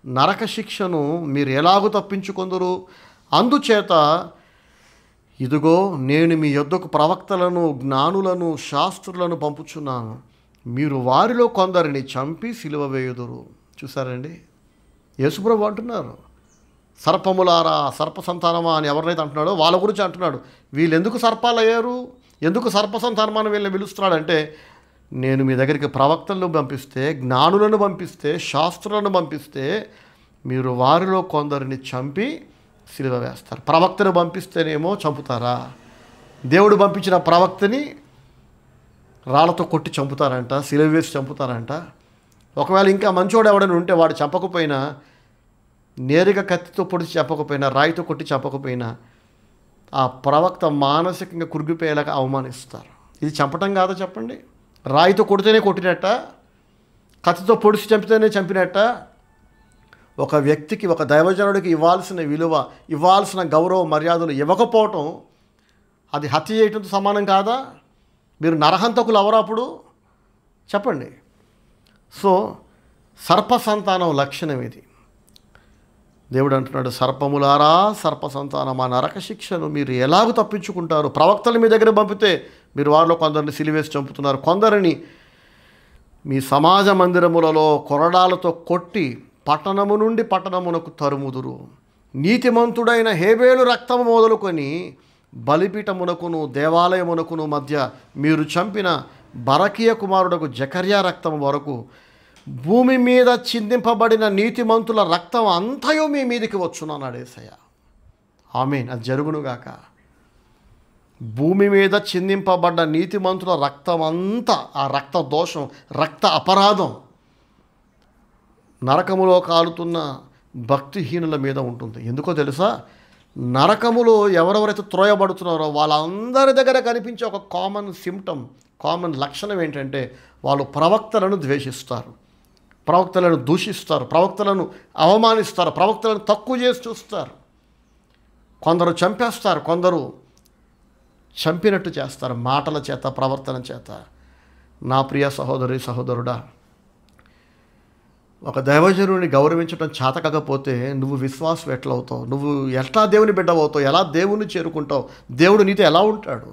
నరక శిక్షను మీరు ఎలాగూ తప్పించుకొందురు? అందుచేత ఇదిగో నేను మీ యొద్దకు ప్రవక్తలను, జ్ఞానులను, శాస్త్రులను పంపుచున్నాను. మీరు వారిలో కొందరిని చంపి సిలువ వేయుదురు. చూసారండి, యేసుప్రభు అంటున్నారు, సర్పములారా, సర్ప సంతానమా అని ఎవరినైతే అంటున్నాడో వాళ్ళ గురించి అంటున్నాడు. వీళ్ళు ఎందుకు సర్పాలు అయ్యారు, ఎందుకు సర్ప సంతానమని వీళ్ళని పిలుస్తున్నాడంటే, నేను మీ దగ్గరికి ప్రవక్తలను పంపిస్తే, జ్ఞానులను పంపిస్తే, శాస్త్రులను పంపిస్తే మీరు వారిలో కొందరిని చంపి సిలువ వేస్తారు. ప్రవక్తను పంపిస్తేనేమో చంపుతారా? దేవుడు పంపించిన ప్రవక్తని రాళ్ళతో కొట్టి చంపుతారంట, సిలువ వేసి చంపుతారంట. ఒకవేళ ఇంకా మంచోడు ఎవడని ఉంటే వాడు చంపకపోయినా, నేరుగా కత్తితో పొడిచి చెప్పకపోయినా, రాయితో కొట్టి చెప్పకపోయినా ఆ ప్రవక్త మానసికంగా కురిగిపోయేలాగా అవమానిస్తారు. ఇది చంపటం కాదా చెప్పండి? రాయితో కొడితేనే కొట్టినట్ట, కత్తితో పొడిచి చంపితేనే చంపినట్ట. ఒక వ్యక్తికి, ఒక దైవజనుడికి ఇవ్వాల్సిన విలువ, ఇవ్వాల్సిన గౌరవ మర్యాదలు ఇవ్వకపోవటం అది హత్య చేయటంతో సమానం కాదా? మీరు నరహంతకులు ఎవరు అప్పుడు చెప్పండి? సో సర్ప సంతానం లక్షణం ఇది. దేవుడు అంటున్నాడు, సర్పములారా, సర్ప సంతానమా, నరక శిక్షను మీరు ఎలాగూ తప్పించుకుంటారు? ప్రవక్తలు మీ దగ్గర పంపితే మీరు వారిలో కొందరిని సిలివేసి చంపుతున్నారు, కొందరిని మీ సమాజ మందిరములలో కొరడాలతో కొట్టి పట్టణము నుండి పట్టణమునకు తరుముదురు. నీతిమంతుడైన హేబేలు రక్తము మొదలుకొని బలిపీఠమునకును దేవాలయమునకును మధ్య మీరు చంపిన బరకీయ కుమారుడకు జకర్యా రక్తము వరకు భూమి మీద చిందింపబడిన నీతిమంతుల రక్తం అంతయు మీ మీదికి వచ్చునన్నాడు యేసయ్య. ఆమేన్. అది జరుగునుగాక. భూమి మీద చిందింపబడ్డ నీతిమంతుల రక్తమంతా, ఆ రక్త దోషం, రక్త అపరాధం నరకములో కాలుతున్న భక్తిహీనుల మీద ఉంటుంది. ఎందుకో తెలుసా? నరకములో ఎవరెవరైతే త్రోయబడుతున్నారో వాళ్ళందరి దగ్గర కనిపించే ఒక కామన్ సిమ్టమ్, కామన్ లక్షణం ఏంటంటే వాళ్ళు ప్రవక్తలను ద్వేషిస్తారు, ప్రవక్తలను దూషిస్తారు, ప్రవక్తలను అవమానిస్తారు, ప్రవక్తలను తక్కువ చేసి చూస్తారు. కొందరు చంపేస్తారు, కొందరు చంపినట్టు చేస్తారు మాటల చేత, ప్రవర్తన చేత. నా ప్రియ సహోదరి సహోదరుడా, ఒక దైవజనుడిని గౌరవించడం చేతకాకపోతే నువ్వు విశ్వాసం ఎట్లా అవుతావు? నువ్వు ఎట్లా దేవుని బిడ్డవవుతావు? ఎలా దేవుని చేరుకుంటావు? దేవుడు నీతో ఎలా ఉంటాడు?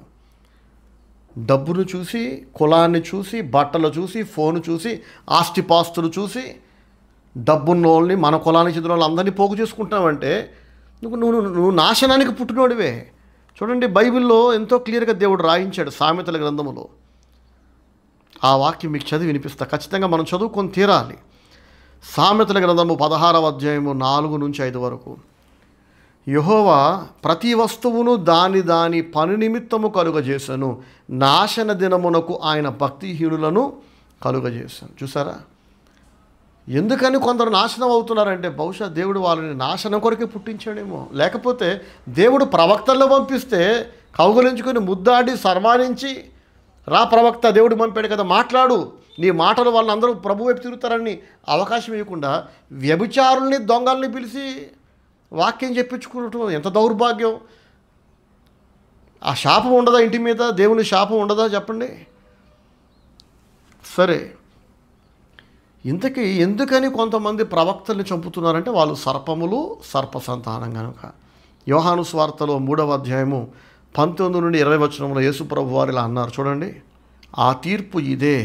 డబ్బును చూసి, కులాన్ని చూసి, బట్టలు చూసి, ఫోను చూసి, ఆస్తిపాస్తులు చూసి, డబ్బున్నోళ్ళని, మన కులానికి చెందిన వాళ్ళు అందరినీ పోగు చేసుకుంటున్నావంటే నువ్వు నాశనానికి పుట్టినోడివే. చూడండి, బైబిల్లో ఎంతో క్లియర్గా దేవుడు రాయించాడు సామెతల గ్రంథములో. ఆ వాక్యం మీకు చదివి వినిపిస్తా. ఖచ్చితంగా మనం చదువుకొని తీరాలి. సామెతల గ్రంథము 16వ అధ్యాయము 4-5 వరకు. యెహోవా ప్రతి వస్తువును దాని దాని పని నిమిత్తము కలుగజేశాను, నాశన దినమునకు ఆయన భక్తిహీనులను కలుగజేశాను. చూసారా? ఎందుకని కొందరు నాశనం అవుతున్నారంటే బహుశా దేవుడు వాళ్ళని నాశనం కొరకే పుట్టించాడేమో. లేకపోతే దేవుడు ప్రవక్తల్లో పంపిస్తే కౌగులించుకొని ముద్దాడి సన్మానించి, రా ప్రవక్త, దేవుడు పంపాడు కదా, మాట్లాడు, నీ మాటలు వాళ్ళని అందరూ ప్రభు వైపు తిరుగుతారని అవకాశం ఇవ్వకుండా వ్యభిచారుల్ని, దొంగల్ని పిలిచి వాక్యం చెప్పించుకోవటం ఎంత దౌర్భాగ్యం. ఆ శాపం ఉండదా ఇంటి మీద? దేవుని శాపం ఉండదా చెప్పండి? సరే, ఇంతకీ ఎందుకని కొంతమంది ప్రవక్తల్ని చంపుతున్నారంటే వాళ్ళు సర్పములు, సర్ప సంతానం కనుక. యోహాను సువార్తలో 3వ అధ్యాయము 19-20 వచనంలో యేసు ప్రభు వారు ఇలా అన్నారు, చూడండి. ఆ తీర్పు ఇదే,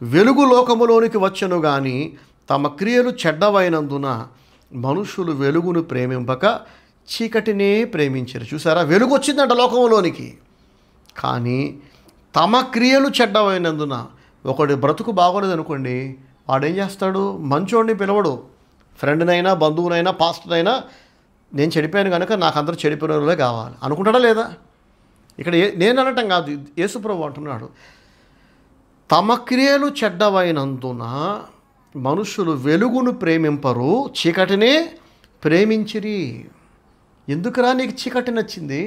వెలుగు లోకములోనికి వచ్చెను గాని తమ క్రియలు చెడ్డవైనందున మనుషులు వెలుగును ప్రేమింపక చీకటినే ప్రేమించారు. చూసారా? వెలుగు వచ్చిందంట లోకంలోనికి, కానీ తమ క్రియలు చెడ్డవైనందున. ఒకటి బ్రతుకు బాగోలేదనుకోండి, వాడేం చేస్తాడు? మంచోడిని పిలవడు, ఫ్రెండ్నైనా, బంధువునైనా, పాస్టర్నైనా, నేను చెడిపోయాను కనుక నాకు అందరూ చెడిపోయిన వాళ్ళే కావాలి అనుకుంటాడా లేదా? ఇక్కడ నేను అనటం కాదు, యేసుప్రభు అంటున్నాడు, తమ క్రియలు చెడ్డవైనందున మనుషులు వెలుగును ప్రేమింపరు, చీకటినే ప్రేమించిరి. ఎందుకురా నీకు చీకటి నచ్చింది?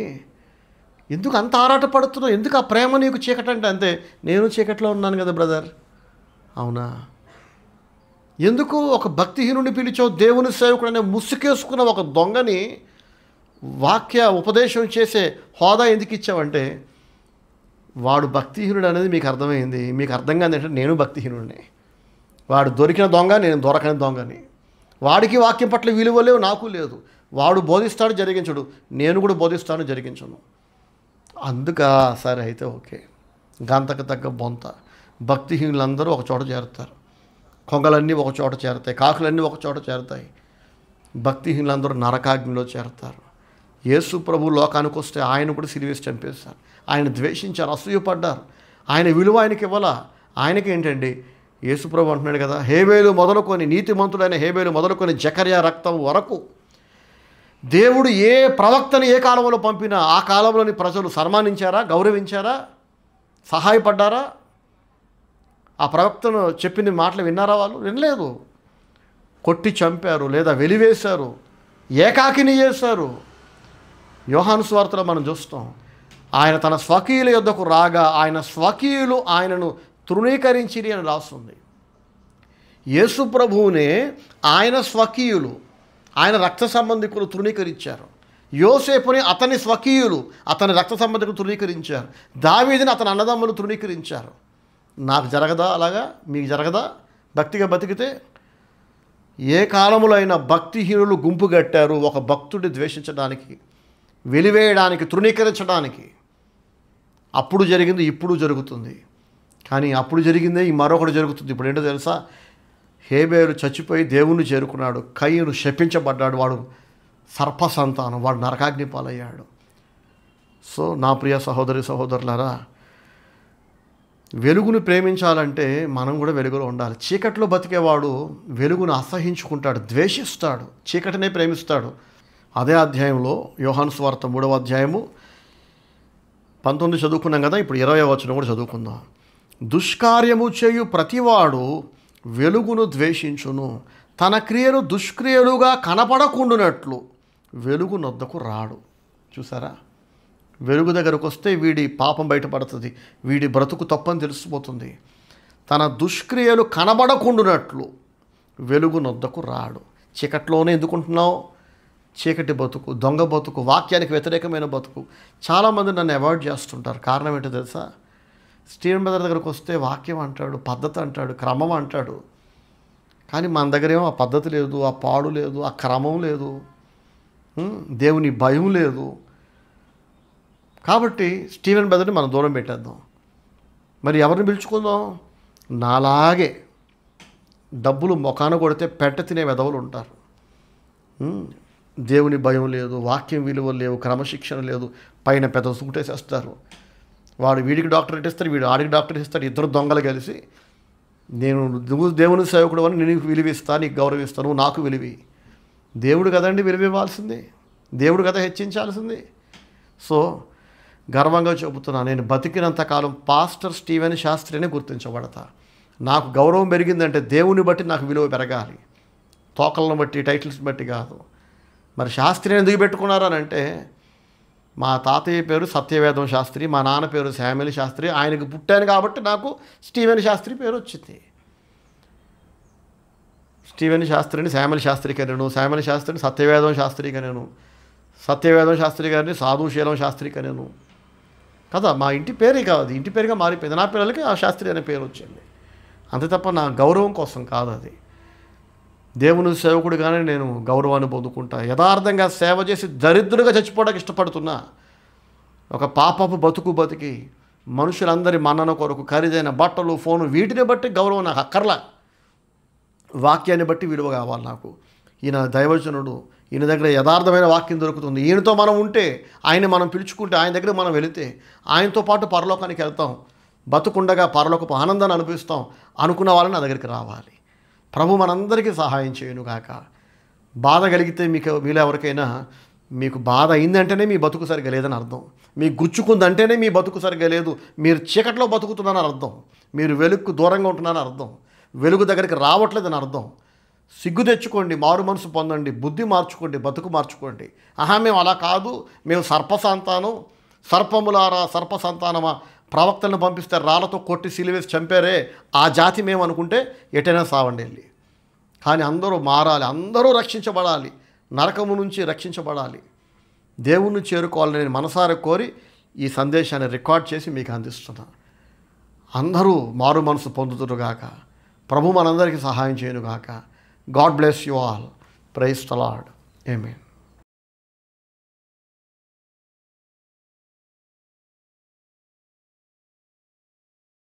ఎందుకు అంత ఆరాటపడుతున్నావు? ఎందుకు ఆ ప్రేమ నీకు చీకటి అంటే? అంతే, నేను చీకట్లో ఉన్నాను కదా బ్రదర్. అవునా? ఎందుకు ఒక భక్తిహీనుడిని పిలిచావు? దేవుని సేవకుడనే ముసుకేసుకున్న ఒక దొంగని వాక్య ఉపదేశం చేసే హోదా ఎందుకు ఇచ్చావంటే వాడు భక్తిహీనుడు అనేది మీకు అర్థమైంది. మీకు అర్థం కాదు అంటే నేను భక్తిహీనుడిని. వాడు దొరికిన దొంగ, నేను దొరకని దొంగని. వాడికి వాక్యం పట్ల విలువ లేవు, నాకు లేదు. వాడు బోధిస్తాడు, జరిగించడు. నేను కూడా బోధిస్తాను, జరిగించను. అందుక సరే అయితే ఓకే, గంతకు తగ్గ బొంత. భక్తిహీనులందరూ ఒక చోట చేరుతారు, కొంగలన్నీ ఒక చోట చేరుతాయి, కాకులన్నీ ఒక చోట చేరుతాయి. భక్తిహీనులందరూ నరకాగ్నిలో చేరుతారు. యేసు ప్రభు లోకానికి వస్తే ఆయన కూడా సిలువేసి చంపేశారు. ఆయన ద్వేషించారు, అసూయపడ్డారు. ఆయన విలువ ఆయనకి ఇవ్వాలా? ఆయనకి ఏంటండి? యేసు ప్రభు అంటున్నాడు కదా, హేబేలు మొదలుకొని, నీతిమంతుడైన హేబేలు మొదలుకొని జకర్యా రక్తం వరకు దేవుడు ఏ ప్రవక్తని ఏ కాలంలో పంపినా ఆ కాలంలోని ప్రజలు సన్మానించారా? గౌరవించారా? సహాయపడ్డారా? ఆ ప్రవక్తను చెప్పిన మాటలు విన్నారా? వాళ్ళు వినలేదు. కొట్టి చంపారు, లేదా వెలివేశారు, ఏకాకిని చేశారు. యోహాను సువార్తలో మనం చూస్తాం, ఆయన తన స్వకీయుల యొద్దకు రాగా ఆయన స్వకీయులు ఆయనను తృణీకరించిరి అని రాస్తుంది. యేసు ప్రభువునే ఆయన స్వకీయులు, ఆయన రక్త సంబంధికులు తృణీకరించారు. యోసేపుని అతని స్వకీయులు, అతని రక్త సంబంధికులు తృణీకరించారు. దావీదుని అతని అన్నదమ్ములు తృణీకరించారు. నాకు జరగదా అలాగా? మీకు జరగదా? భక్తిగా బతికితే ఏ కాలంలో అయినా భక్తిహీనులు గుంపు కట్టారు ఒక భక్తుడిని ద్వేషించడానికి, వెలివేయడానికి, తృణీకరించడానికి. అప్పుడు జరిగింది, ఇప్పుడు జరుగుతుంది. కానీ అప్పుడు జరిగిందే ఈ మరొకటి జరుగుతుంది. ఇప్పుడు ఏంటో తెలుసా? హేబేలు చచ్చిపోయి దేవుణ్ణి చేరుకున్నాడు, కయీను శపించబడ్డాడు, వాడు సర్ప సంతానం, వాడు నరకాగ్ని పాలయ్యాడు. సో నా ప్రియ సహోదరి సహోదరులారా, వెలుగును ప్రేమించాలంటే మనం కూడా వెలుగులో ఉండాలి. చీకట్లో బతికేవాడు వెలుగును అసహించుకుంటాడు, ద్వేషిస్తాడు, చీకటినే ప్రేమిస్తాడు. అదే అధ్యాయంలో యోహాను సువార్త 3వ అధ్యాయము 19 చదువుకున్నాం కదా, ఇప్పుడు 20వ వచనం కూడా చదువుకుందాం. దుష్కార్యము చేయు ప్రతివాడు వెలుగును ద్వేషించును, తన క్రియలు దుష్క్రియలుగా కనపడకుండునట్లు వెలుగు నొద్దకు రాడు. చూసారా, వెలుగు దగ్గరకు వస్తే వీడి పాపం బయటపడుతుంది, వీడి బ్రతుకు తప్పని తెలిసిపోతుంది. తన దుష్క్రియలు కనబడకుండునట్లు వెలుగు నొద్దకు రాడు. చీకట్లోనే ఎందుకుంటున్నావు? చీకటి బతుకు, దొంగ బతుకు, వాక్యానికి వ్యతిరేకమైన బతుకు. చాలామంది నన్ను అవాయిడ్ చేస్తుంటారు. కారణం ఏంటో తెలుసా? స్టీవెన్ బ్రదర్ దగ్గరకు వస్తే వాక్యం అంటాడు, పద్ధతి అంటాడు, క్రమం అంటాడు. కానీ మన దగ్గర ఏమో ఆ పద్ధతి లేదు, ఆ పాడు లేదు, ఆ క్రమం లేదు, దేవుని భయం లేదు. కాబట్టి స్టీవెన్ బ్రదర్ని మనం దూరం పెట్టేద్దాం. మరి ఎవరిని పిలుచుకుందాం? నాలాగే డబ్బులు మొఖాన కొడితే పెట్ట తినే వెధవులు ఉంటారు. దేవుని భయం లేదు, వాక్యం విలువ లేవు, క్రమశిక్షణ లేదు, పైన పెద్ద సూటేసేస్తారు. వాడు వీడికి డాక్టరేట్ ఇస్తాడు, వీడు ఆడికి డాక్టరేట్ ఇస్తాడు. ఇద్దరు దొంగలు కలిసి నువ్వు దేవుని సేవకుడు అని నేను విలువిస్తా, నీకు గౌరవిస్తాను, నువ్వు నాకు విలువి. దేవుడు కదండి విలువ ఇవ్వాల్సింది, దేవుడు కదా హెచ్చించాల్సింది. సో గర్వంగా చెబుతున్నా, నేను బతికినంతకాలం పాస్టర్ స్టీవెన్ శాస్త్రి అని గుర్తించబడతా. నాకు గౌరవం పెరిగిందంటే దేవుని బట్టి నాకు విలువ పెరగాలి, తోకలను బట్టి టైటిల్స్ బట్టి కాదు. మరి శాస్త్రిని ఎందుకు పెట్టుకున్నారనంటే, మా తాతయ్య పేరు సత్యవేదం శాస్త్రి, మా నాన్న పేరు శామ్యుల్ శాస్త్రి, ఆయనకు పుట్టాను కాబట్టి నాకు స్టీవెన్ శాస్త్రి పేరు వచ్చింది. స్టీవెన్ శాస్త్రిని శామ్యుల్ శాస్త్రి కనేను, శామ్యుల్ శాస్త్రిని సత్యవేదం శాస్త్రి కనేను, సత్యవేదం శాస్త్రి గారిని సాధుశీలం శాస్త్రి కనేను కదా. మా ఇంటి పేరే కాదు, ఇంటి పేరుగా మారిపోయింది. నా పిల్లలకి ఆ శాస్త్రి అనే పేరు వచ్చింది. అంతే తప్ప నా గౌరవం కోసం కాదు. అది దేవుని సేవకుడిగానే నేను గౌరవాన్ని పొందుకుంటా. యథార్థంగా సేవ చేసి దరిద్రుడిగా చచ్చిపోవడానికి ఇష్టపడుతున్నా. ఒక పాపపు బతికి మనుషులందరి మన్నన కొరకు ఖరీదైన బట్టలు, ఫోను, వీటిని బట్టి గౌరవం నాకు అక్కర్లా. వాక్యాన్ని బట్టి విలువ కావాలి నాకు. ఈయన దైవజనుడు, ఈయన దగ్గర యథార్థమైన వాక్యం దొరుకుతుంది. ఈయనతో మనం ఉంటే, ఆయన మనం పిలుచుకుంటే, ఆయన దగ్గర మనం వెళితే ఆయనతో పాటు పరలోకానికి వెళ్తాం, బతుకుండగా పరలోకపు ఆనందాన్ని అనుభవిస్తాం అనుకున్న వాళ్ళని నా దగ్గరికి రావాలి. ప్రభు మనందరికీ సహాయం చేయను గాక. బాధ కలిగితే మీలో ఎవరికైనా మీకు బాధ అయిందంటేనే మీ బతుకు సరిగా లేదని అర్థం. మీకు గుచ్చుకుందంటేనే మీ బతుకు సరిగా లేదు, మీరు చీకట్లో బతుకుతున్నారని అర్థం, మీరు వెలుగుకు దూరంగా ఉంటున్నారని అర్థం, వెలుగు దగ్గరికి రావట్లేదని అర్థం. సిగ్గు తెచ్చుకోండి, మారు మనసు పొందండి, బుద్ధి మార్చుకోండి, బతుకు మార్చుకోండి. మేము అలా కాదు, మేము సర్పసంతానం, సర్పములారా సర్ప సంతానమా, ప్రవక్తలను పంపిస్తే రాళ్లతో కొట్టి సిలివేసి చంపారే ఆ జాతి మేము అనుకుంటే ఎటైనా సావండి వెళ్ళి. కానీ అందరూ మారాలి, అందరూ రక్షించబడాలి, నరకము నుంచి రక్షించబడాలి, దేవుణ్ణి చేరుకోవాలని నేను మనసారా కోరి ఈ సందేశాన్ని రికార్డ్ చేసి మీకు అందిస్తున్నా. అందరూ మారు మనసు పొందుతురుగాక. ప్రభు మనందరికీ సహాయం చేయనుగాక. God bless you all. Praise the lord. Amen.